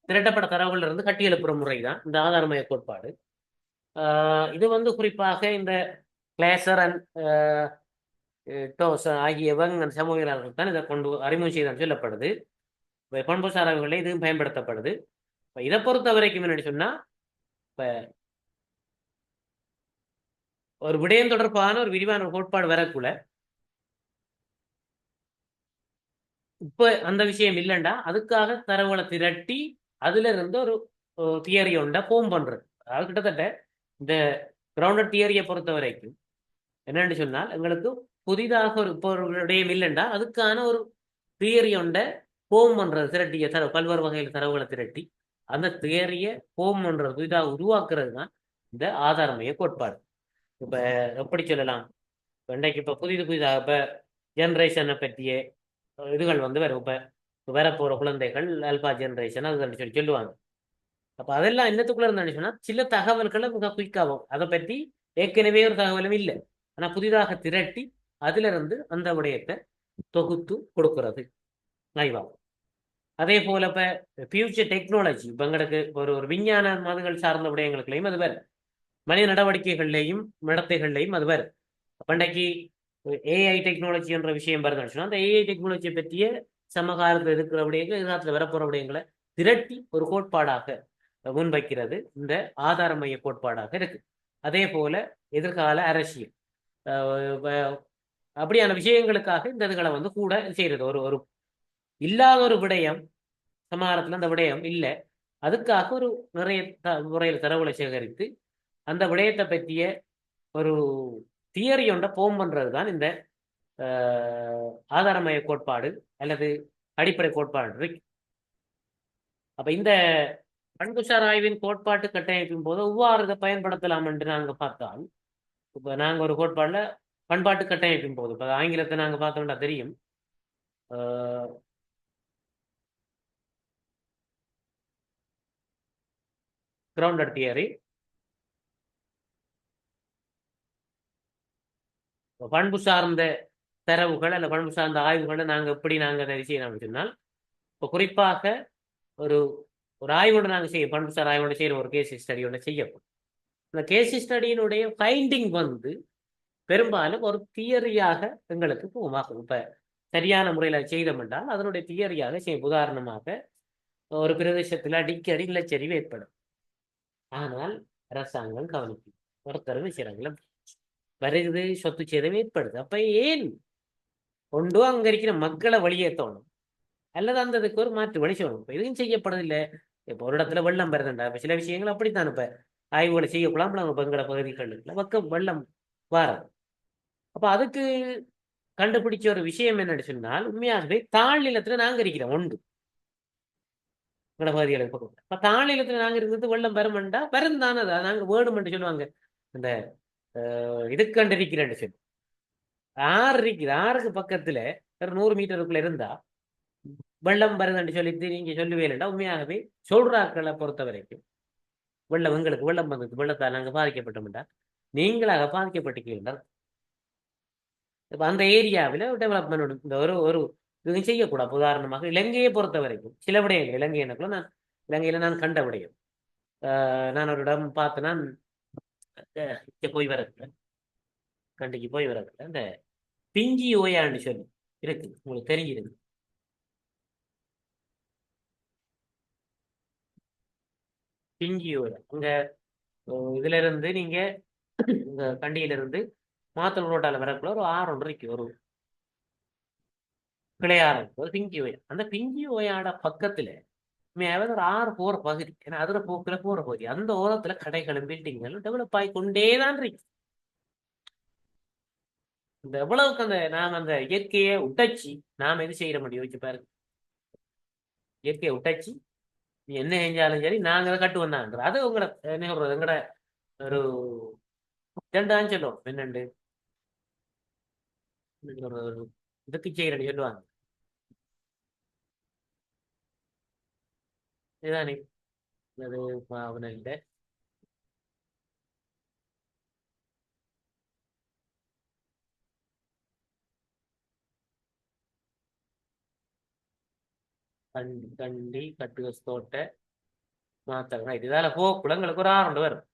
திரட்டப்பட்ட தரவுகள் இருந்து கட்டி எழுப்புற முறை தான் இந்த ஆதாரமய கோட்பாடு. இது வந்து குறிப்பாக இந்த கிளாசர் அண்ட் டோஸ் ஆகியவங்க சமூகவியலாளர்கள் தான் இதை கொண்டு அறிமுகம் செய்தான் சொல்லப்படுது. பண்புசார் ஆய்வுகளில் இதுவும் பயன்படுத்தப்படுது. இதை பொறுத்த வரைக்கும் என்னன்னு சொன்னா, இப்ப ஒரு விடயம் தொடர்பான ஒரு விரிவான கோட்பாடு வரக்குள்ள இப்ப அந்த விஷயம் இல்லைண்டா அதுக்காக தரவுகளை திரட்டி அதுல இருந்து ஒரு தியரி ஒன்றை ஃபோம் பண்றது. அதாவது கிட்டத்தட்ட இந்த கிரவுண்டட் தியரியை பொறுத்த வரைக்கும் என்னன்னு சொன்னால் எங்களுக்கு புதிதாக ஒரு இப்போ ஒரு விடயம் இல்லைண்டா அதுக்கான ஒரு தியரி ஒன்றை ஃபோம் பண்றது, திரட்டிய பல்வேறு வகையில் தரவுகளை திரட்டி அந்த தியரியை ஃபோம் பண்றது, புதிதாக உருவாக்குறது தான் இந்த ஆதாரமய கோட்பாடு. இப்ப எப்படி சொல்லலாம், இன்றைக்கு இப்ப புதிதாக இப்ப ஜென்ரேஷனை பற்றிய இதுகள் வந்து வரும். இப்ப வரப்போற குழந்தைகள் அல்பா ஜென்ரேஷன் அது சொல்லி சொல்லுவாங்க. அப்ப அதெல்லாம் என்னத்துக்குள்ள இருந்தான்னு சொன்னா சில தகவல்களை மிக குயிக்காகும், அதை பற்றி ஏற்கனவே ஒரு தகவலும் இல்லை, ஆனா புதிதாக திரட்டி அதுல இருந்து அந்த விடயத்தை தொகுத்து கொடுக்கிறது ஆய்வாகும். அதே போல இப்ப ஃபியூச்சர் டெக்னாலஜி, இப்ப எங்களுக்கு ஒரு விஞ்ஞான மதங்கள் சார்ந்த விடயங்களுக்குலையும் அது வேறு, மனித நடவடிக்கைகள்லையும் நடத்தைகள்லையும் அது வேறு. பண்டைக்கு ஏஐ டெக்னாலஜி என்ற விஷயம் வருதுன்னு சொன்னா அந்த ஏஐ டெக்னாலஜியை பற்றிய சமகாலத்தில் இருக்கிற விடயங்கள் எதிர்காலத்தில் வரப்போற விடயங்களை திரட்டி ஒரு கோட்பாடாக முன்வைக்கிறது இந்த ஆதார மைய கோட்பாடாக இருக்கு. அதே போல எதிர்கால அரசியல் அப்படியான விஷயங்களுக்காக இந்த இதுகளை கூட செய்யறது. ஒரு ஒரு இல்லாத ஒரு விடயம் சமாதானத்துல அந்த விடயம் இல்லை, அதுக்காக ஒரு நிறைய முறையில் தரவுகளை சேகரித்து அந்த விடயத்தை பற்றிய ஒரு தியரி ஒன்றை போம் பண்றது தான் இந்த ஆதாரமய கோட்பாடு அல்லது அடிப்படை கோட்பாடு இருக்கு. அப்ப இந்த பண்புசார் ஆய்வின் கோட்பாட்டு கட்டமைப்பின் போது எவ்வாறு இதை பயன்படுத்தலாம் என்று நாங்க பார்த்தால், இப்ப நாங்க ஒரு கோட்பாடுல பண்பாட்டு கட்டமைப்பின் போது இப்ப ஆங்கிலத்தை நாங்க பார்த்தோம்னா தெரியும், கிரவுண்டட் தியரி, பண்பு சார்ந்த தரவுகள் அல்ல பண்பு சார்ந்த ஆய்வுகளை நாங்க எப்படி நாங்க அதை செய்யலாம் சொன்னால், இப்போ குறிப்பாக ஒரு ஒரு ஆய்வோட நாங்கள் செய்ய பண்பு சார் ஆய்வோட செய்யற ஒரு கேஸ் ஸ்டடியோட செய்யப்படும். அந்த கேஸ் ஸ்டடியினுடைய ஃபைண்டிங் பெரும்பாலும் ஒரு தியரியாக எங்களுக்கு போகும். இப்ப சரியான முறையில் செய்தோம் என்றால் அதனுடைய தியரியாக செய்யும். உதாரணமாக ஒரு பிரதேசத்தில் அடிக்கடி நிலச்சரிவு ஏற்படும், ஆனால் அரசாங்கம் கவனிக்கும், ஒருத்தர் செய்யறாங்கள வருது, சொத்து சேதம் ஏற்படுது. அப்ப ஏன் ஒன்றோ அங்க இருக்கிற மக்களை வெளியேற்றணும் அல்லது அந்த இதுக்கு ஒரு மாற்று வழி சொல்லணும். இப்போ எதுவும் செய்யப்படுதில்லை. இப்போ ஒரு இடத்துல வெள்ளம் வருதுண்டா, இப்போ சில விஷயங்கள் அப்படித்தான். இப்போ ஆய்வுகளை செய்யக்கூடாம நம்ம எங்கட பகுதிகளுக்கு பக்கம் வெள்ளம் வாரம். அப்போ அதுக்கு கண்டுபிடிச்ச ஒரு விஷயம் என்னன்னு சொன்னால், உண்மையாகவே தாழ்நிலத்துல நாங்க இருக்கிறோம் ஒன்று எங்கட பகுதிகளுக்கு பக்கம். இப்போ தாழ்நிலத்துல நாங்க இருக்கிறது வெள்ளம் வருமெண்டா வரும் தானே, அதை நாங்க வேணுமென்று சொல்லுவாங்க. இந்த இதுக்கு கண்டிருக்கிறேன்னு சொல்லி ஆறு இருக்குது, ஆறுக்கு பக்கத்துல ஒரு 100 மீட்டருக்குள்ள இருந்தா வெள்ளம் வருதுன்னு சொல்லிட்டு நீங்க சொல்லுவேன்டா, உண்மையாகவே சொல்றாக்களை பொறுத்த வரைக்கும் வெள்ளம் எங்களுக்கு வெள்ளம் வந்தது, வெள்ளத்தால் நாங்கள் பாதிக்கப்பட்டோம்டா, நீங்களாக பாதிக்கப்பட்டிருக்கீங்களா. இப்ப அந்த ஏரியாவில் டெவலப்மெண்ட் இந்த ஒரு ஒரு இது செய்யக்கூடாது. உதாரணமாக இலங்கையை பொறுத்த வரைக்கும் சில விடயங்கள், இலங்கை எனக்குள்ள நான் இலங்கையில நான் கண்ட விடயம், நான் ஒரு இடம் பார்த்து நான் போய் வரல, கண்டிக்கு போய் வரல, இந்த பிஞ்சி ஓயான்னு சொல்லி இருக்கு, உங்களுக்கு தெரிஞ்சிருக்கு. பிஞ்சி ஓயா அங்க இதுல இருந்து நீங்க இந்த கண்டியில இருந்து மாத்தூர் ரோட்டால வரக்குள்ள ஒரு ஆறு ஒன்று இருக்கு, ஒரு கிளையாறு, ஒரு பிங்கி ஓயா. அந்த பிங்கி ஓயாட பக்கத்துல ஒரு ஆறு போற பகுதி, ஏன்னா அதுல போக்குல போற பகுதி, அந்த ஓரத்துல கடைகளும் பில்டிங்களும் டெவலப் ஆகி கொண்டேதான் இருக்கு. இந்த எவ்வளவுக்கு அந்த நாம் அந்த இயற்கையை உட்டச்சி நாம் எது செய்யற முடியும் யோசிச்சு பாருங்க. இயற்கையை உட்டச்சி நீ என்ன செஞ்சாலும் சரி நாங்க அதை கட்டு வந்தாங்க, அது உங்களை என்ன சொல்றது, எங்கட ஒரு ரெண்டான்னு சொல்லுவோம், என்னண்டு இதுக்கு செய்யறேன்னு சொல்லுவாங்க, இதுதானே அது அவன இல்லை. கண்டி கட்டுகஸ்தோட்ட மாத்தங்க இதால போ குளங்களுக்கு ஒரு ஆறு வரும்.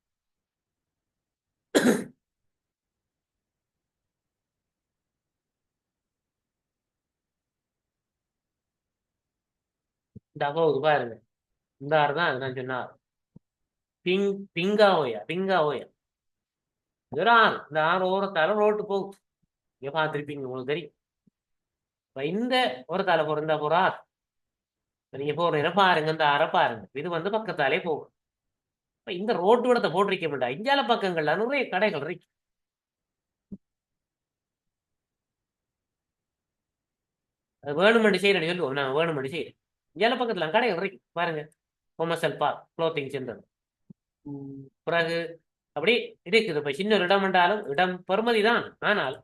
இந்த அப்பாவுக்கு பாருங்க, இந்த ஆறு தான் அது நான் சொன்னார், பிங்கா ஓயா, பிங்கா ஓயா. இது ஒரு ஆறு, இந்த ஆறு ஓரத்தால ரோட்டு போகுது, இங்க பார்த்துருப்பீங்க, உங்களுக்கு தெரியும். இந்த ஒரு தலை பொருந்தா போற ஆறு, நீங்க போற பாருங்க, இந்த ஆற பாருங்க, இது பக்கத்தாலே போகும். இந்த ரோட்டு விடத்தை போட்டிருக்க மாட்டா, இந்தியால பக்கங்கள்ல நிறைய கடைகள் இருக்கு. அது வேணுமெண்டு செய்யறேன்னு சொல்லுவோம், நான் வேணுமெண்டு செய்யறேன். இந்தியால பக்கத்துல கடைகள் இருக்கு பாருங்க, கொமர்ஷியல் பார்க், க்ளோத்திங் சென்டர். பிறகு அப்படி இருக்குது. இப்ப சின்ன ஒரு இடம் என்றாலும் இடம் பெருமதி தான், ஆனால்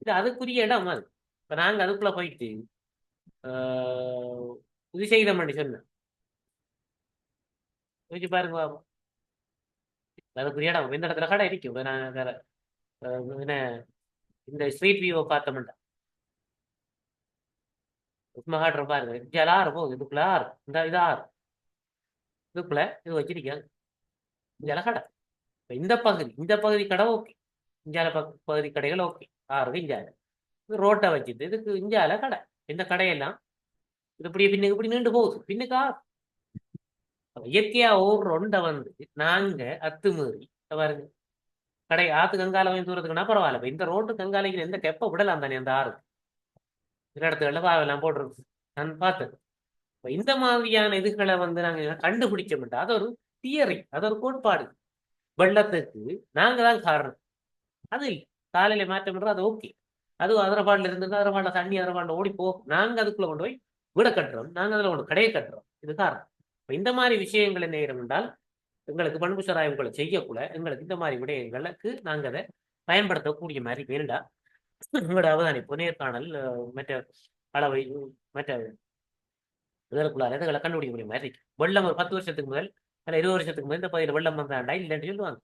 இது அதுக்குரிய இடம் அது. இப்ப நாங்க அதுக்குள்ள போயிட்டு இது செய்தோம்னு சொன்னேன், யோசிச்சு பாருங்க பாப்போம். அதுக்குரிய இடம் இந்த இடத்துல கடை இருக்கும். என்ன இந்த ஸ்ட்ரீட் வியூவை பார்த்தோம்னா உப்மா காட்டுற பாருங்க, இந்தியால ஆறு போகுது, இதுக்குள்ள ஆறு, இந்த இது ஆறு, இதுக்குள்ள இது வச்சிருக்காங்க இந்தியால கடை. இந்த பகுதி கடை ஓகே, இந்தியால பகுதி கடைகள் ஓகே, ஆறு இந்தியால ரோட்டை வச்சுட்டு இதுக்கு இந்தியால கடை, இந்த கடையெல்லாம் இது இப்படி பின்னுக்கு இப்படி நீண்டு போகுது, பின்னுக்கு ஆறு. இயற்கையா ஓடுற ஒன்றை வந்து நாங்க அத்துமீறி பாருங்க, கடை ஆத்து கங்கால கொஞ்சம் தூரத்துக்குன்னா பரவாயில்ல. இப்ப இந்த ரோட்டு கங்காலைக்கு எந்த கெப்ப விடலாம் தானே அந்த ஆறு சில இடத்துல பாவெல்லாம் போட்டுருக்கு. நான் பார்த்தேன். இப்ப இந்த மாதிரியான இதுகளை வந்து நாங்க கண்டுபிடிச்சோம்ட்டா அது ஒரு தியரி, அது ஒரு கோட்பாடு. வெள்ளத்துக்கு நாங்க தான் காரணம். அது இல்லை. காலையில மாற்றம் பண்றது அது ஓகே. அது அதிரபாடுல இருந்து அதிரபாடுல தண்ணி அதிரபாடுல ஓடி போகும். நாங்க அதுக்குள்ள கொண்டு போய் வீட கட்டுறோம், நாங்க அதுல கொண்டு கடையை கட்டுறோம். இது காரணம். இப்ப இந்த மாதிரி விஷயங்கள் என்ன நேரம் என்றால் எங்களுக்கு பண்புசார் ஆய்வுகளை செய்யக்கூட எங்களுக்கு இந்த மாதிரி விடயங்களுக்கு நாங்க அதை பயன்படுத்தக்கூடிய மாதிரி வேண்டாம். உங்களோட அவதானிப்பு நேர்காணல் மற்ற அளவை மற்ற இதற்குள்ளார இதுகளை கண்டுபிடிக்கக்கூடிய மாதிரி இருக்கு. வெள்ளம் ஒரு 10 வருஷத்துக்கு முதல் அல்ல 20 வருஷத்துக்கு முதல் இந்த பகுதியில் வெள்ளம் வந்தாண்டா இல்லைன்னு சொல்லுவாங்க.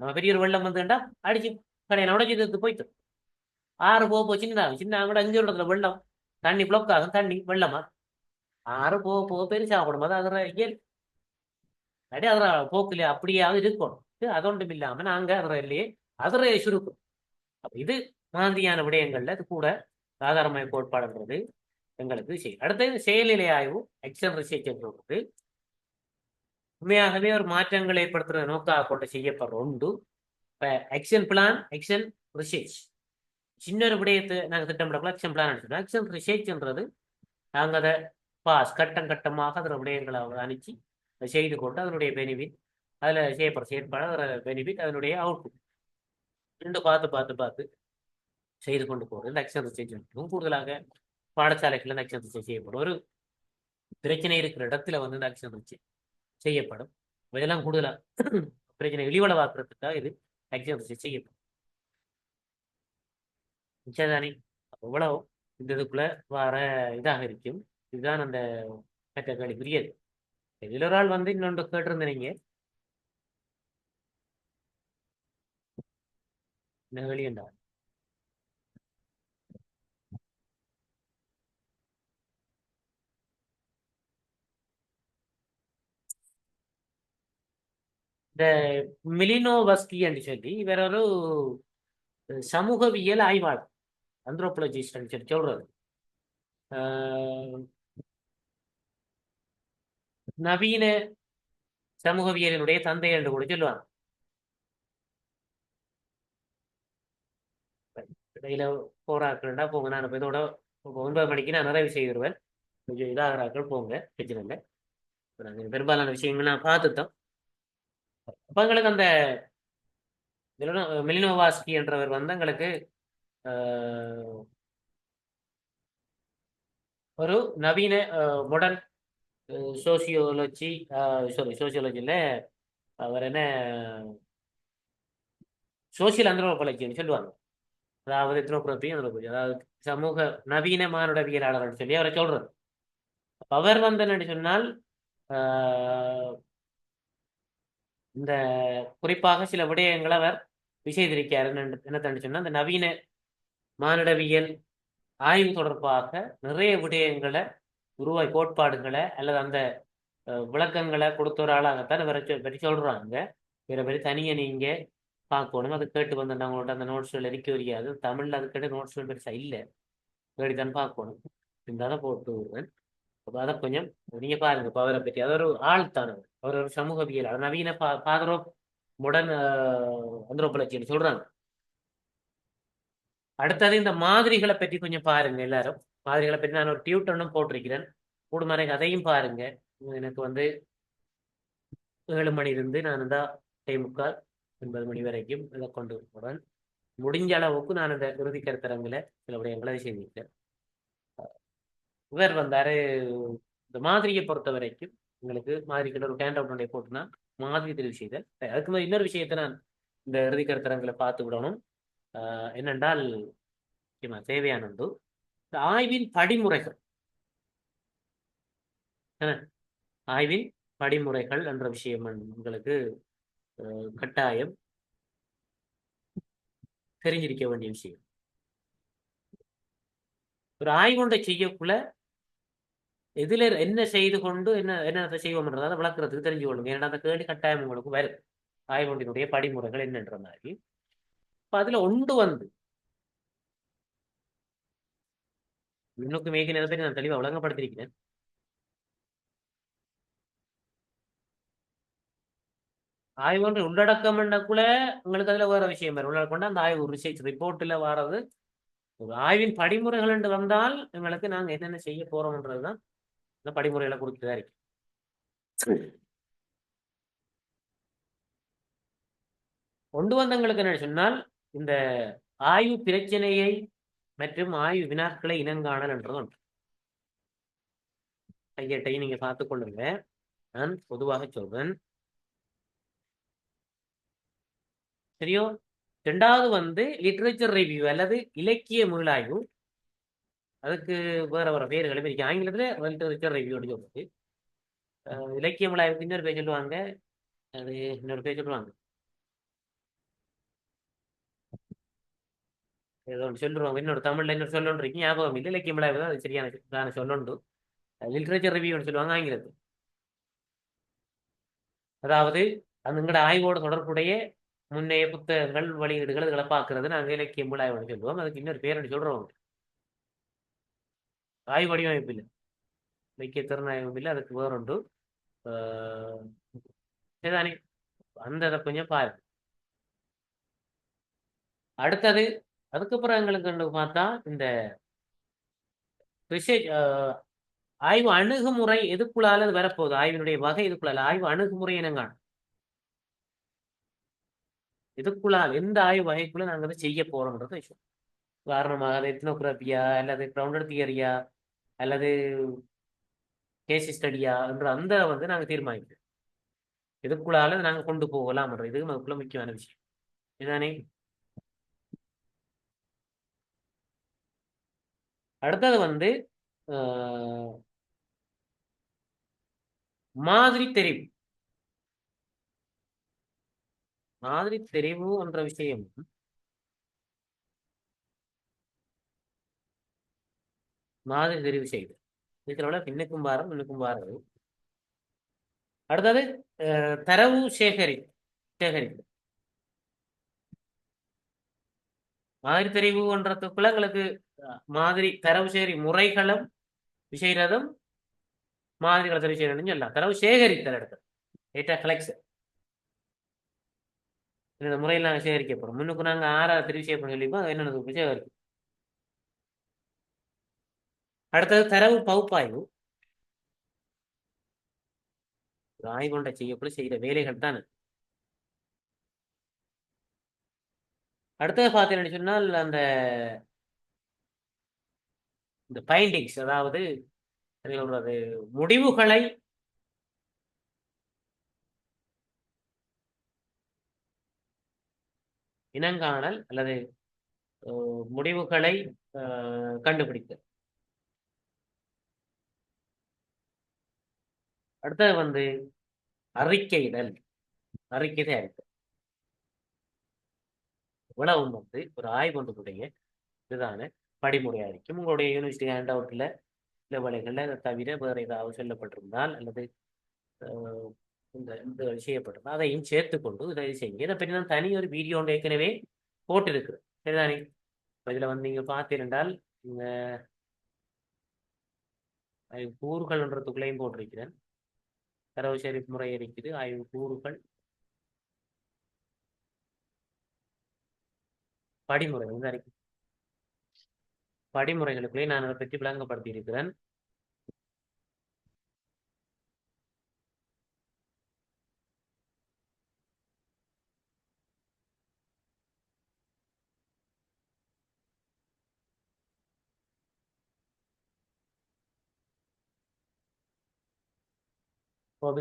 நம்ம பெரிய ஒரு வெள்ளம் வந்துட்டா அடிச்சு கடையில உடஞ்சி போயிட்டு ஆறு போக சின்னதாகும். சின்ன கூட அஞ்சு இடத்துல வெள்ளம் தண்ணி பிளாக் ஆகும், தண்ணி வெள்ளமா ஆறு போக பெருசாகணும். அது அதில் இயல் அடி அதில் போக்குல அப்படியாவது இருக்கணும். அதொன்றும் இல்லாம நாங்க அதிலேயே அதில் சுருக்கும். அப்ப இது மாதிரியான விடயங்கள்ல இது கூட ஆதாரமய கோட்பாடுன்றது எங்களுக்கு செய்யும். அடுத்தது செயல்நிலை ஆய்வு எக்ஸன் ரிசர்ச் என்றது உண்மையாகவே ஒரு மாற்றங்களை ஏற்படுத்துற நோக்காக கொண்டு செய்யப்படுற உண்டு. இப்ப எக்ஷன் பிளான், எக்ஷன் ரிசர்ச் சின்ன ஒரு விடயத்தை நாங்கள் திட்டமிடக்கூட எக்ஷன் பிளான் எடுத்துட்டோம். எக்ஷன் ரிசர்ச்ன்றது நாங்கள் அதை கட்டம் கட்டமாக அதில் விடயங்களை அனுப்பிச்சு செய்து கொண்டு அதனுடைய பெனிஃபிட் அதில் செய்யப்படுற செயற்பாடு அதில் பெனிஃபிட் அதனுடைய அவுட்புட் ரெண்டு பார்த்து பார்த்து பார்த்து செய்து கொண்டு போகிறது இந்த எக்ஷன் ரிசர்ச். கூடுதலாக பாடசாலைகள் இந்த எக்ஷன் ரிசர்ச் செய்யப்படும். ஒரு பிரச்சனை இருக்கிற இடத்துல வந்து இந்த எக்ஷன் ரிசர்ச் செய்யப்படும். இதெல்லாம் கூடுதலாக பிரச்சனை இழிவளவாக்குறதுக்காக இது எக்ஷன் ரிசர்ச் செய்யப்படும். மிச்சதானே அவ்வளவு இந்த இதுக்குள்ள வர இதாக இருக்கும். இதுதான் அந்த மற்ற கேள்விக்குரியது. இதுல ஒரு ஆள் வந்து இன்னொன்று கேட்டிருந்தீங்க என்ன வெளியண்டா இந்த மிலினோவஸ்கி என்று சொல்லி வேற ஒரு சமூகவியல் ஆய்வாளர் ஆந்த்ரோபாலஜிஸ்ட் சொல்லி சொல்றது. நவீன சமூகவியலினுடைய தந்தை என்று கூட சொல்லுவாங்க. இடையில போராக்கள்டா போங்க, நான் இப்போ இதோட 9 மணிக்கு நான் நிறைவு செய்திருவேன். கொஞ்சம் இதாகிறாக்கள் போங்க, பிரச்சனை இல்லை. நாங்கள் பெரும்பாலான விஷயங்கள் நான் பார்த்துட்டோம். அப்போ எங்களுக்கு அந்த மிலினோவாஸ்கி என்றவர் வந்து எங்களுக்கு ஒரு நவீன மாடர்ன் சோசியோலஜி சோசியோலஜியில் அவர் என்ன சோசியல் ஆந்த்ரோபாலஜின்னு சொல்லுவாங்க. அதாவது எத்னோபிரபி அதாவது சமூக நவீன மானுடவியலாளர் சொல்லி அவரை சொல்றது. அவர் வந்து என்ன சொன்னால் இந்த குறிப்பாக சில விடயங்களை அவர் செய்திருக்காரு. என்ன சொன்னா இந்த நவீன மானுடவியல் ஆய்வு தொடர்பாக நிறைய விடயங்களை கோட்பாடுகளை அல்லது அந்த விளக்கங்களை கொடுத்த ஒரு ஆளாகத்தான் பற்றி சொல்றாங்க. வேற பேர் தனியை நீங்க பார்க்கணும். அதை கேட்டு வந்து நம்மளோட அந்த நோட்ஸ்கள் இருக்க வரியாது. தமிழ்ல அது கேட்டு நோட்ஸ்கள் பெருசா இல்லை, தேடித்தான் பார்க்கணும். இருந்தாலும் போட்டு விடுவேன். அதை கொஞ்சம் நீங்க பாருங்க. இப்போ அவரை பற்றி அது ஒரு ஆள் தான். அவர் ஒரு சமூகவியல் நவீன பாதரோ முடன் ஆந்த்ரோபாலஜின்னு சொல்றாங்க. அடுத்தது இந்த மாதிரிகளை பற்றி கொஞ்சம் பாருங்க எல்லாரும். மாதிரிகளை பற்றி நான் ஒரு டியூட்டர்னும் போட்டிருக்கிறேன். கூடுமாறை அதையும் பாருங்க. எனக்கு வந்து 7 மணிலிருந்து நான் தான் 8:45 9 மணி வரைக்கும் இதை கொண்டு போறேன். முடிஞ்ச அளவுக்கு நான் இந்த இறுதி கருத்தரங்கில் சில விடயங்களை செய்திருக்கேன். இவர் வந்தாரு. இந்த மாதிரியை பொறுத்த வரைக்கும் உங்களுக்கு மாதிரிக்கிட்ட ஒரு ஹேண்ட் அவுட் ஒன்றை போட்டுனா மாதிரி தெரிவு செய்தல். அதுக்கு மாதிரி இன்னொரு விஷயத்தை நான் இந்த இறுதி கருத்தரங்களை பார்த்து விடணும். என்னென்றால் தேவையானது இந்த ஆய்வின் படிமுறைகள். ஆய்வின் படிமுறைகள் என்ற விஷயம் உங்களுக்கு கட்டாயம் தெரிஞ்சிருக்க வேண்டிய விஷயம். ஒரு ஆய்வுண்டை செய்யக்குள்ள எதுல என்ன செய்து கொண்டு என்ன செய்வோம்ன்றதை விளக்குறதுக்கு தெரிஞ்சு கொள்ளுங்க. ஏன்னா அந்த கேள்வி கட்டாயம் உங்களுக்கு வரும். ஆய்வுண்டினுடைய படிமுறைகள் என்னன்ற மாதிரி. இப்ப அதுல ஒன்று வந்து இன்னும் மேகினதை பற்றி நான் தெளிவாக விளங்கப்படுத்திருக்கிறேன். ஆய்வு ஒன்று உள்ளடக்கம் கூட உங்களுக்கு அதுல வேற விஷயம் வேறு உள்ளடக்கம் அந்த ஆய்வு ரிசர்ச் ரிப்போர்ட்ல வர்றது ஒரு ஆய்வின் படிமுறைகள் என்று வந்தால் எங்களுக்கு நாங்க என்னென்ன செய்ய போறோம்ன்றதுதான் இந்த படிமுறைகளை குறித்துதான் இருக்கு. கொண்டு வந்தவங்களுக்கு என்ன சொன்னால் இந்த ஆய்வு பிரச்சனையை மற்றும் ஆய்வு வினாக்களை இனங்காணல் என்றது ஒன்று. கையேட்டையும் நீங்க பார்த்துக் கொள்ளுங்க. நான் பொதுவாக சொல்றேன். சரியோ? ரெண்டாவது லிட்ரேச்சர் ரிவ்யூ அல்லது இலக்கிய மீளாய்வு. அதுக்கு வேற வேற பேர்கள் இருக்கு. ஆங்கிலத்துல லிட்ரேச்சர் ரிவ்யூ சொல்றது. இலக்கிய மீளாய்வுக்கு இன்னொரு பேர் சொல்லுவாங்க. அது இன்னொரு பேர் சொல்லுவாங்க. ஏதோ ஒன்று சொல்லுவாங்க. இன்னொரு தமிழ்ல இன்னொரு சொல்லொன்று இருக்கு. ஞாபகம் இல்லை. இலக்கிய மீளாய்வு தான் அது சரியான சொல்லொண்டு. லிட்ரேச்சர் ரிவ்யூன்னு சொல்லுவாங்க ஆங்கிலத்தில். அதாவது அது எங்களோட ஆய்வோட தொடர்புடைய முன்னைய புத்தகங்கள் வெளியீடுகள் இதெல்லாம் பார்க்கறது நாங்கள் இலக்கிய மீளாய்வுன்னு சொல்லுவோம். அதுக்கு இன்னொரு பேர் சொல்றோம். ஆய்வு வடிவமைப்பு இல்லை, இலக்கிய திறனாய்வு இல்லை, அதுக்கு வேறொன்று. சரிதானே? அந்த இதை கொஞ்சம் பாருங்க. அடுத்தது அதுக்கப்புறம் எங்களுக்கு பார்த்தா இந்த ரிசர்ச் ஆய்வு அணுகுமுறை எதுக்குள்ளால வரப்போகுது, ஆய்வினுடைய வகை எதுக்குள்ளால, ஆய்வு அணுகுமுறை என்னங்க, எதுக்குள்ளால் எந்த ஆய்வு வகைக்குள்ள நாங்கள் அதை செய்ய போறோம்ன்றது விஷயம். உதாரணமாக அது எத்னோகிராபியா அல்லது கிரவுண்டட் தியரியா அல்லது கேஸ் ஸ்டடியா என்ற அந்த நாங்கள் தீர்மானிக்கிறோம். எதுக்குள்ளால நாங்கள் கொண்டு போகலாம்ன்ற இது அதுக்குள்ள முக்கியமான விஷயம். இதுதானே? அடுத்தது மாதிரி தெரிவு. மாதிரி தெரிவு என்ற விஷயம் மாதிரி தெரிவு செய்து இருக்கிறவள பின்னுக்கும் பாரம் முன்னுக்கும் பாரம். அடுத்தது தரவு சேகரிப்பு. மாதிரி தெரிவுன்றதுக்குள்ள எங்களுக்கு மாதிரி தரவு சேகரி முறைகளும் செய்யறதும் மாதிரிகளை தெரிவு செய்யறதும் சொல்லலாம். தரவு சேகரித்தல் இடத்துல டேட்டா கலெக்ஷன் இந்த முறையில் நாங்கள் சேகரிக்க போறோம். முன்னுக்கு நாங்கள் ஆறாவது தெரிவு செய்யப்படும் சொல்லிப்போம். அது என்னென்ன சேகரிக்கும். அடுத்தது தரவு பகுப்பாய்வு. ஆய்வுண்ட செய்யப்படும் செய்கிற வேலைகள் தான். அடுத்தது பார்த்தீங்கன்னு சொன்னால் அந்த இந்த பைண்டிங்ஸ், அதாவது சொல்றது முடிவுகளை இனங்காணல் அல்லது முடிவுகளை கண்டுபிடித்தல். அடுத்தது அறிக்கையிடல், அறிக்கை தயாரித்தல். இவ்வளவும் ஒரு ஆய்வொன்றுடைய இதுதான படிமுறையா இருக்கும். உங்களுடைய யூனிவர்சிட்டி ஹேண்ட் அவுட்ல சில வேலைகள்ல அதை தவிர வேற ஏதாவது சொல்லப்பட்டிருந்தால் அல்லது இந்த இந்த செய்யப்பட்டிருந்தால் அதையும் சேர்த்துக்கொண்டு இதை செய்யுங்க. இதை பற்றி நான் தனி ஒரு வீடியோ ஒன்று ஏற்கனவே போட்டிருக்கிறேன். சரிதானே? இதுல நீங்க பார்த்தீர்கள் இந்த கூறுகள்ன்றதுக்குள்ளேயும் போட்டிருக்கிறேன். தரவு சேகரிப்பு முறை இருக்குது, ஆய்வு கூறுகள், படிமுறைகள் இருக்கு. படிமுறைகளுக்குள்ளே நான் அதை பற்றி விளங்கப்படுத்தி இருக்கிறேன்.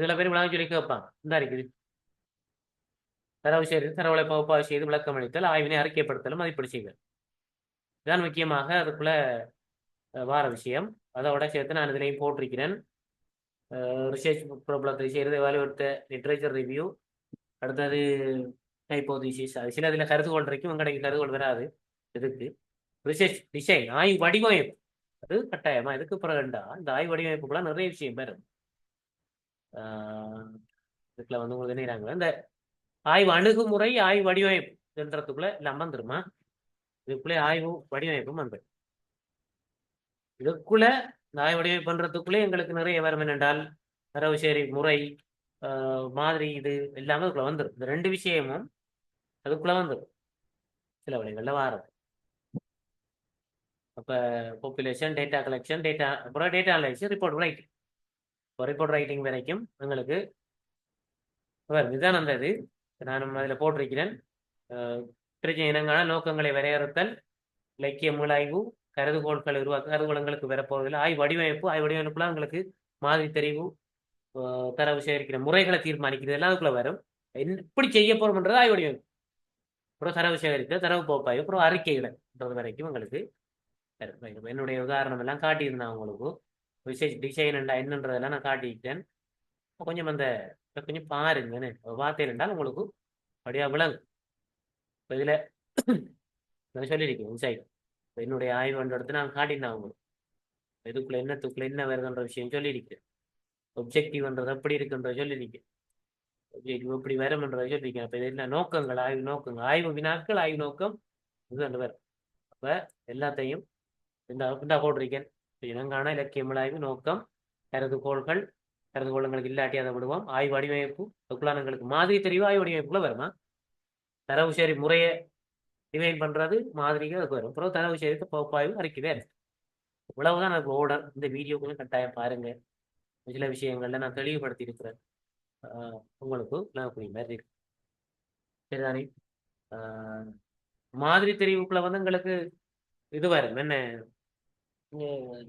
சில பேர் விளங்க சொல்லி கேட்பாங்க. இந்த இருக்குது தரவு சேகரித்து தரவுகளை பகுப்பாய்வு செய்து விளக்கம் அளித்தல், ஆய்வினை அறிக்கைப்படுத்தலும் மதிப்பீடு செய்தல். இதுதான் முக்கியமாக அதுக்குள்ள வார விஷயம். அதோட சேர்த்து நான் இதுலையும் போட்டிருக்கிறேன். ரிசர்ச் ப்ராப்ளத்தை செய்கிறது, எவாலுவேட் லிட்ரேச்சர் ரிவ்யூ, அடுத்தது ஹைபோதீசிஸ், அது சில இதில் கருதுகோள் இருக்கும், எங்கடைக்கு கருதுகோள் வராது. இதுக்கு ரிசர்ச் டிசைன், ஆய்வு வடிவமைப்பு, அது கட்டாயமா இதுக்கு பிறகுண்டா இந்த ஆய்வு வடிவமைப்புக்குள்ள நிறைய விஷயம் பேர். இதுக்குள்ள உங்களுக்கு நினைக்கிறாங்க இந்த ஆய்வு அணுகுமுறை ஆய்வு வடிவமைப்பு என்றதுக்குள்ள எல்லாம் வந்துருமா? இதுக்குள்ளே ஆய்வு வடிவமைப்பும் வந்து இதுக்குள்ள இந்த ஆய்வு வடிவமைப்பு பண்றதுக்குள்ளே எங்களுக்கு நிறைய வரும். என்னென்றால் தரவு சேகரி முறை, மாதிரி இது எல்லாமே அதுக்குள்ள வந்துடும். இந்த 2 விஷயமும் அதுக்குள்ள வந்துடும் சில வழிகளில் வாரம். அப்போ பாப்புலேஷன், டேட்டா கலெக்ஷன், டேட்டா, அப்புறம் டேட்டா அனலைசிஸ், ரிப்போர்ட் ரைட்டிங். இப்போ ரிப்போர்ட் ரைட்டிங் வரைக்கும் எங்களுக்கு இதுதான் அந்த இது நானும் அதில் போட்டிருக்கிறேன். பிரச்சனை இனங்கான நோக்கங்களை வரையறுத்தல், இலக்கிய மூலாய்வு, கருதுகோள்கள் உருவாக்க, கருதுகோளங்களுக்கு வரப்போவதில்லை, ஆய்வு வடிவமைப்புலாம் உங்களுக்கு மாதிரி தெரிவு, தரவு சேகரிக்கிற முறைகளை தீர்மானிக்கிறது எல்லாம் அதுக்குள்ள வரும். எப்படி செய்ய போறோம்ன்றது ஆய்வு வடிவமைப்பு, அப்புறம் தரவு சேகரிக்க, தரவு பகுப்பாய்வு, அப்புறம் அறிக்கைகள்ன்றது வரைக்கும் உங்களுக்கு வரும். என்னுடைய உதாரணம் எல்லாம் காட்டியிருந்தேன் உங்களுக்கு. டிசைன் என்னன்றதெல்லாம் நான் காட்டிக்கிட்டேன். கொஞ்சம் அந்த கொஞ்சம் பாருங்க வார்த்தையில் என்றால் உங்களுக்கு அப்படியா விளங்கும். இப்போ இதில் நான் சொல்லியிருக்கேன் இன்சைட். என்னுடைய ஆய்வு எடுத்து நான் காட்டினேன் உங்களுக்கு. இதுக்குள்ள என்ன வருதுன்ற விஷயம் சொல்லியிருக்கேன். ஒப்ஜெக்டிவ்ன்றது எப்படி இருக்குன்றத சொல்லியிருக்கேன். ஒப்ஜெக்டிவ் எப்படி வரும்ன்றதை சொல்லியிருக்கேன். அப்போ இது என்ன நோக்கங்கள், ஆய்வு நோக்கங்கள், ஆய்வு வினாக்கள், ஆய்வு நோக்கம், இது ரெண்டு வரும். அப்போ எல்லாத்தையும் இந்த போட்டிருக்கேன். இனங்கான இலக்கிய ஆய்வு நோக்கம், கருதுகோளங்களுக்கு இல்லாட்டி அதை விடுவோம். ஆய்வு வடிவமைப்பு, அதுக்குள்ளானங்களுக்கு மாதிரி தெரியும். ஆய்வு வடிவமைப்புக்குள்ள வருமா தரவு சரி முறையை டிவைன் பண்றது மாதிரிகள் அதுக்கு வரும். அப்புறம் தரவு சேகரித்து பகுப்பாய்வு அறிக்கை வேறு. இவ்வளவுதான் எனக்கு ஓடர். இந்த வீடியோ கொஞ்சம் கட்டாயம் பாருங்க. சில விஷயங்கள்ல நான் தெளிவுபடுத்தி இருக்கிறேன். உங்களுக்கு விளங்கக்கூடிய மாதிரி இருக்கு. சரிதானே? மாதிரி தெரிவுக்குள்ள வந்து எங்களுக்கு இது வரும் என்ன,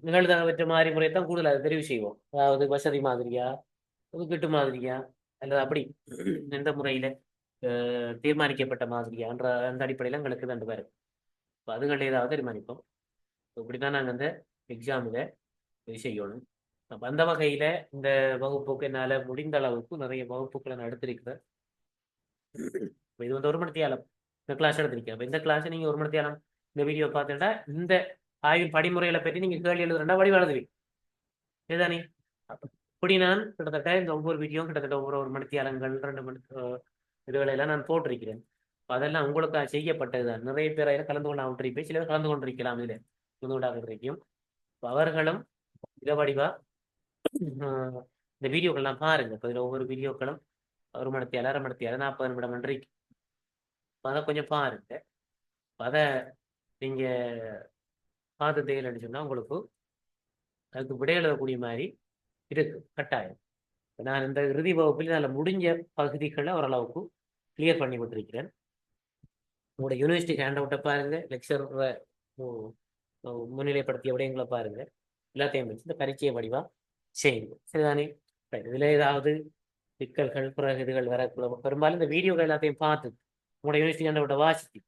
நிகழ்தகவற்ற மாதிரி முறையைத்தான் கூடுதலாக தெரிவு செய்வோம். அதாவது வசதி மாதிரியா, ஒதுக்கீட்டு மாதிரியா, அல்லது அப்படி எந்த முறையில தீர்மானிக்கப்பட்ட மாதிரியான்ற அந்த அடிப்படையில் எங்களுக்கு ரெண்டு பேரும் அதுகள் ஏதாவது தீர்மானிப்போம். இப்படிதான் நாங்கள் அந்த எக்ஸாமில் இது செய்யணும். அப்போ அந்த வகையில் இந்த வகுப்புக்கு என்னால் முடிந்த அளவுக்கு நிறைய வகுப்புகளை நான் எடுத்திருக்கிறேன். இது வந்து 1 மணி நேரம் இந்த கிளாஸ் எடுத்திருக்கேன். அப்போ இந்த கிளாஸை நீங்கள் 1 மணி நேரம் இந்த வீடியோ பார்த்துட்டா இந்த ஆய்வின் படிமுறைகளை பற்றி நீங்கள் கேள்வி எழுதுறா வழிவழுதுவீங்க. இதுதானே? இப்படி நான் கிட்டத்தட்ட இந்த ஒவ்வொரு வீடியோ கிட்டத்தட்ட ஒவ்வொரு 1 மணி நேரங்கள் 2 மணி இதுகளெல்லாம் நான் போட்டிருக்கிறேன். அதெல்லாம் உங்களுக்கு செய்யப்பட்டதுதான். நிறைய பேர் அதில் கலந்து கொண்டாமட்டிருப்பேன். சிலர் கலந்து கொண்டிருக்கலாம். இதில் கலந்து கொண்டாடுறதையும் அவர்களும் இதை வடிவா இந்த வீடியோக்கள்லாம் பாருங்க. இப்போ இதில் ஒவ்வொரு வீடியோக்களும் 1 மணி நேரம், 1/2 மணி நேரம், 40 நிமிடம் இருக்கு. அதை கொஞ்சம் பாருங்க. அதை நீங்க பார்த்து தேவையில்லைன்னு சொன்னா உங்களுக்கு அதுக்கு விடை எழுதக்கூடிய மாதிரி இருக்கு கட்டாயம். நான் இந்த இறுதி வகுப்பில் அதில் முடிஞ்ச பகுதிகளை ஓரளவுக்கு கிளியர் பண்ணி கொடுத்துருக்கிறேன். உங்களோட யூனிவர்சிட்டி ஹேண்ட் அவுட்டை பாருங்க, லெக்சர் முன்னிலைப்படுத்திய விடயங்களை பாருங்க, எல்லாத்தையும் வச்சு இந்த பரீட்சையை வடிவா செய்யுங்க. சரிதானே? இதுல ஏதாவது சிக்கல்கள் பிறகு இதுகள் வரக்குள்ள பெரும்பாலும் இந்த வீடியோகள் எல்லாத்தையும் பார்த்து உங்களோட யூனிவர்சிட்டி ஹேண்ட் அவுட்டை வாசித்து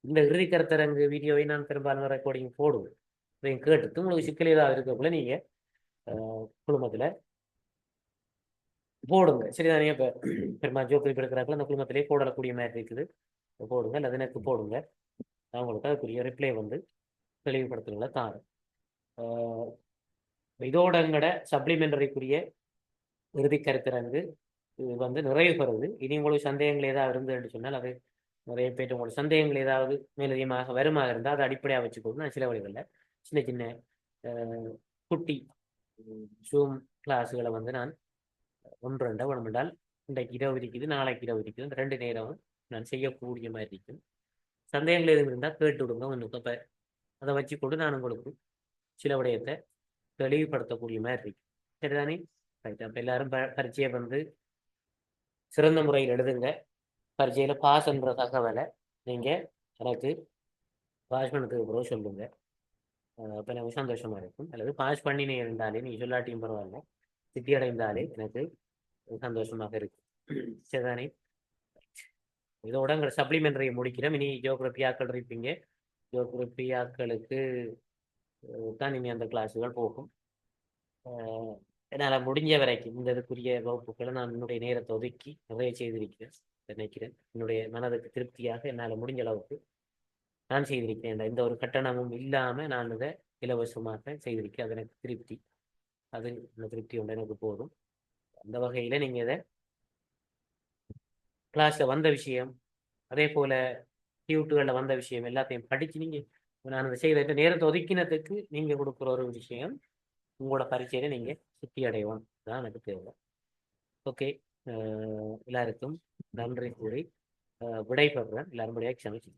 இந்த இறுதி கருத்தரங்கு வீடியோவை நான் பெரும்பாலும் ரெக்கார்டிங் போடுவேன். இதையும் கேட்டுட்டு உங்களுக்கு சிக்கல் ஏதாவது இருக்கக்குள்ள நீங்க குழுமத்துல போடுங்க. சரிதானே? இப்போ பெரும்பாலும் ஜோக்கரி எடுக்கிறாங்களோ அந்த குழுமத்திலே போடக்கூடிய மாதிரி இருக்குது, போடுங்க. அல்லது எனக்கு போடுங்க, அவங்களுக்கு அதுக்குரிய ரிப்ளை வந்து தெளிவுபடுத்துங்கள தாரு. இதோட எங்கட சப்ளிமெண்டரிக்குரிய இறுதி கருத்தரங்கு இது வந்து நிறைவு பெறுது. இனி உங்களுக்கு சந்தேகங்கள் ஏதாவது இருந்ததுன்னு சொன்னால் அது நிறைய பேர் உங்களுக்கு சந்தேகங்கள் ஏதாவது மேலதிகமாக வருமாக இருந்தால் அதை அடிப்படையாக வச்சுக்கொண்டு நான் சில வழிகளில் சின்ன சின்ன குட்டி ஜூம் கிளாஸுகளை வந்து நான் 1-2 வேணுமென்றால் இன்றைக்கு இரவு இருக்குது, நாளைக்கு இரவு இருக்குது, இந்த 2 நேரமும் நான் செய்யக்கூடிய மாதிரி இருக்கும். சந்தேகங்கள் எதுவும் இருந்தால் கேட்டு விடுங்க ஒன்றுக்கு. அப்போ அதை வச்சுக்கொண்டு நான் உங்களுக்கு சில விடயத்தை தெளிவுபடுத்தக்கூடிய மாதிரி இருக்கு. சரிதானே? ரைட். அப்போ எல்லாரும் பரீட்சையை வந்து சிறந்த முறையில் எழுதுங்க. பரீட்சையில் பாஸ்ன்ற தகவலை நீங்கள் எனக்கு பாஸ் பண்ணதுக்கு பிறகு சொல்லுங்க. அப்போ எனக்கு சந்தோஷமா இருக்கும். அல்லது பாஸ் பண்ணினே இருந்தாலே நீங்கள் சொல்லாட்டியும் பரவாயில்ல, சித்தி அடைந்தாலே எனக்கு சந்தோஷமாக இருக்கு. சரிதானே? இதோட உங்களை சப்ளிமெண்டரியை முடிக்கிறோம். இனி ஜியோகிராஃபி ஆக்கள் இருப்பீங்க. ஜியோகிராஃபி ஆக்களுக்கு தான் இனி அந்த கிளாஸுகள் போகும். என்னால் முடிஞ்ச வரைக்கும் இந்த இதுக்குரிய வகுப்புகளை நான் என்னுடைய நேரத்தை ஒதுக்கி நிறைய செய்திருக்கிறேன் நினைக்கிறேன். என்னுடைய மனதுக்கு திருப்தியாக என்னால் முடிஞ்ச அளவுக்கு நான் செய்திருக்கிறேன். எந்த ஒரு கட்டணமும் இல்லாமல் நான் இதை இலவசமாக செய்திருக்கேன். அது எனக்கு திருப்தி. அது இந்த திருப்தி ஒன்று எனக்கு போதும். அந்த வகையில் நீங்கள் இதை கிளாஸில் வந்த விஷயம், அதே போல் டியூட்டுகளில் வந்த விஷயம் எல்லாத்தையும் படித்து நீங்கள் நான் அதை செய்த நேரத்தை ஒதுக்கினதுக்கு நீங்கள் கொடுக்குற ஒரு விஷயம் உங்களோட பரீட்சையில நீங்கள் சித்தி அடைவோம் தான் எனக்கு தேவை. ஓகே, எல்லாருக்கும் நன்றி கூறி விடைபெறுறேன். எல்லாரும் க்ஷமிச்சு